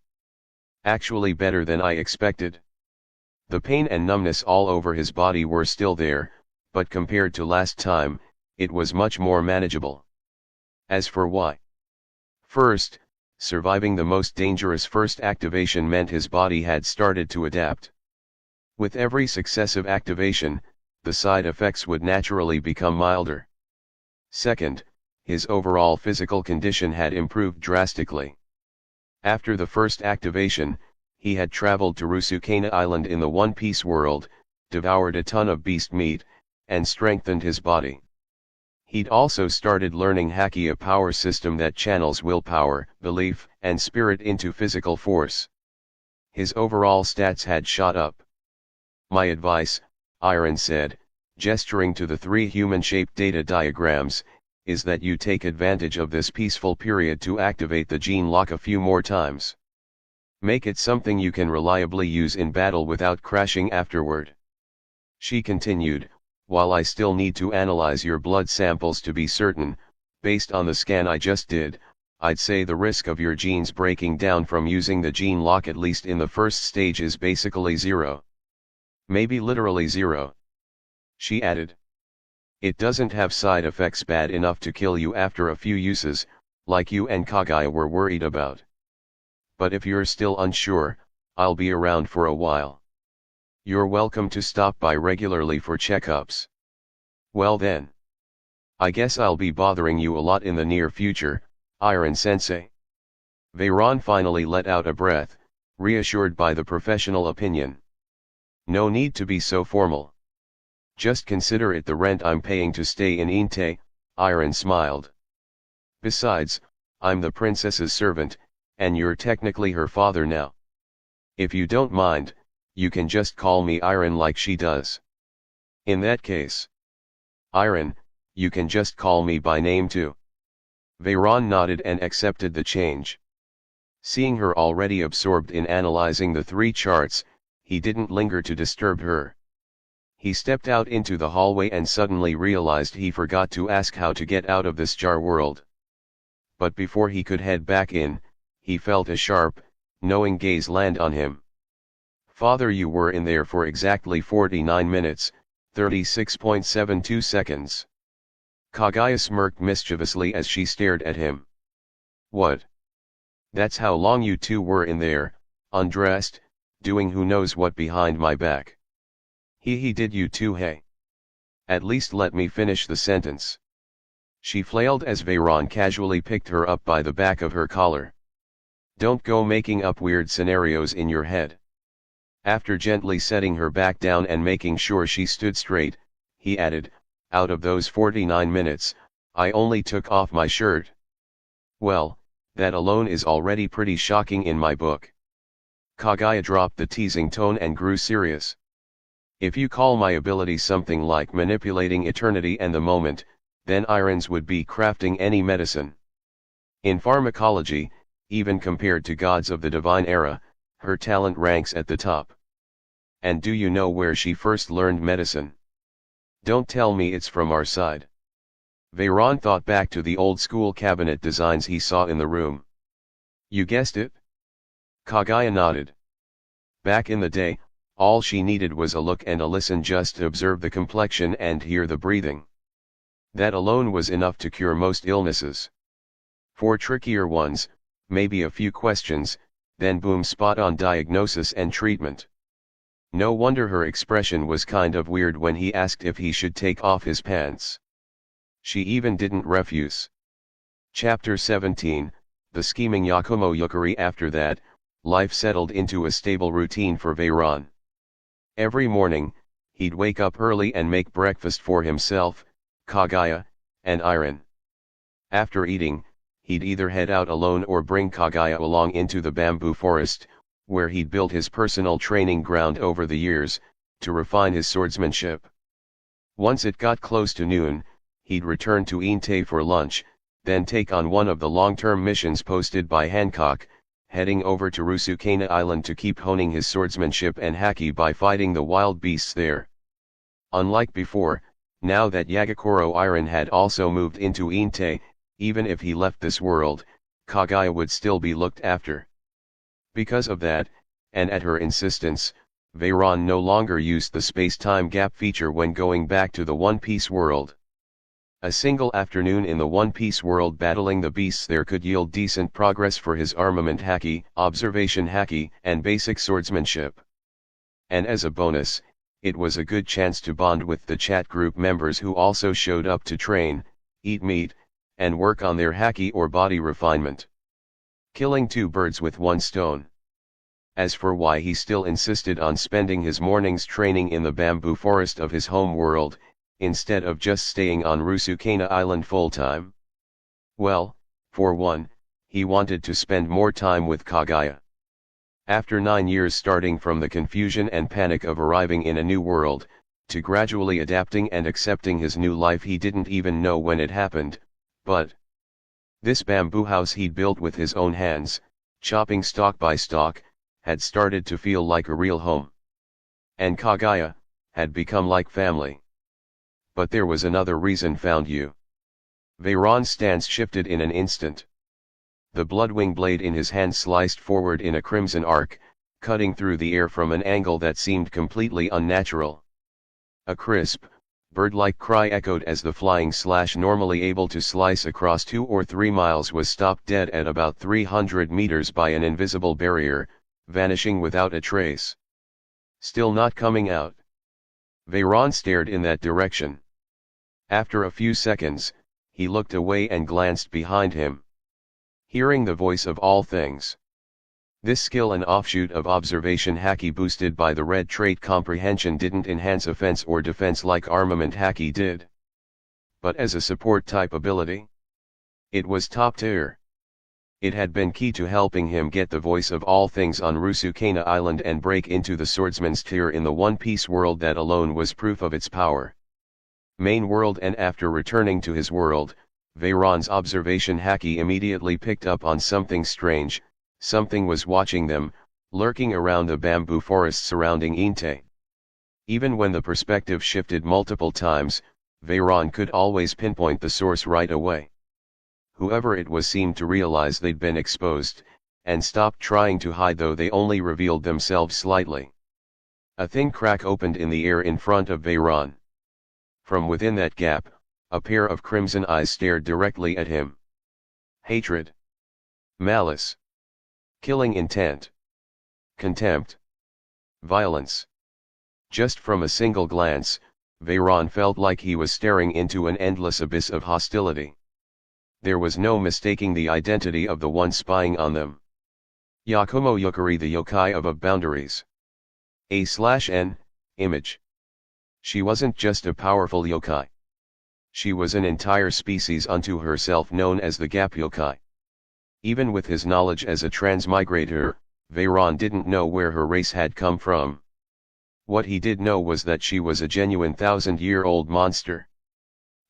Actually better than I expected. The pain and numbness all over his body were still there, but compared to last time, it was much more manageable. As for why? First, surviving the most dangerous first activation meant his body had started to adapt. With every successive activation, the side effects would naturally become milder. Second, his overall physical condition had improved drastically. After the first activation, he had traveled to Rusukana Island in the One Piece world, devoured a ton of beast meat, and strengthened his body. He'd also started learning haki, a power system that channels willpower, belief, and spirit into physical force. His overall stats had shot up. My advice, Iron said, gesturing to the 3 human-shaped data diagrams, is that you take advantage of this peaceful period to activate the gene lock a few more times. Make it something you can reliably use in battle without crashing afterward. She continued, while I still need to analyze your blood samples to be certain, based on the scan I just did, I'd say the risk of your genes breaking down from using the gene lock at least in the first stage is basically 0. Maybe literally 0. She added. It doesn't have side effects bad enough to kill you after a few uses, like you and Kaguya were worried about. But if you're still unsure, I'll be around for a while. You're welcome to stop by regularly for checkups. Well then. I guess I'll be bothering you a lot in the near future, Iron-sensei. Veyron finally let out a breath, reassured by the professional opinion. No need to be so formal. Just consider it the rent I'm paying to stay in Inte, Iron smiled. Besides, I'm the princess's servant, and you're technically her father now. If you don't mind, you can just call me Iron like she does. In that case. Iron, you can just call me by name too. Veyron nodded and accepted the change. Seeing her already absorbed in analyzing the 3 charts, he didn't linger to disturb her. He stepped out into the hallway and suddenly realized he forgot to ask how to get out of this jar world. But before he could head back in, he felt a sharp, knowing gaze land on him. Father, you were in there for exactly 49 minutes, 36.72 seconds. Kaguya smirked mischievously as she stared at him. What? That's how long you two were in there, undressed, doing who knows what behind my back. He did you too, hey? At least let me finish the sentence. She flailed as Veyron casually picked her up by the back of her collar. Don't go making up weird scenarios in your head. After gently setting her back down and making sure she stood straight, he added, out of those 49 minutes, I only took off my shirt. Well, that alone is already pretty shocking in my book. Kaguya dropped the teasing tone and grew serious. If you call my ability something like manipulating eternity and the moment, then Irons would be crafting any medicine. In pharmacology, even compared to gods of the divine era, her talent ranks at the top. And do you know where she first learned medicine? Don't tell me it's from our side. Veyron thought back to the old-school cabinet designs he saw in the room. You guessed it? Kaguya nodded. Back in the day, all she needed was a look and a listen just to observe the complexion and hear the breathing. That alone was enough to cure most illnesses. For trickier ones, maybe a few questions, then boom, spot-on diagnosis and treatment. No wonder her expression was kind of weird when he asked if he should take off his pants. She even didn't refuse. Chapter 17, The Scheming Yakumo Yukari. After that, life settled into a stable routine for Veyron. Every morning, he'd wake up early and make breakfast for himself, Kaguya, and Iron. After eating, he'd either head out alone or bring Kaguya along into the bamboo forest, where he'd built his personal training ground over the years, to refine his swordsmanship. Once it got close to noon, he'd return to Inte for lunch, then take on one of the long-term missions posted by Hancock, heading over to Rusukana Island to keep honing his swordsmanship and haki by fighting the wild beasts there. Unlike before, now that Yagakoro Iron had also moved into Inte, even if he left this world, Kaguya would still be looked after. Because of that, and at her insistence, Veyron no longer used the space-time gap feature when going back to the One Piece world. A single afternoon in the One Piece world battling the beasts there could yield decent progress for his armament haki, observation haki, and basic swordsmanship. And as a bonus, it was a good chance to bond with the chat group members who also showed up to train, eat meat, and work on their haki or body refinement. Killing two birds with one stone. As for why he still insisted on spending his mornings training in the bamboo forest of his home world, instead of just staying on Rusukana Island full-time? Well, for one, he wanted to spend more time with Kaguya. After 9 years starting from the confusion and panic of arriving in a new world, to gradually adapting and accepting his new life, he didn't even know when it happened, but this bamboo house he'd built with his own hands, chopping stalk by stalk, had started to feel like a real home. And Kaguya had become like family. But there was another reason, found you. Veyron's stance shifted in an instant. The bloodwing blade in his hand sliced forward in a crimson arc, cutting through the air from an angle that seemed completely unnatural. A crisp, bird-like cry echoed as the flying slash, normally able to slice across 2 or 3 miles, was stopped dead at about 300 meters by an invisible barrier, vanishing without a trace. Still not coming out. Veyron stared in that direction. After a few seconds, he looked away and glanced behind him. Hearing the voice of all things. This skill, an offshoot of observation haki boosted by the red trait comprehension, didn't enhance offense or defense like armament haki did. But as a support type ability, it was top tier. It had been key to helping him get the voice of all things on Rusukana Island and break into the swordsman's tier in the One Piece world. That alone was proof of its power. Main world. And after returning to his world, Veyron's observation haki immediately picked up on something strange. Something was watching them, lurking around the bamboo forest surrounding Inte. Even when the perspective shifted multiple times, Veyron could always pinpoint the source right away. Whoever it was seemed to realize they'd been exposed, and stopped trying to hide, though they only revealed themselves slightly. A thin crack opened in the air in front of Veyron. From within that gap, a pair of crimson eyes stared directly at him. Hatred. Malice. Killing intent. Contempt. Violence. Just from a single glance, Veyron felt like he was staring into an endless abyss of hostility. There was no mistaking the identity of the one spying on them. Yakumo Yukari, the yokai of boundaries. A/N, image. She wasn't just a powerful yokai. She was an entire species unto herself known as the Gap Yokai. Even with his knowledge as a transmigrator, Veyron didn't know where her race had come from. What he did know was that she was a genuine 1,000-year-old monster.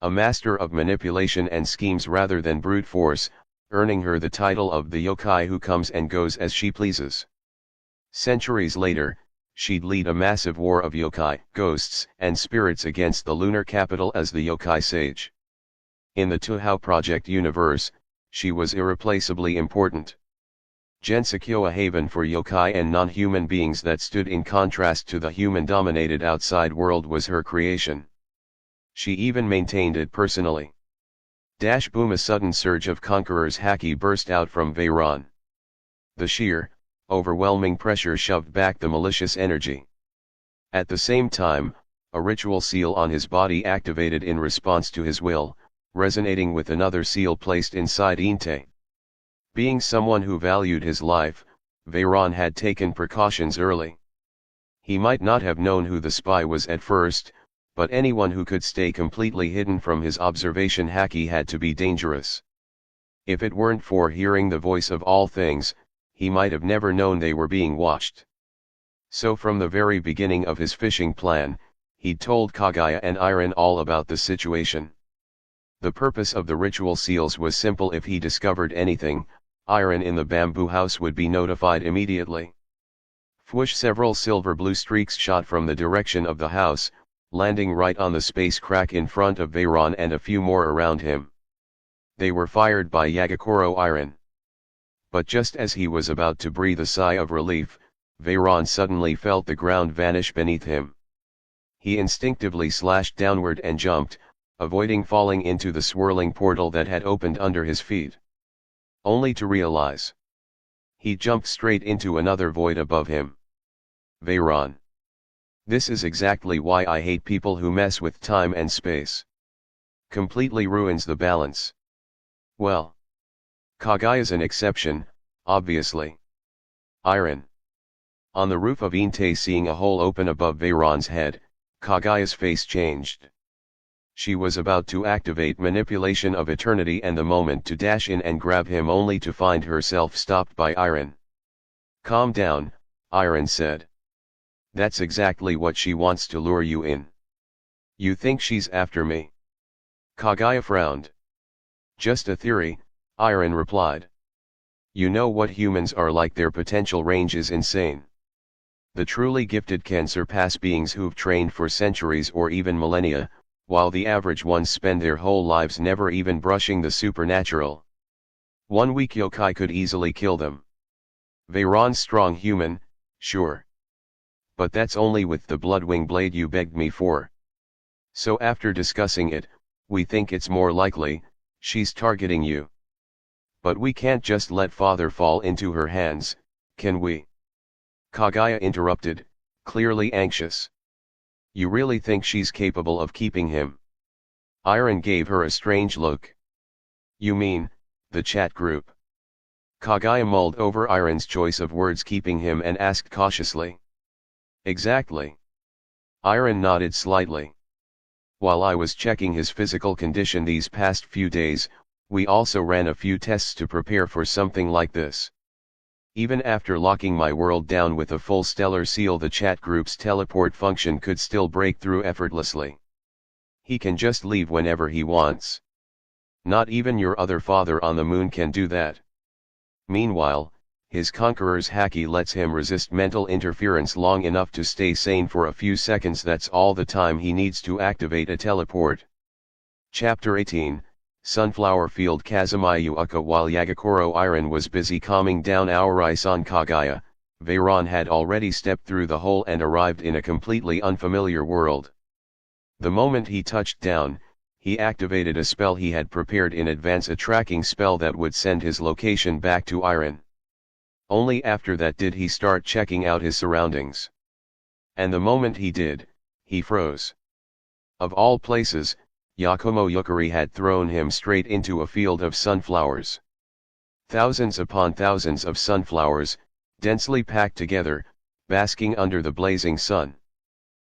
A master of manipulation and schemes rather than brute force, earning her the title of the yokai who comes and goes as she pleases. Centuries later, she'd lead a massive war of yokai, ghosts, and spirits against the lunar capital as the yokai sage. In the Touhou Project universe, she was irreplaceably important. Gensakyo, a haven for yokai and non-human beings that stood in contrast to the human-dominated outside world, was her creation. She even maintained it personally. Boom! A sudden surge of conqueror's haki burst out from Veyron. The sheer, overwhelming pressure shoved back the malicious energy. At the same time, a ritual seal on his body activated in response to his will, resonating with another seal placed inside Inte. Being someone who valued his life, Veyron had taken precautions early. He might not have known who the spy was at first, but anyone who could stay completely hidden from his observation haki had to be dangerous. If it weren't for hearing the voice of all things, he might have never known they were being watched. So from the very beginning of his fishing plan, he'd told Kaguya and Iron all about the situation. The purpose of the ritual seals was simple: if he discovered anything, Iron in the bamboo house would be notified immediately. Whoosh! Several silver-blue streaks shot from the direction of the house, landing right on the space crack in front of Veyron and a few more around him. They were fired by Yagakoro Iron. But just as he was about to breathe a sigh of relief, Veyron suddenly felt the ground vanish beneath him. He instinctively slashed downward and jumped, avoiding falling into the swirling portal that had opened under his feet. Only to realize he jumped straight into another void above him. Veyron. This is exactly why I hate people who mess with time and space. Completely ruins the balance. Well, Kaguya's an exception, obviously. Iron. On the roof of Inte, seeing a hole open above Veyron's head, Kaguya's face changed. She was about to activate manipulation of eternity and the moment to dash in and grab him, only to find herself stopped by Iron. Calm down, Iron said. That's exactly what she wants, to lure you in. You think she's after me? Kaguya frowned. Just a theory, Iron replied. You know what humans are like, their potential range is insane. The truly gifted can surpass beings who've trained for centuries or even millennia, while the average ones spend their whole lives never even brushing the supernatural. One weak yokai could easily kill them. Veyron's strong human, sure. But that's only with the bloodwing blade you begged me for. So after discussing it, we think it's more likely she's targeting you. But we can't just let father fall into her hands, can we? Kaguya interrupted, clearly anxious. You really think she's capable of keeping him? Iron gave her a strange look. You mean, the chat group? Kaguya mulled over Iron's choice of words, keeping him, and asked cautiously. Exactly. Iron nodded slightly. While I was checking his physical condition these past few days, we also ran a few tests to prepare for something like this. Even after locking my world down with a full stellar seal, the chat group's teleport function could still break through effortlessly. He can just leave whenever he wants. Not even your other father on the moon can do that. Meanwhile, his conqueror's haki lets him resist mental interference long enough to stay sane for a few seconds. That's all the time he needs to activate a teleport. Chapter 18, Sunflower Field. Kazamayu Uka. While Yagakoro Iron was busy calming down Aorai-san, Kaguya, Veyron had already stepped through the hole and arrived in a completely unfamiliar world. The moment he touched down, he activated a spell he had prepared in advance, a tracking spell that would send his location back to Iron. Only after that did he start checking out his surroundings. And the moment he did, he froze. Of all places, Yakumo Yukari had thrown him straight into a field of sunflowers. Thousands upon thousands of sunflowers, densely packed together, basking under the blazing sun.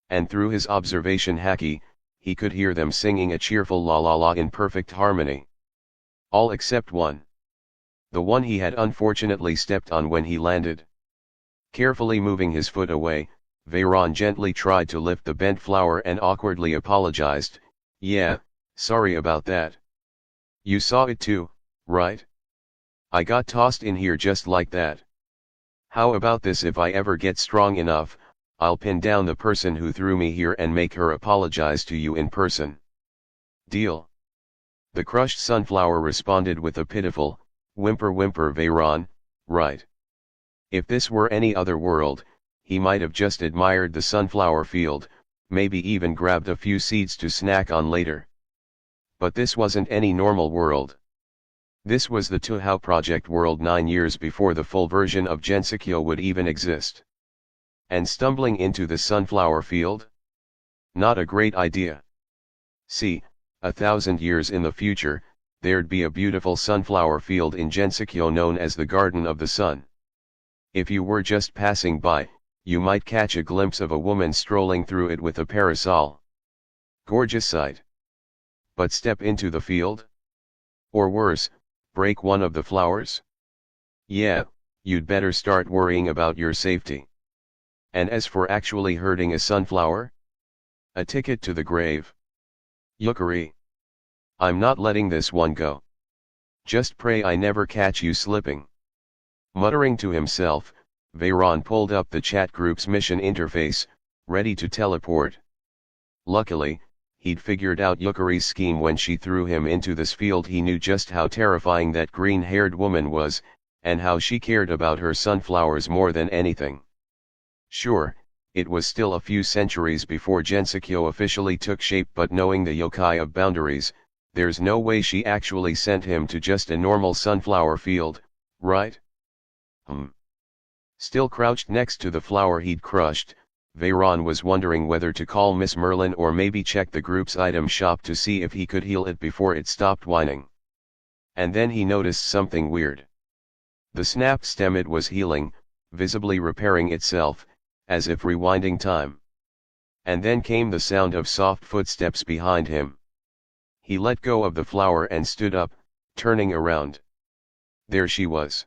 And through his observation haki, he could hear them singing a cheerful la la la in perfect harmony. All except one. The one he had unfortunately stepped on when he landed. Carefully moving his foot away, Veyron gently tried to lift the bent flower and awkwardly apologized. "Yeah, sorry about that. You saw it too, right? I got tossed in here just like that. How about this, if I ever get strong enough, I'll pin down the person who threw me here and make her apologize to you in person. Deal?" The crushed sunflower responded with a pitiful, whimper. Veyron, right. If this were any other world, he might have just admired the sunflower field, maybe even grabbed a few seeds to snack on later. But this wasn't any normal world. This was the Touhou Project world 9 years before the full version of Gensekyo would even exist. And stumbling into the sunflower field? Not a great idea. See, 1,000 years in the future, there'd be a beautiful sunflower field in Gensekyo known as the Garden of the Sun. If you were just passing by, you might catch a glimpse of a woman strolling through it with a parasol. Gorgeous sight. But step into the field? Or worse, break one of the flowers? Yeah, you'd better start worrying about your safety. And as for actually hurting a sunflower? A ticket to the grave. Yukari. I'm not letting this one go. Just pray I never catch you slipping. Muttering to himself, Veyron pulled up the chat group's mission interface, ready to teleport. Luckily, he'd figured out Yukari's scheme when she threw him into this field. He knew just how terrifying that green-haired woman was, and how she cared about her sunflowers more than anything. Sure, it was still a few centuries before Gensekyo officially took shape, but knowing the yokai of boundaries, there's no way she actually sent him to just a normal sunflower field, right? Still crouched next to the flower he'd crushed, Veyron was wondering whether to call Miss Merlin or maybe check the group's item shop to see if he could heal it before it stopped whining. And then he noticed something weird. The snapped stem it was healing, visibly repairing itself, as if rewinding time. And then came the sound of soft footsteps behind him. He let go of the flower and stood up, turning around. There she was.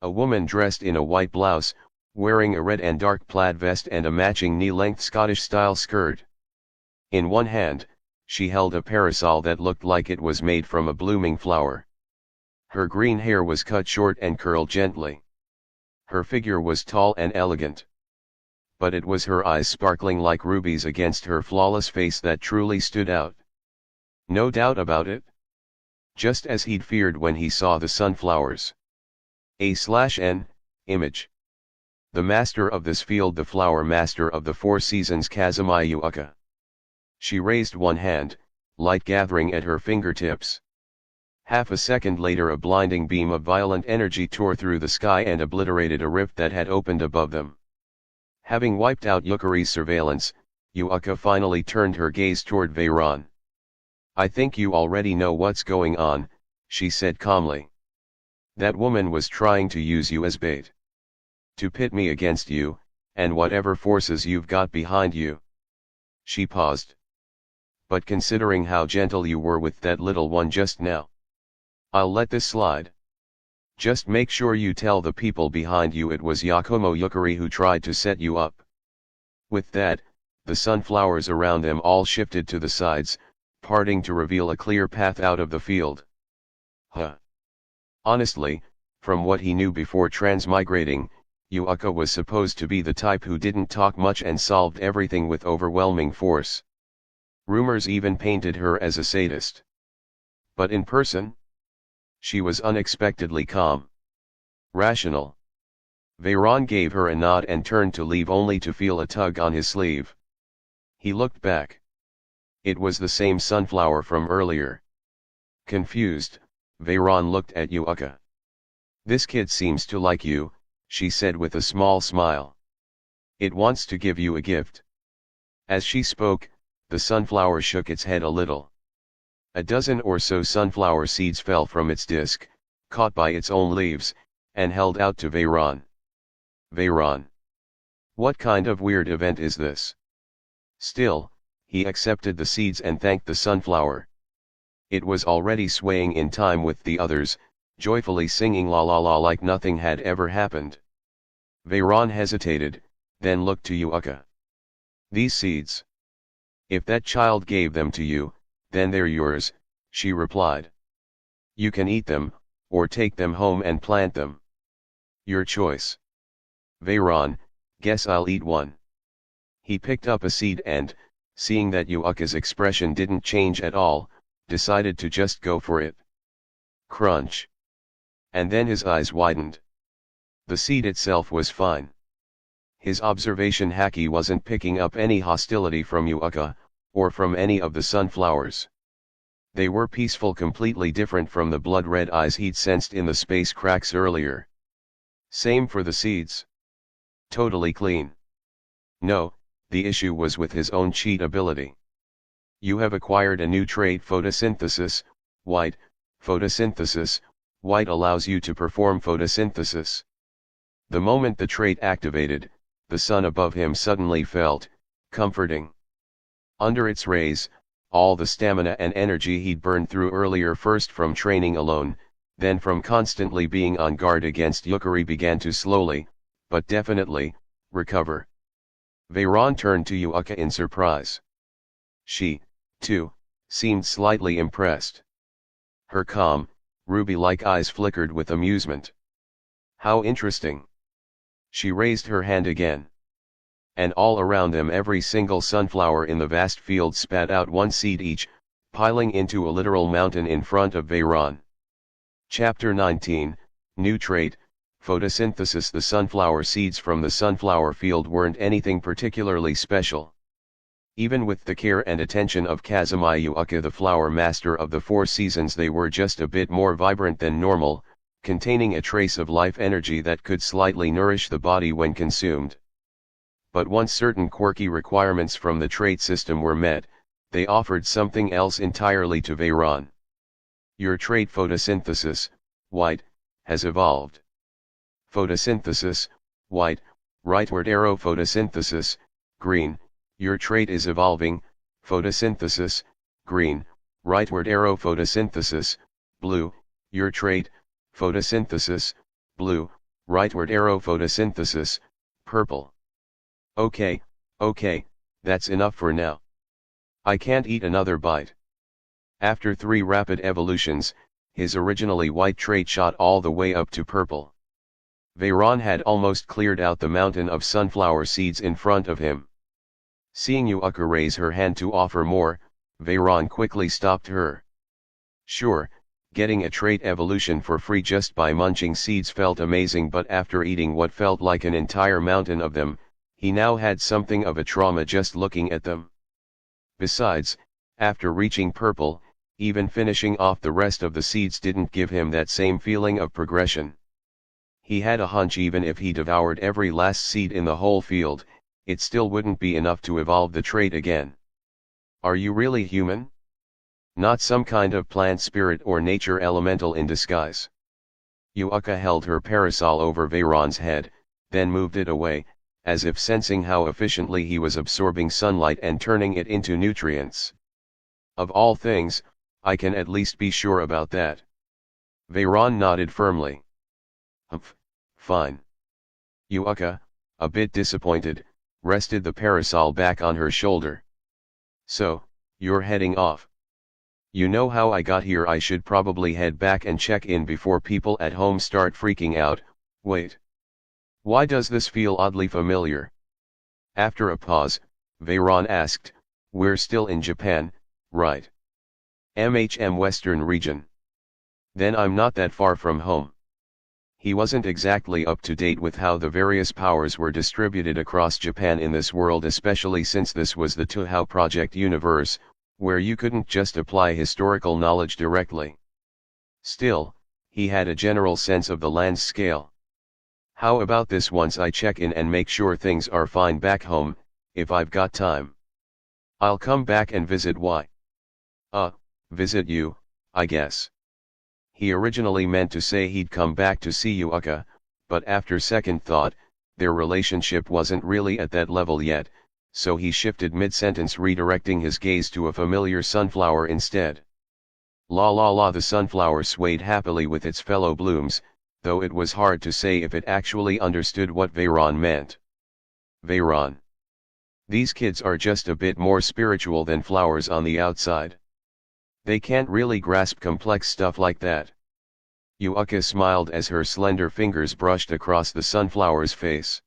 A woman dressed in a white blouse, wearing a red and dark plaid vest and a matching knee-length Scottish-style skirt. In one hand, she held a parasol that looked like it was made from a blooming flower. Her green hair was cut short and curled gently. Her figure was tall and elegant. But it was her eyes sparkling like rubies against her flawless face that truly stood out. No doubt about it. Just as he'd feared when he saw the sunflowers. A/N, image. The master of this field, the flower master of the four seasons, Kazumi Yuuka. She raised one hand, light gathering at her fingertips. Half a second later a blinding beam of violent energy tore through the sky and obliterated a rift that had opened above them. Having wiped out Yukari's surveillance, Yuuka finally turned her gaze toward Veyron. "I think you already know what's going on," she said calmly. "That woman was trying to use you as bait. To pit me against you, and whatever forces you've got behind you." She paused. "But considering how gentle you were with that little one just now, I'll let this slide. Just make sure you tell the people behind you it was Yakumo Yukari who tried to set you up." With that, the sunflowers around them all shifted to the sides, parting to reveal a clear path out of the field. Honestly, from what he knew before transmigrating, Yuuka was supposed to be the type who didn't talk much and solved everything with overwhelming force. Rumors even painted her as a sadist. But in person, she was unexpectedly calm. Rational. Veyron gave her a nod and turned to leave only to feel a tug on his sleeve. He looked back. It was the same sunflower from earlier. Confused, Veyron looked at Yuuka. "This kid seems to like you," she said with a small smile. "It wants to give you a gift." As she spoke, the sunflower shook its head a little. A dozen or so sunflower seeds fell from its disc, caught by its own leaves, and held out to Veyron. Veyron. What kind of weird event is this? Still, he accepted the seeds and thanked the sunflower. It was already swaying in time with the others, joyfully singing la la la like nothing had ever happened. Veyron hesitated, then looked to Yuuka. "These seeds. If that child gave them to you, then they're yours," she replied. "You can eat them, or take them home and plant them. Your choice." "Veyron, guess I'll eat one." He picked up a seed and, seeing that Yuuka's expression didn't change at all, decided to just go for it. Crunch. And then his eyes widened. The seed itself was fine. His observation haki wasn't picking up any hostility from Yuuka, or from any of the sunflowers. They were peaceful, completely different from the blood-red eyes he'd sensed in the space cracks earlier. Same for the seeds. Totally clean. No, the issue was with his own cheat ability. "You have acquired a new trait, photosynthesis, white. Photosynthesis, white allows you to perform photosynthesis." The moment the trait activated, the sun above him suddenly felt comforting. Under its rays, all the stamina and energy he'd burned through earlier, first from training alone, then from constantly being on guard against Yukari, began to slowly, but definitely, recover. Veyron turned to Yuuka in surprise. She, too, seemed slightly impressed. Her calm, ruby-like eyes flickered with amusement. "How interesting." She raised her hand again. And all around them every single sunflower in the vast field spat out one seed each, piling into a literal mountain in front of Veyron. Chapter 19, New Trait, Photosynthesis. The sunflower seeds from the sunflower field weren't anything particularly special. Even with the care and attention of Kazumi Yuuka, the flower master of the four seasons, they were just a bit more vibrant than normal, containing a trace of life energy that could slightly nourish the body when consumed. But once certain quirky requirements from the trait system were met, they offered something else entirely to Veyron. "Your trait photosynthesis, white, has evolved." Photosynthesis, white, rightward arrow. Photosynthesis, green, your trait is evolving. Photosynthesis, green, rightward arrow. Photosynthesis, blue, your trait. Photosynthesis, blue, rightward arrow. Photosynthesis, purple. Okay, that's enough for now. I can't eat another bite." After 3 rapid evolutions, his originally white trait shot all the way up to purple. Veyron had almost cleared out the mountain of sunflower seeds in front of him. Seeing Yuuka raise her hand to offer more, Veyron quickly stopped her. Sure, getting a trait evolution for free just by munching seeds felt amazing, but after eating what felt like an entire mountain of them, he now had something of a trauma just looking at them. Besides, after reaching purple, even finishing off the rest of the seeds didn't give him that same feeling of progression. He had a hunch even if he devoured every last seed in the whole field, it still wouldn't be enough to evolve the trait again. "Are you really human? Not some kind of plant spirit or nature elemental in disguise?" Yuuka held her parasol over Veyron's head, then moved it away, as if sensing how efficiently he was absorbing sunlight and turning it into nutrients. "Of all things, I can at least be sure about that." Veyron nodded firmly. "Humph, fine." Yuuka, a bit disappointed, rested the parasol back on her shoulder. "So, you're heading off. You know how I got here. I should probably head back and check in before people at home start freaking out. Wait. Why does this feel oddly familiar?" After a pause, Veyron asked, "We're still in Japan, right? Western region. Then I'm not that far from home." He wasn't exactly up to date with how the various powers were distributed across Japan in this world, especially since this was the Touhou Project universe, where you couldn't just apply historical knowledge directly. Still, he had a general sense of the land's scale. How about this: once I check in and make sure things are fine back home, if I've got time, I'll come back and visit. Why? Visit you, I guess. He originally meant to say he'd come back to see Yuuka, but after second thought, their relationship wasn't really at that level yet, so he shifted mid-sentence, redirecting his gaze to a familiar sunflower instead. La la la, the sunflower swayed happily with its fellow blooms, though it was hard to say if it actually understood what Veyron meant. Veyron. These kids are just a bit more spiritual than flowers on the outside. They can't really grasp complex stuff like that. Yuuka smiled as her slender fingers brushed across the sunflower's face.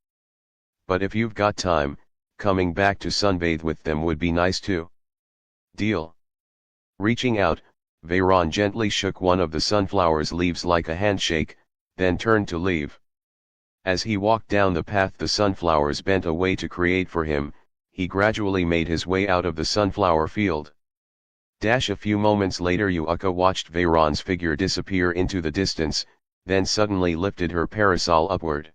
But if you've got time, coming back to sunbathe with them would be nice too. Deal. Reaching out, Veyron gently shook one of the sunflower's leaves like a handshake, then turned to leave. As he walked down the path the sunflowers bent a way to create for him, he gradually made his way out of the sunflower field. A few moments later Yuuka watched Veyron's figure disappear into the distance, then suddenly lifted her parasol upward.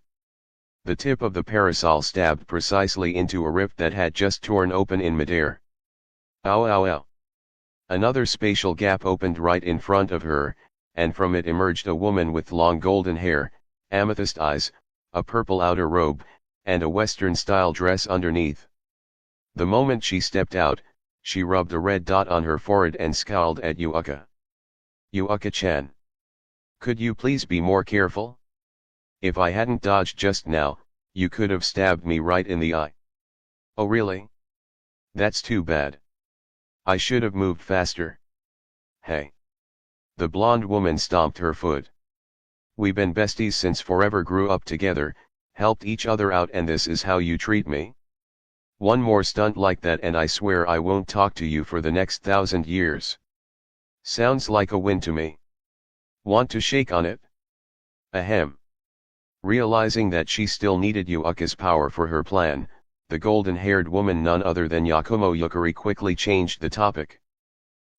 The tip of the parasol stabbed precisely into a rift that had just torn open in midair. Ow ow ow. Another spatial gap opened right in front of her, and from it emerged a woman with long golden hair, amethyst eyes, a purple outer robe, and a Western-style dress underneath. The moment she stepped out, she rubbed a red dot on her forehead and scowled at Yuuka. Yuuka-chan. Could you please be more careful? If I hadn't dodged just now, you could have stabbed me right in the eye. Oh really? That's too bad. I should have moved faster. Hey. The blonde woman stomped her foot. We've been besties since forever, grew up together, helped each other out, and this is how you treat me? One more stunt like that and I swear I won't talk to you for the next 1,000 years. Sounds like a win to me. Want to shake on it? Ahem. Realizing that she still needed Yuuka's power for her plan, the golden-haired woman, none other than Yakumo Yukari, quickly changed the topic.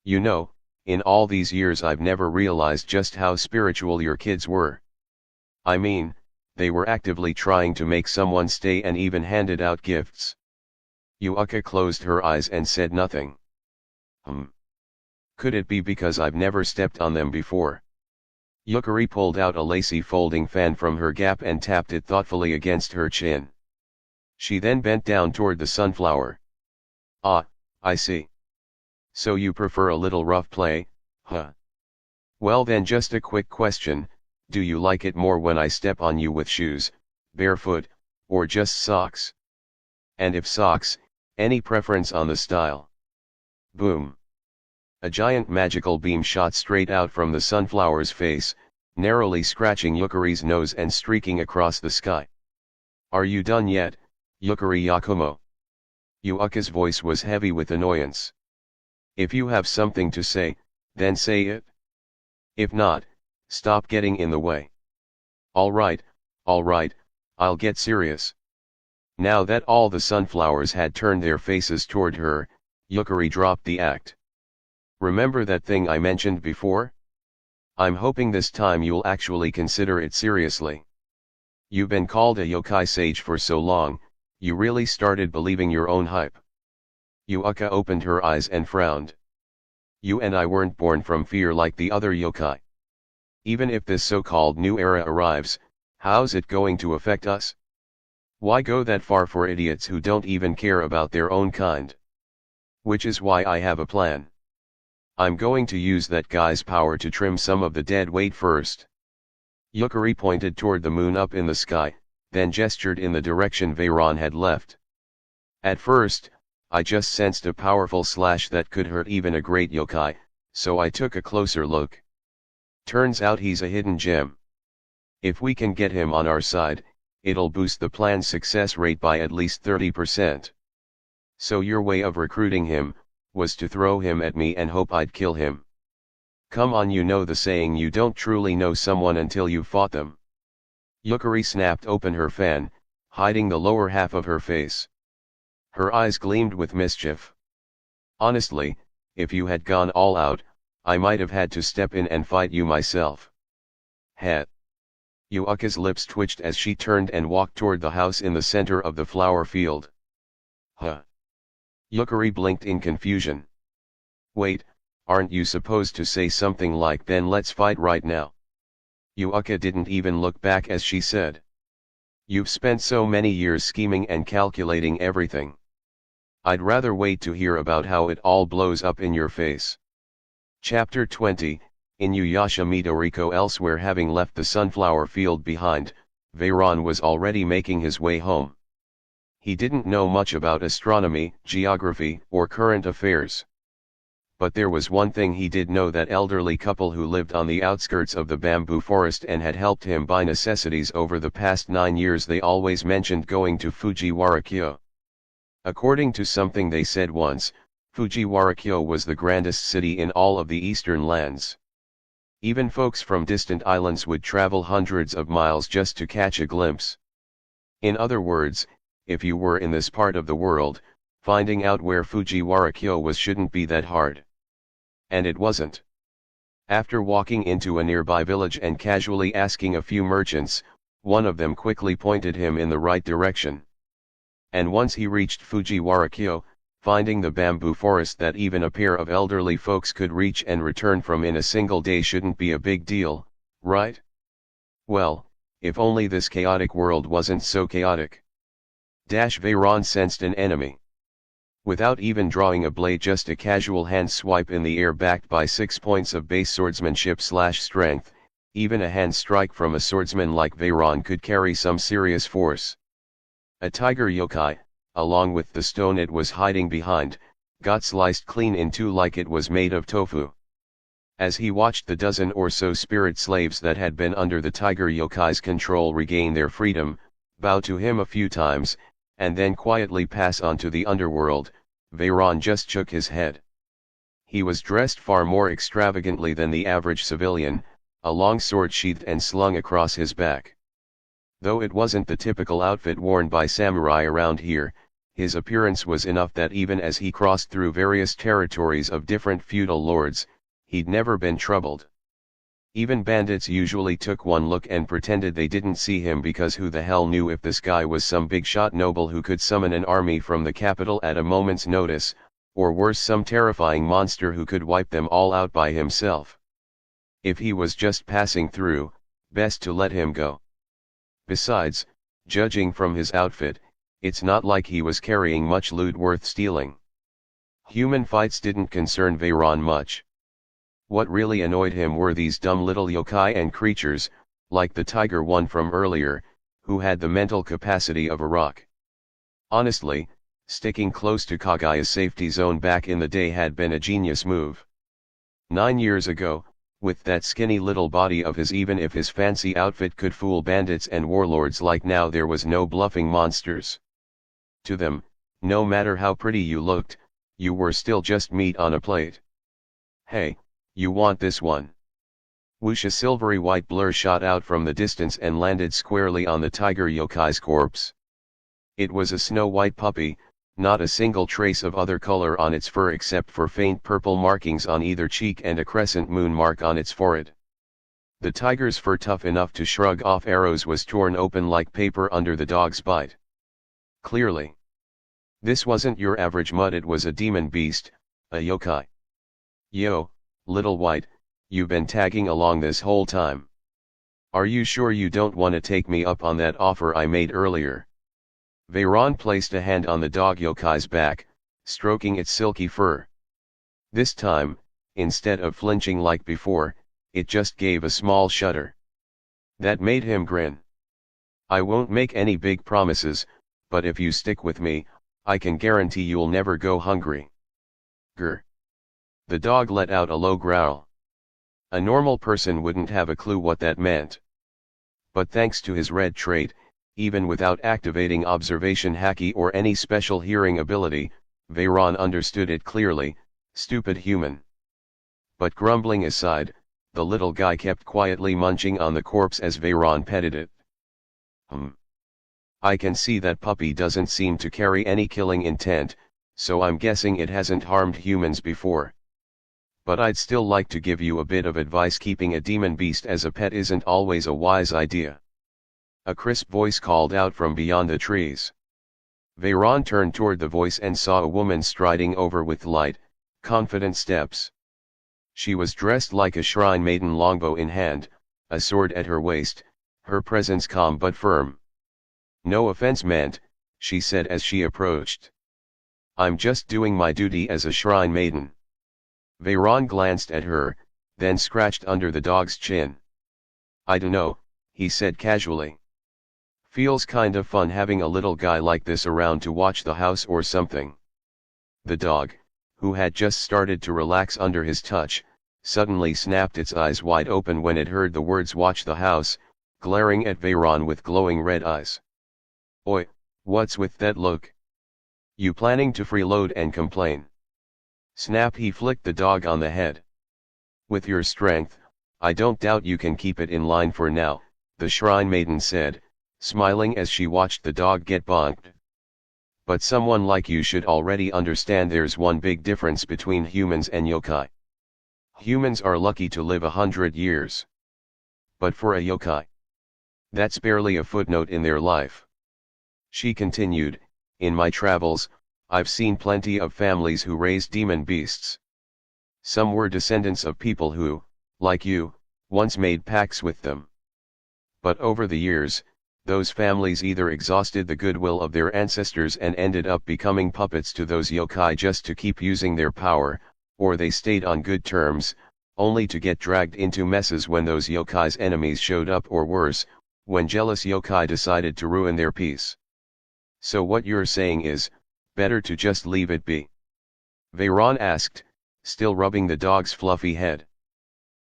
You know, in all these years I've never realized just how spiritual your kids were. I mean, they were actively trying to make someone stay and even handed out gifts. Yuuka closed her eyes and said nothing. Could it be because I've never stepped on them before? Yukari pulled out a lacy folding fan from her gap and tapped it thoughtfully against her chin. She then bent down toward the sunflower. Ah, I see. So you prefer a little rough play, huh? Well then, just a quick question, do you like it more when I step on you with shoes, barefoot, or just socks? And if socks, any preference on the style? Boom. A giant magical beam shot straight out from the sunflower's face, narrowly scratching Yukari's nose and streaking across the sky. Are you done yet, Yukari Yakumo? Yuuka's voice was heavy with annoyance. If you have something to say, then say it. If not, stop getting in the way. Alright, I'll get serious. Now that all the sunflowers had turned their faces toward her, Yukari dropped the act. Remember that thing I mentioned before? I'm hoping this time you'll actually consider it seriously. You've been called a yokai sage for so long, you really started believing your own hype. Yuuka opened her eyes and frowned. You and I weren't born from fear like the other yokai. Even if this so-called new era arrives, how's it going to affect us? Why go that far for idiots who don't even care about their own kind? Which is why I have a plan. I'm going to use that guy's power to trim some of the dead weight first. Yukari pointed toward the moon up in the sky, then gestured in the direction Veyron had left. At first, I just sensed a powerful slash that could hurt even a great yokai, so I took a closer look. Turns out he's a hidden gem. If we can get him on our side, it'll boost the plan's success rate by at least 30%. So your way of recruiting him, was to throw him at me and hope I'd kill him. Come on, you know the saying, you don't truly know someone until you've fought them. Yukari snapped open her fan, hiding the lower half of her face. Her eyes gleamed with mischief. Honestly, if you had gone all out, I might have had to step in and fight you myself. Het. Yuaka's lips twitched as she turned and walked toward the house in the center of the flower field. Huh. Yukari blinked in confusion. Wait, aren't you supposed to say something like then let's fight right now? Yuaka didn't even look back as she said. You've spent so many years scheming and calculating everything. I'd rather wait to hear about how it all blows up in your face. Chapter 20, Inuyasha Midoriko. Elsewhere, having left the sunflower field behind, Veyron was already making his way home. He didn't know much about astronomy, geography, or current affairs. But there was one thing he did know: that elderly couple who lived on the outskirts of the bamboo forest and had helped him buy necessities over the past 9 years. They always mentioned going to Fujiwara-kyo. According to something they said once, Fujiwara-kyo was the grandest city in all of the eastern lands. Even folks from distant islands would travel hundreds of miles just to catch a glimpse. In other words, if you were in this part of the world, finding out where Fujiwara-kyo was shouldn't be that hard. And it wasn't. After walking into a nearby village and casually asking a few merchants, one of them quickly pointed him in the right direction. And once he reached Fujiwara-kyo, finding the bamboo forest that even a pair of elderly folks could reach and return from in a single day shouldn't be a big deal, right? Well, if only this chaotic world wasn't so chaotic. Veyron sensed an enemy. Without even drawing a blade, just a casual hand swipe in the air backed by 6 points of base swordsmanship/strength, even a hand strike from a swordsman like Veyron could carry some serious force. A tiger yokai, along with the stone it was hiding behind, got sliced clean in two like it was made of tofu. As he watched the dozen or so spirit slaves that had been under the tiger yokai's control regain their freedom, bow to him a few times, and then quietly pass on to the underworld, Veyron just shook his head. He was dressed far more extravagantly than the average civilian, a long sword sheathed and slung across his back. Though it wasn't the typical outfit worn by samurai around here, his appearance was enough that even as he crossed through various territories of different feudal lords, he'd never been troubled. Even bandits usually took one look and pretended they didn't see him, because who the hell knew if this guy was some big shot noble who could summon an army from the capital at a moment's notice, or worse, some terrifying monster who could wipe them all out by himself. If he was just passing through, best to let him go. Besides, judging from his outfit, it's not like he was carrying much loot worth stealing. Human fights didn't concern Veyron much. What really annoyed him were these dumb little yokai and creatures, like the tiger one from earlier, who had the mental capacity of a rock. Honestly, sticking close to Kagaya's safety zone back in the day had been a genius move. 9 years ago, with that skinny little body of his, even if his fancy outfit could fool bandits and warlords like now, there was no bluffing monsters. To them, no matter how pretty you looked, you were still just meat on a plate. Hey, you want this one? Whoosh! A silvery white blur shot out from the distance and landed squarely on the tiger yokai's corpse. It was a snow-white puppy, not a single trace of other color on its fur except for faint purple markings on either cheek and a crescent moon mark on its forehead. The tiger's fur, tough enough to shrug off arrows, was torn open like paper under the dog's bite. Clearly, this wasn't your average mud, it was a demon beast, a yokai. Yo, little white, you've been tagging along this whole time. Are you sure you don't want to take me up on that offer I made earlier? Veyron placed a hand on the dog yokai's back, stroking its silky fur. This time, instead of flinching like before, it just gave a small shudder. That made him grin. I won't make any big promises, but if you stick with me, I can guarantee you'll never go hungry. Grr. The dog let out a low growl. A normal person wouldn't have a clue what that meant. But thanks to his red trait, even without activating observation haki or any special hearing ability, Veyron understood it clearly: stupid human. But grumbling aside, the little guy kept quietly munching on the corpse as Veyron petted it. I can see that puppy doesn't seem to carry any killing intent, so I'm guessing it hasn't harmed humans before. But I'd still like to give you a bit of advice. Keeping a demon beast as a pet isn't always a wise idea. A crisp voice called out from beyond the trees. Veyron turned toward the voice and saw a woman striding over with light, confident steps. She was dressed like a shrine maiden, longbow in hand, a sword at her waist, her presence calm but firm. "No offense meant," she said as she approached. "I'm just doing my duty as a shrine maiden." Veyron glanced at her, then scratched under the dog's chin. "I dunno," he said casually. "Feels kinda fun having a little guy like this around to watch the house or something." The dog, who had just started to relax under his touch, suddenly snapped its eyes wide open when it heard the words "watch the house," glaring at Veyron with glowing red eyes. "Oi, what's with that look? You planning to freeload and complain?" Snap! He flicked the dog on the head. "With your strength, I don't doubt you can keep it in line for now," the shrine maiden said, smiling as she watched the dog get bonked. "But someone like you should already understand there's one big difference between humans and yokai. Humans are lucky to live 100 years. But for a yokai, that's barely a footnote in their life." She continued, "In my travels, I've seen plenty of families who raised demon beasts. Some were descendants of people who, like you, once made pacts with them. But over the years, those families either exhausted the goodwill of their ancestors and ended up becoming puppets to those yokai just to keep using their power, or they stayed on good terms, only to get dragged into messes when those yokai's enemies showed up, or worse, when jealous yokai decided to ruin their peace. So what you're saying is, better to just leave it be?" Veyron asked, still rubbing the dog's fluffy head.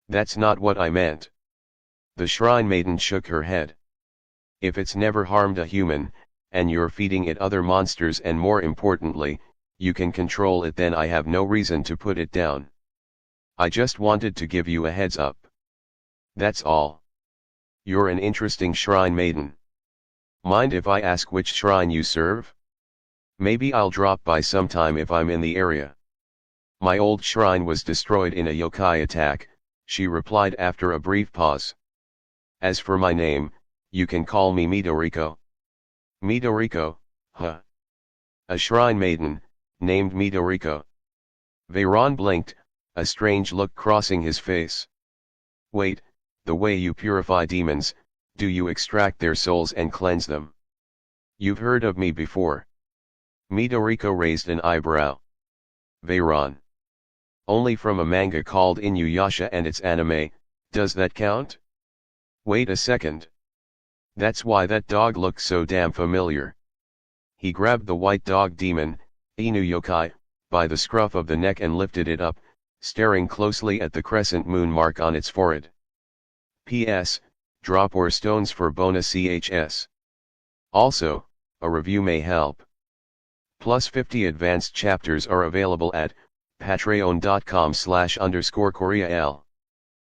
"That's not what I meant." The shrine maiden shook her head. "If it's never harmed a human, and you're feeding it other monsters, and more importantly, you can control it, then I have no reason to put it down. I just wanted to give you a heads up. That's all. You're an interesting shrine maiden. Mind if I ask which shrine you serve? Maybe I'll drop by sometime if I'm in the area." "My old shrine was destroyed in a yokai attack," she replied after a brief pause. "As for my name, you can call me Midoriko." "Midoriko, huh? A shrine maiden, named Midoriko?" Veyron blinked, a strange look crossing his face. "Wait, the way you purify demons, do you extract their souls and cleanse them? You've heard of me before?" Midoriko raised an eyebrow. "Veyron. Only from a manga called Inuyasha and its anime, does that count? Wait a second. That's why that dog looked so damn familiar." He grabbed the white dog demon, Inuyokai, by the scruff of the neck and lifted it up, staring closely at the crescent moon mark on its forehead. "P.S. Drop or stones for bonus CHS. Also, a review may help. Plus 50 advanced chapters are available at patreon.com/_Koreal.